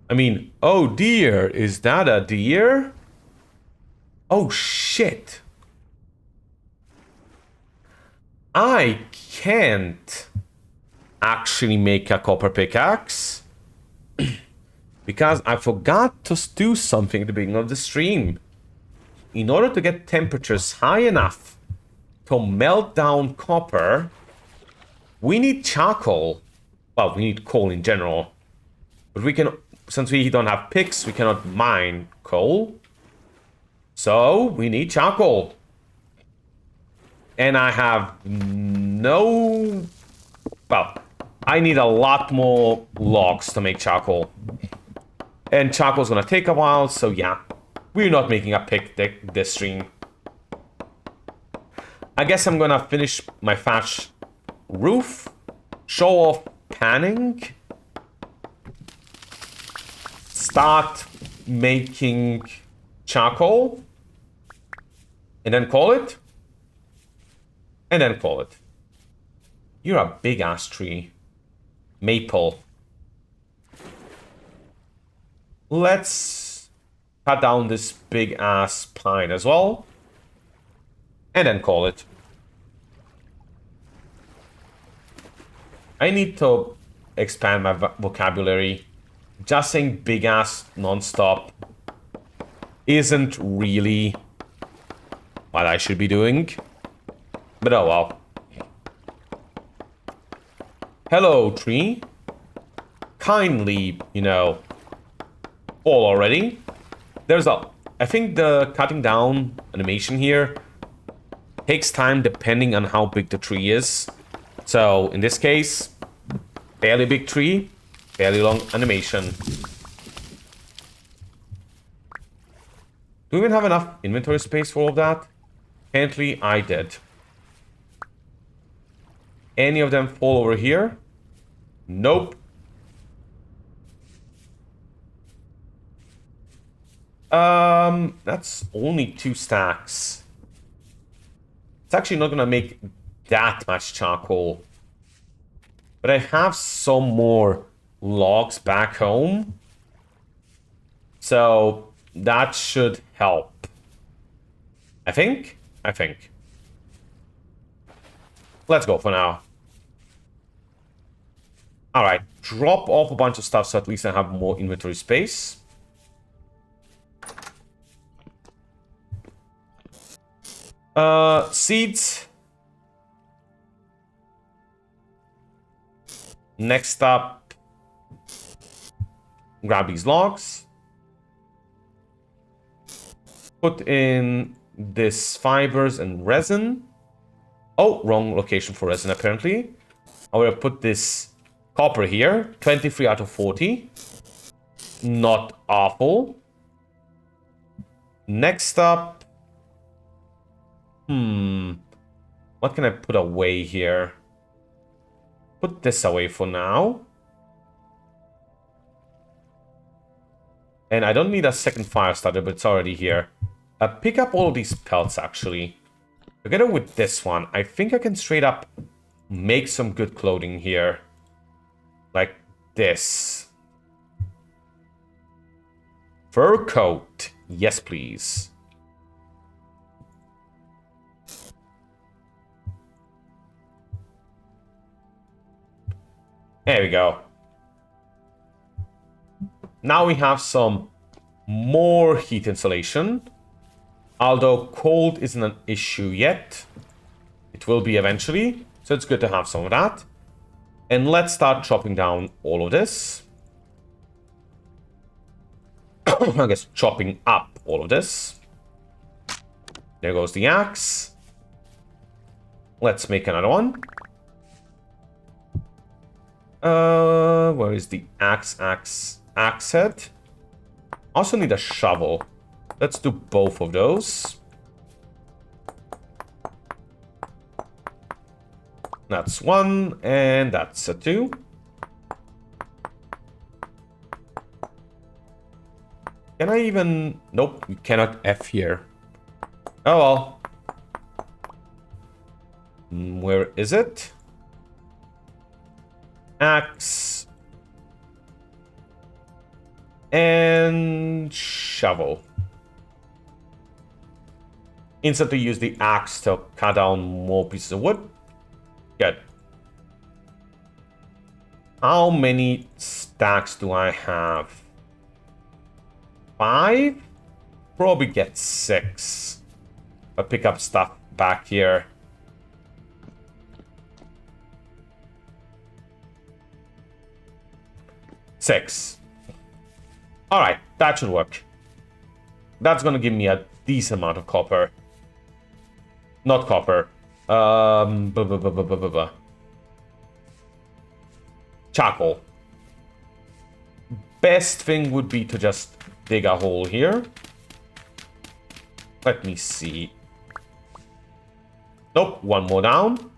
I mean, oh dear, is that a deer? Oh shit. I can't actually make a copper pickaxe. Because I forgot to do something at the beginning of the stream. In order to get temperatures high enough to melt down copper, we need charcoal. Well, we need coal in general. But we can, since we don't have picks, we cannot mine coal. So, we need charcoal. And I have no... Well, I need a lot more logs to make charcoal. And charcoal's gonna take a while, so yeah. We're not making a pick this stream. I guess I'm gonna finish my thatch roof. Show off panning. Start making charcoal. And then call it. And then call it. You're a big ass tree. Maple. Let's cut down this big ass pine as well. And then call it. I need to expand my vocabulary. Just saying big ass non-stop isn't really what I should be doing. But oh well. Hello, tree. Kindly, you know, fall already. There's a... I think the cutting down animation here takes time depending on how big the tree is. So, in this case, fairly big tree, fairly long animation. Do we even have enough inventory space for all of that? Apparently, I did. Any of them fall over here? Nope. That's only 2 stacks. It's actually not gonna make that much charcoal. But I have some more logs back home. So that should help. I think. Let's go for now. Alright, drop off a bunch of stuff so at least I have more inventory space. Seeds. Next up, grab these logs. Put in this fibers and resin. Oh, wrong location for resin apparently. I will put this copper here. 23 out of 40. Not awful. Next up. What can I put away here? Put this away for now. And I don't need a second fire starter, but it's already here. Pick up all of these pelts, actually. Together with this one, I think I can straight up make some good clothing here. Like this. Fur coat. Yes, please. There we go. Now we have some more heat insulation. Although cold isn't an issue yet. It will be eventually. So it's good to have some of that. And let's start chopping down all of this. I guess chopping up all of this. There goes the axe. Let's make another one. Where is the axe head? Also need a shovel. Let's do both of those. That's 1, and that's a 2. Can I even... Nope, you cannot F here. Oh well. Where is it? Axe. And shovel. Instantly use the axe to cut down more pieces of wood. Good. How many stacks do I have? 5? Probably get 6. I'll pick up stuff back here. Six. Alright, that should work. That's gonna give me a decent amount of copper. Not copper. Charcoal. Best thing would be to just dig a hole here. Let me see. Nope, one more down.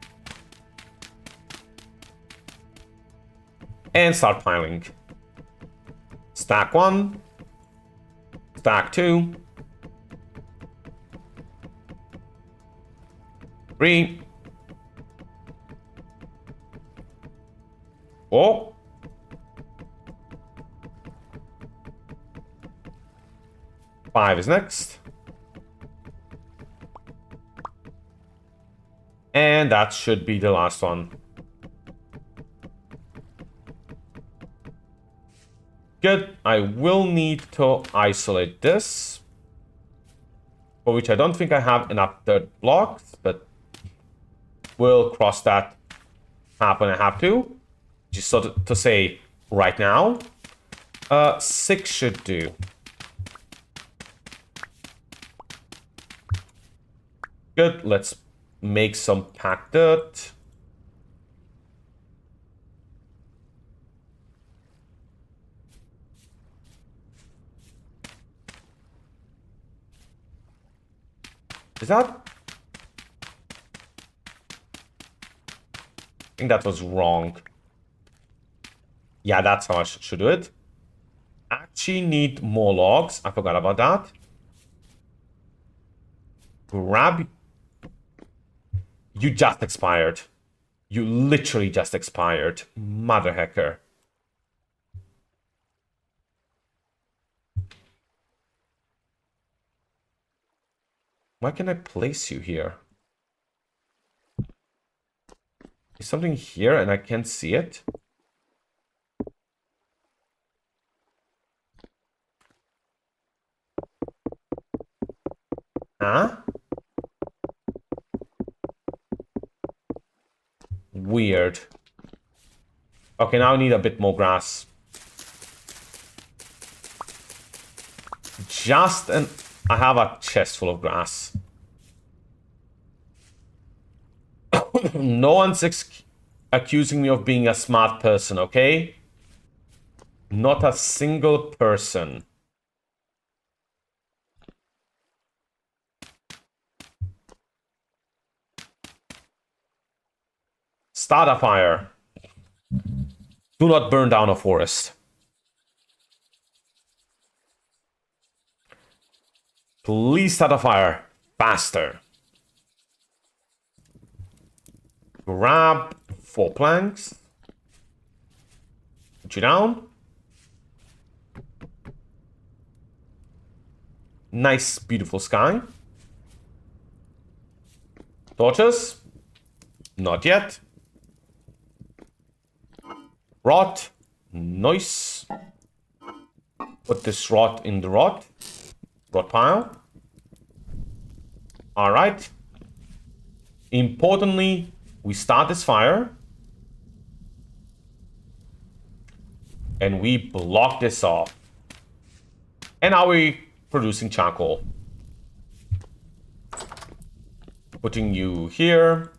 And start piling. Stack 1. Stack 2. 3. 4. 5 is next. And that should be the last one. Good. I will need to isolate this, for which I don't think I have enough dirt blocks, but we'll cross that path when I have to. Just so to say right now. 6 should do. Good. Let's make some packed dirt. Is that? I think that was wrong. Yeah, that's how I should do it. Actually need more logs. I forgot about that. Grab. You just expired. You literally just expired. Mother hacker. Why can I place you here? Is something here and I can't see it? Huh? Weird. Okay, now I need a bit more grass. I have a chest full of grass. No one's accusing me of being a smart person, okay? Not a single person. Start a fire. Do not burn down a forest. Please start a fire. Faster. Grab 4 planks. Put you down. Nice, beautiful sky. Torches? Not yet. Rot. Nice. Put this rot in the rot pile. Alright. Importantly, we start this fire. And we block this off. And now we're producing charcoal. Putting you here.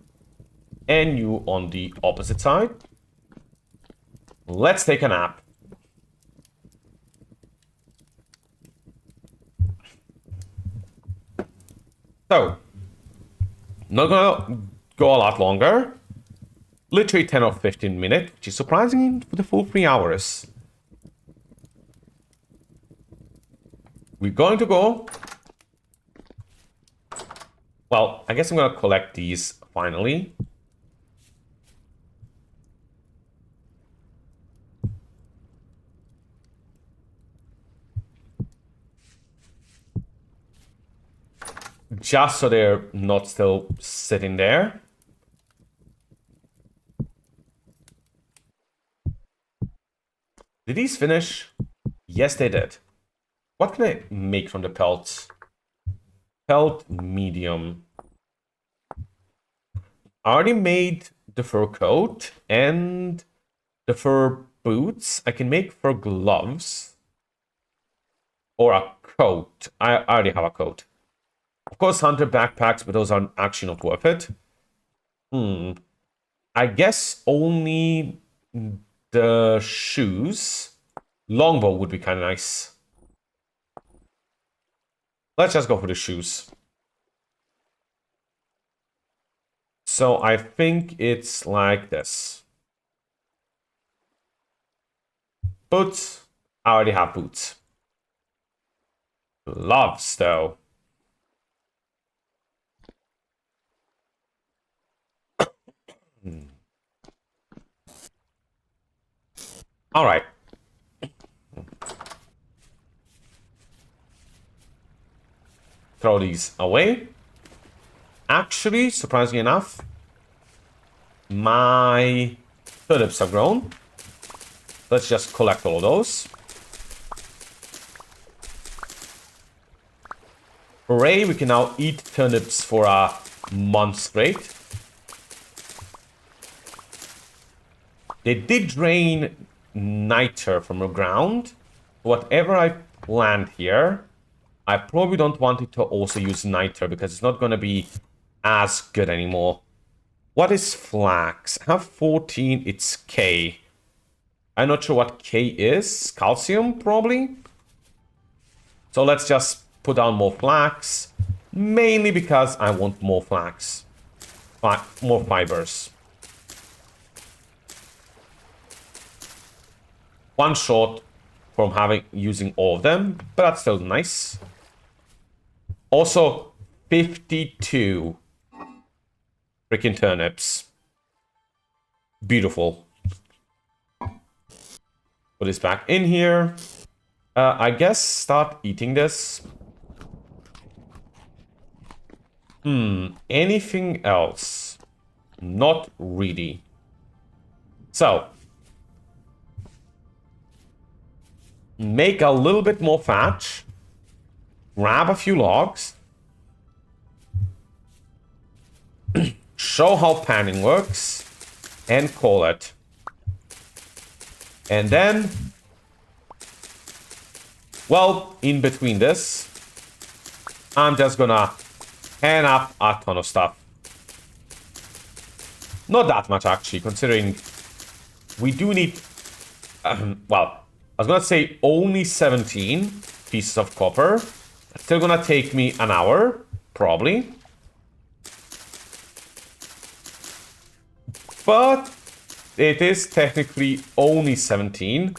And you on the opposite side. Let's take a nap. So, not gonna go a lot longer. Literally 10 or 15 minutes, which is surprising for the full 3 hours. We're going to go. Well, I guess I'm gonna collect these finally. Just so they're not still sitting there. Did these finish? Yes, they did. What can I make from the pelts? Pelt medium. I already made the fur coat and the fur boots. I can make fur gloves. Or a coat. I already have a coat. Of course, hunter backpacks, but those are actually not worth it. I guess only the shoes. Longbow would be kind of nice. Let's just go for the shoes. So I think it's like this. Boots. I already have boots. Gloves, though. All right. Throw these away. Actually, surprisingly enough, my turnips have grown. Let's just collect all of those. Hooray, we can now eat turnips for a month straight. They did drain niter from the ground. Whatever I plant here, I probably don't want it to also use niter because it's not going to be as good anymore. What is flax? I have 14, it's K. I'm not sure what K is. Calcium, probably? So let's just put down more flax. Mainly because I want more flax. More fibers. One short from using all of them, but that's still nice. Also, 52 freaking turnips. Beautiful. Put this back in here. I guess start eating this. Anything else? Not really. So, make a little bit more thatch. Grab a few logs. Show how panning works. And call it. And then, well, in between this, I'm just gonna pan up a ton of stuff. Not that much, actually, considering we do need, well, I was gonna say only 17 pieces of copper. It's still gonna take me an hour, probably. But it is technically only 17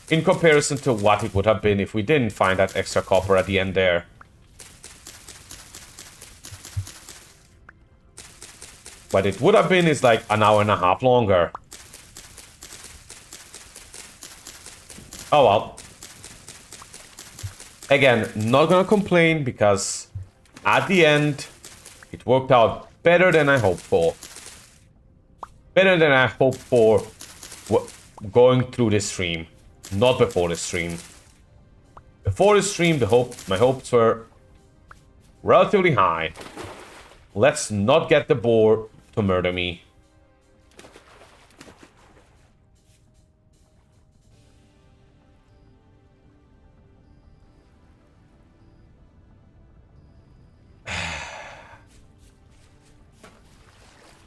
in comparison to what it would have been if we didn't find that extra copper at the end there. What it would have been is like an hour and a half longer. Oh well. Again, not gonna complain because at the end, it worked out better than I hoped for. Better than I hoped for going through this stream. Not before the stream. Before the stream, my hopes were relatively high. Let's not get the boar to murder me.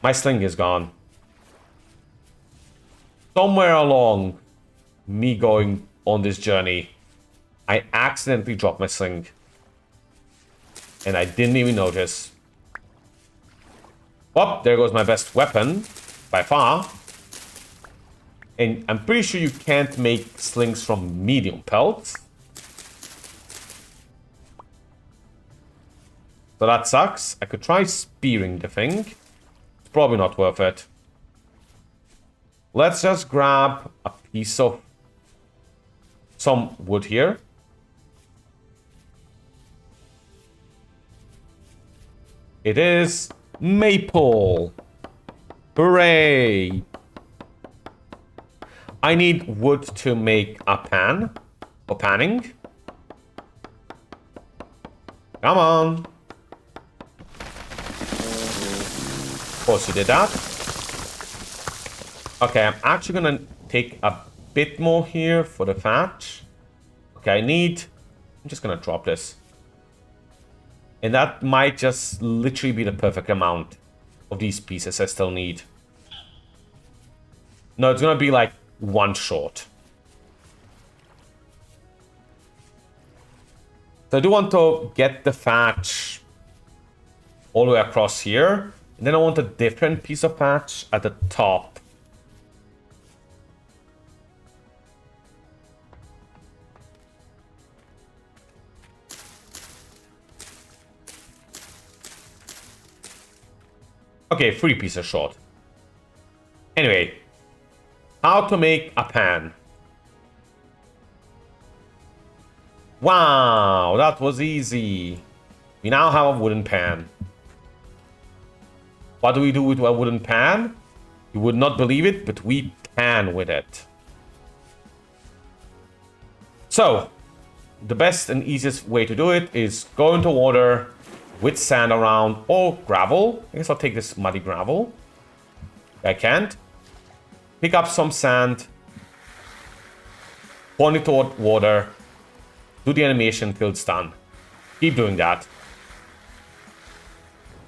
My sling is gone. Somewhere along me going on this journey, I accidentally dropped my sling. And I didn't even notice. Oh, there goes my best weapon, by far. And I'm pretty sure you can't make slings from medium pelts. So that sucks. I could try spearing the thing. It's probably not worth it. Let's just grab a piece of some wood here. It is maple. Hooray! I need wood to make a pan for panning. Come on. Of course you did that. Okay, I'm actually gonna take a bit more here for the thatch. Okay, I'm just gonna drop this. And that might just literally be the perfect amount of these pieces I still need. No, it's gonna be like one short. So I do want to get the thatch all the way across here. And then I want a different piece of patch at the top. Okay, 3 pieces short. Anyway, how to make a pan. Wow, that was easy. We now have a wooden pan. What do we do with a wooden pan? You would not believe it, but we pan with it. So, the best and easiest way to do it is go into water with sand around or gravel. I guess I'll take this muddy gravel. I can't. Pick up some sand. Point it toward water. Do the animation till it's done. Keep doing that.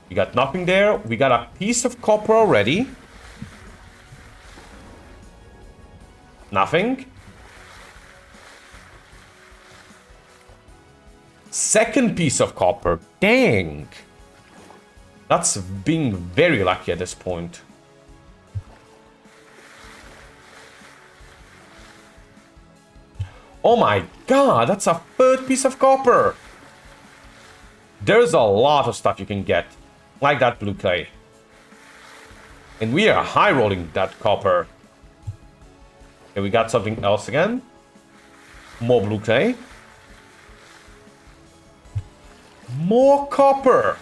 We got nothing there. We got a piece of copper already. Nothing. Second piece of copper. Dang. That's being very lucky at this point. Oh my god, that's a third piece of copper. There's a lot of stuff you can get. Like that blue clay. And we are high rolling that copper. Okay, we got something else again. More blue clay. More copper.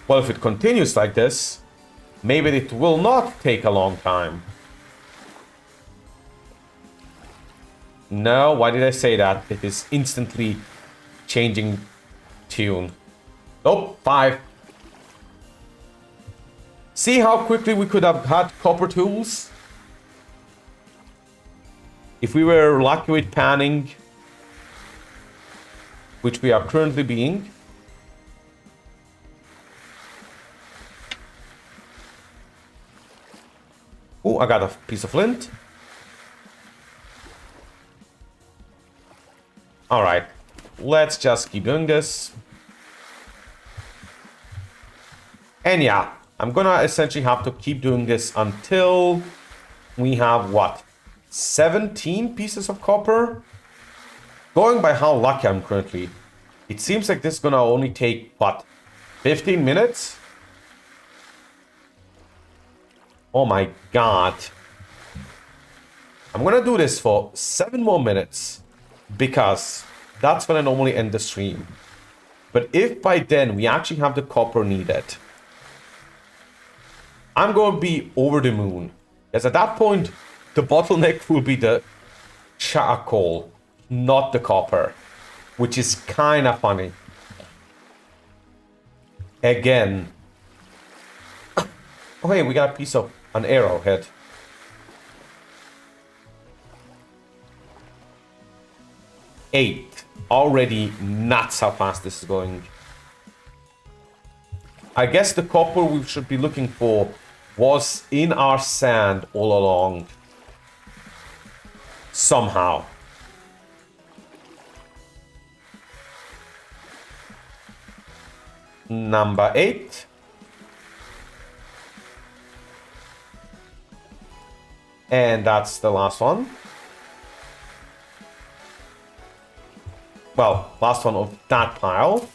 Well, if it continues like this, maybe it will not take a long time. No, why did I say that? It is instantly changing tune. Nope, 5. See how quickly we could have had copper tools? If we were lucky with panning, which we are currently being. Oh, I got a piece of flint. Alright, let's just keep doing this. And yeah, I'm gonna essentially have to keep doing this until we have, what, 17 pieces of copper? Going by how lucky I'm currently, it seems like this is gonna only take, what, 15 minutes? Oh my god. I'm gonna do this for 7 more minutes. Because that's when I normally end the stream. But if by then we actually have the copper needed, I'm going to be over the moon. Because at that point, the bottleneck will be the charcoal, not the copper. Which is kind of funny. Again. Oh hey, we got a piece of an arrowhead. 8. Already nuts how fast this is going. I guess the copper we should be looking for was in our sand all along. Somehow. Number 8. And that's the last one. Well, last one of that pile.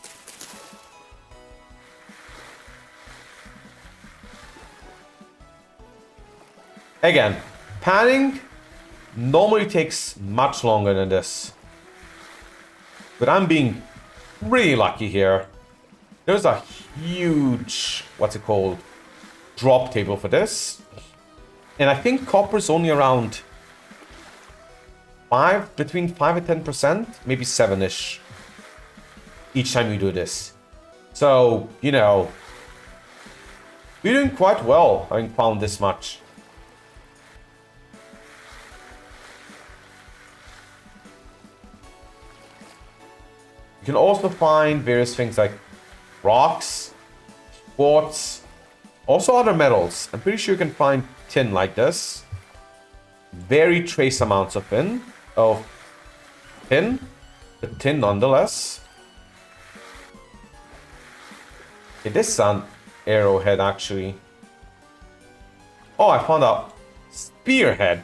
Again, panning normally takes much longer than this. But I'm being really lucky here. There's a huge, what's it called, drop table for this. And I think copper's only around between 5 and 10%, maybe 7-ish each time you do this. So, you know, we're doing quite well having found this much. You can also find various things like rocks, quartz, also other metals. I'm pretty sure you can find tin like this. Very trace amounts of tin. The tin nonetheless. It is an arrowhead actually. Oh, I found a spearhead.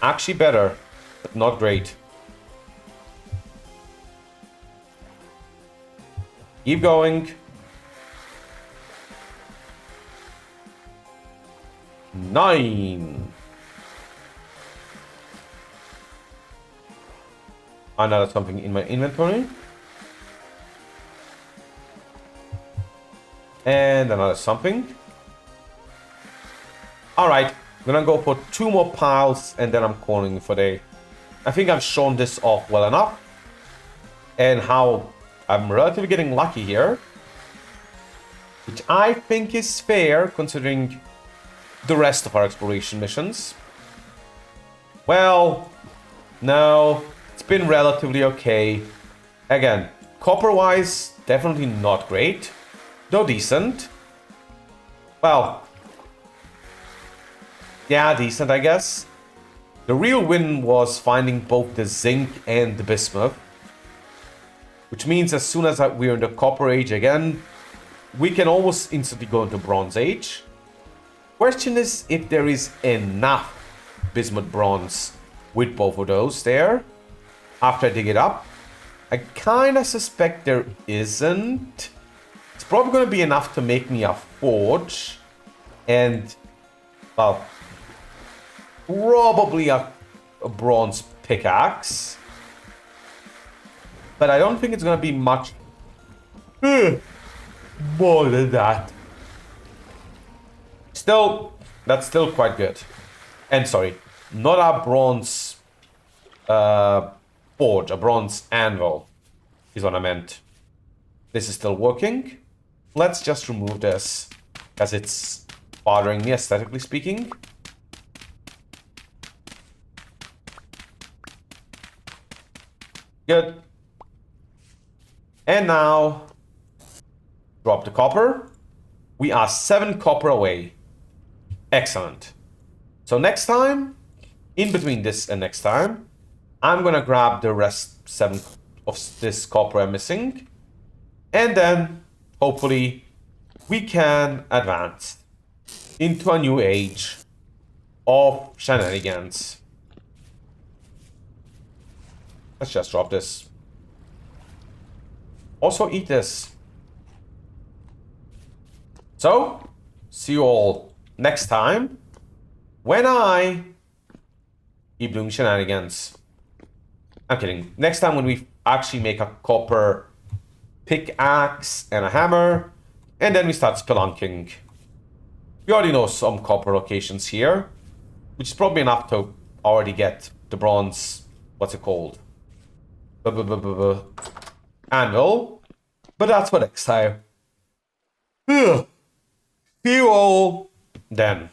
Actually better, but not great. Keep going. 9. Another something in my inventory. And another something. Alright, I'm gonna go for 2 more piles and then I'm calling it for day. I think I've shown this off well enough. And how I'm relatively getting lucky here. Which I think is fair considering the rest of our exploration missions. Well, no, it's been relatively okay. Again, copper-wise, definitely not great, though decent. Well, yeah, decent, I guess. The real win was finding both the zinc and the bismuth, which means as soon as we're in the Copper Age again, we can almost instantly go into Bronze Age. Question is if there is enough bismuth bronze with both of those there after I dig it up. I kind of suspect there isn't. It's probably going to be enough to make me a forge and, well, probably a bronze pickaxe. But I don't think it's going to be much more than that. Still, that's still quite good. And sorry, not a bronze forge, a bronze anvil is what I meant. This is still working. Let's just remove this, as it's bothering me aesthetically speaking. Good. And now, drop the copper. We are 7 copper away. Excellent. So next time, in between this and next time, I'm gonna grab the rest 7 of this copper I'm missing. And then, hopefully, we can advance into a new age of shenanigans. Let's just drop this. Also eat this. So, see you all next time when I keep doing shenanigans. I'm kidding. Next time when we actually make a copper pickaxe and a hammer, and then we start spelunking. We already know some copper locations here, which is probably enough to already get the bronze, what's it called? Anvil. But that's for next time. See you all then.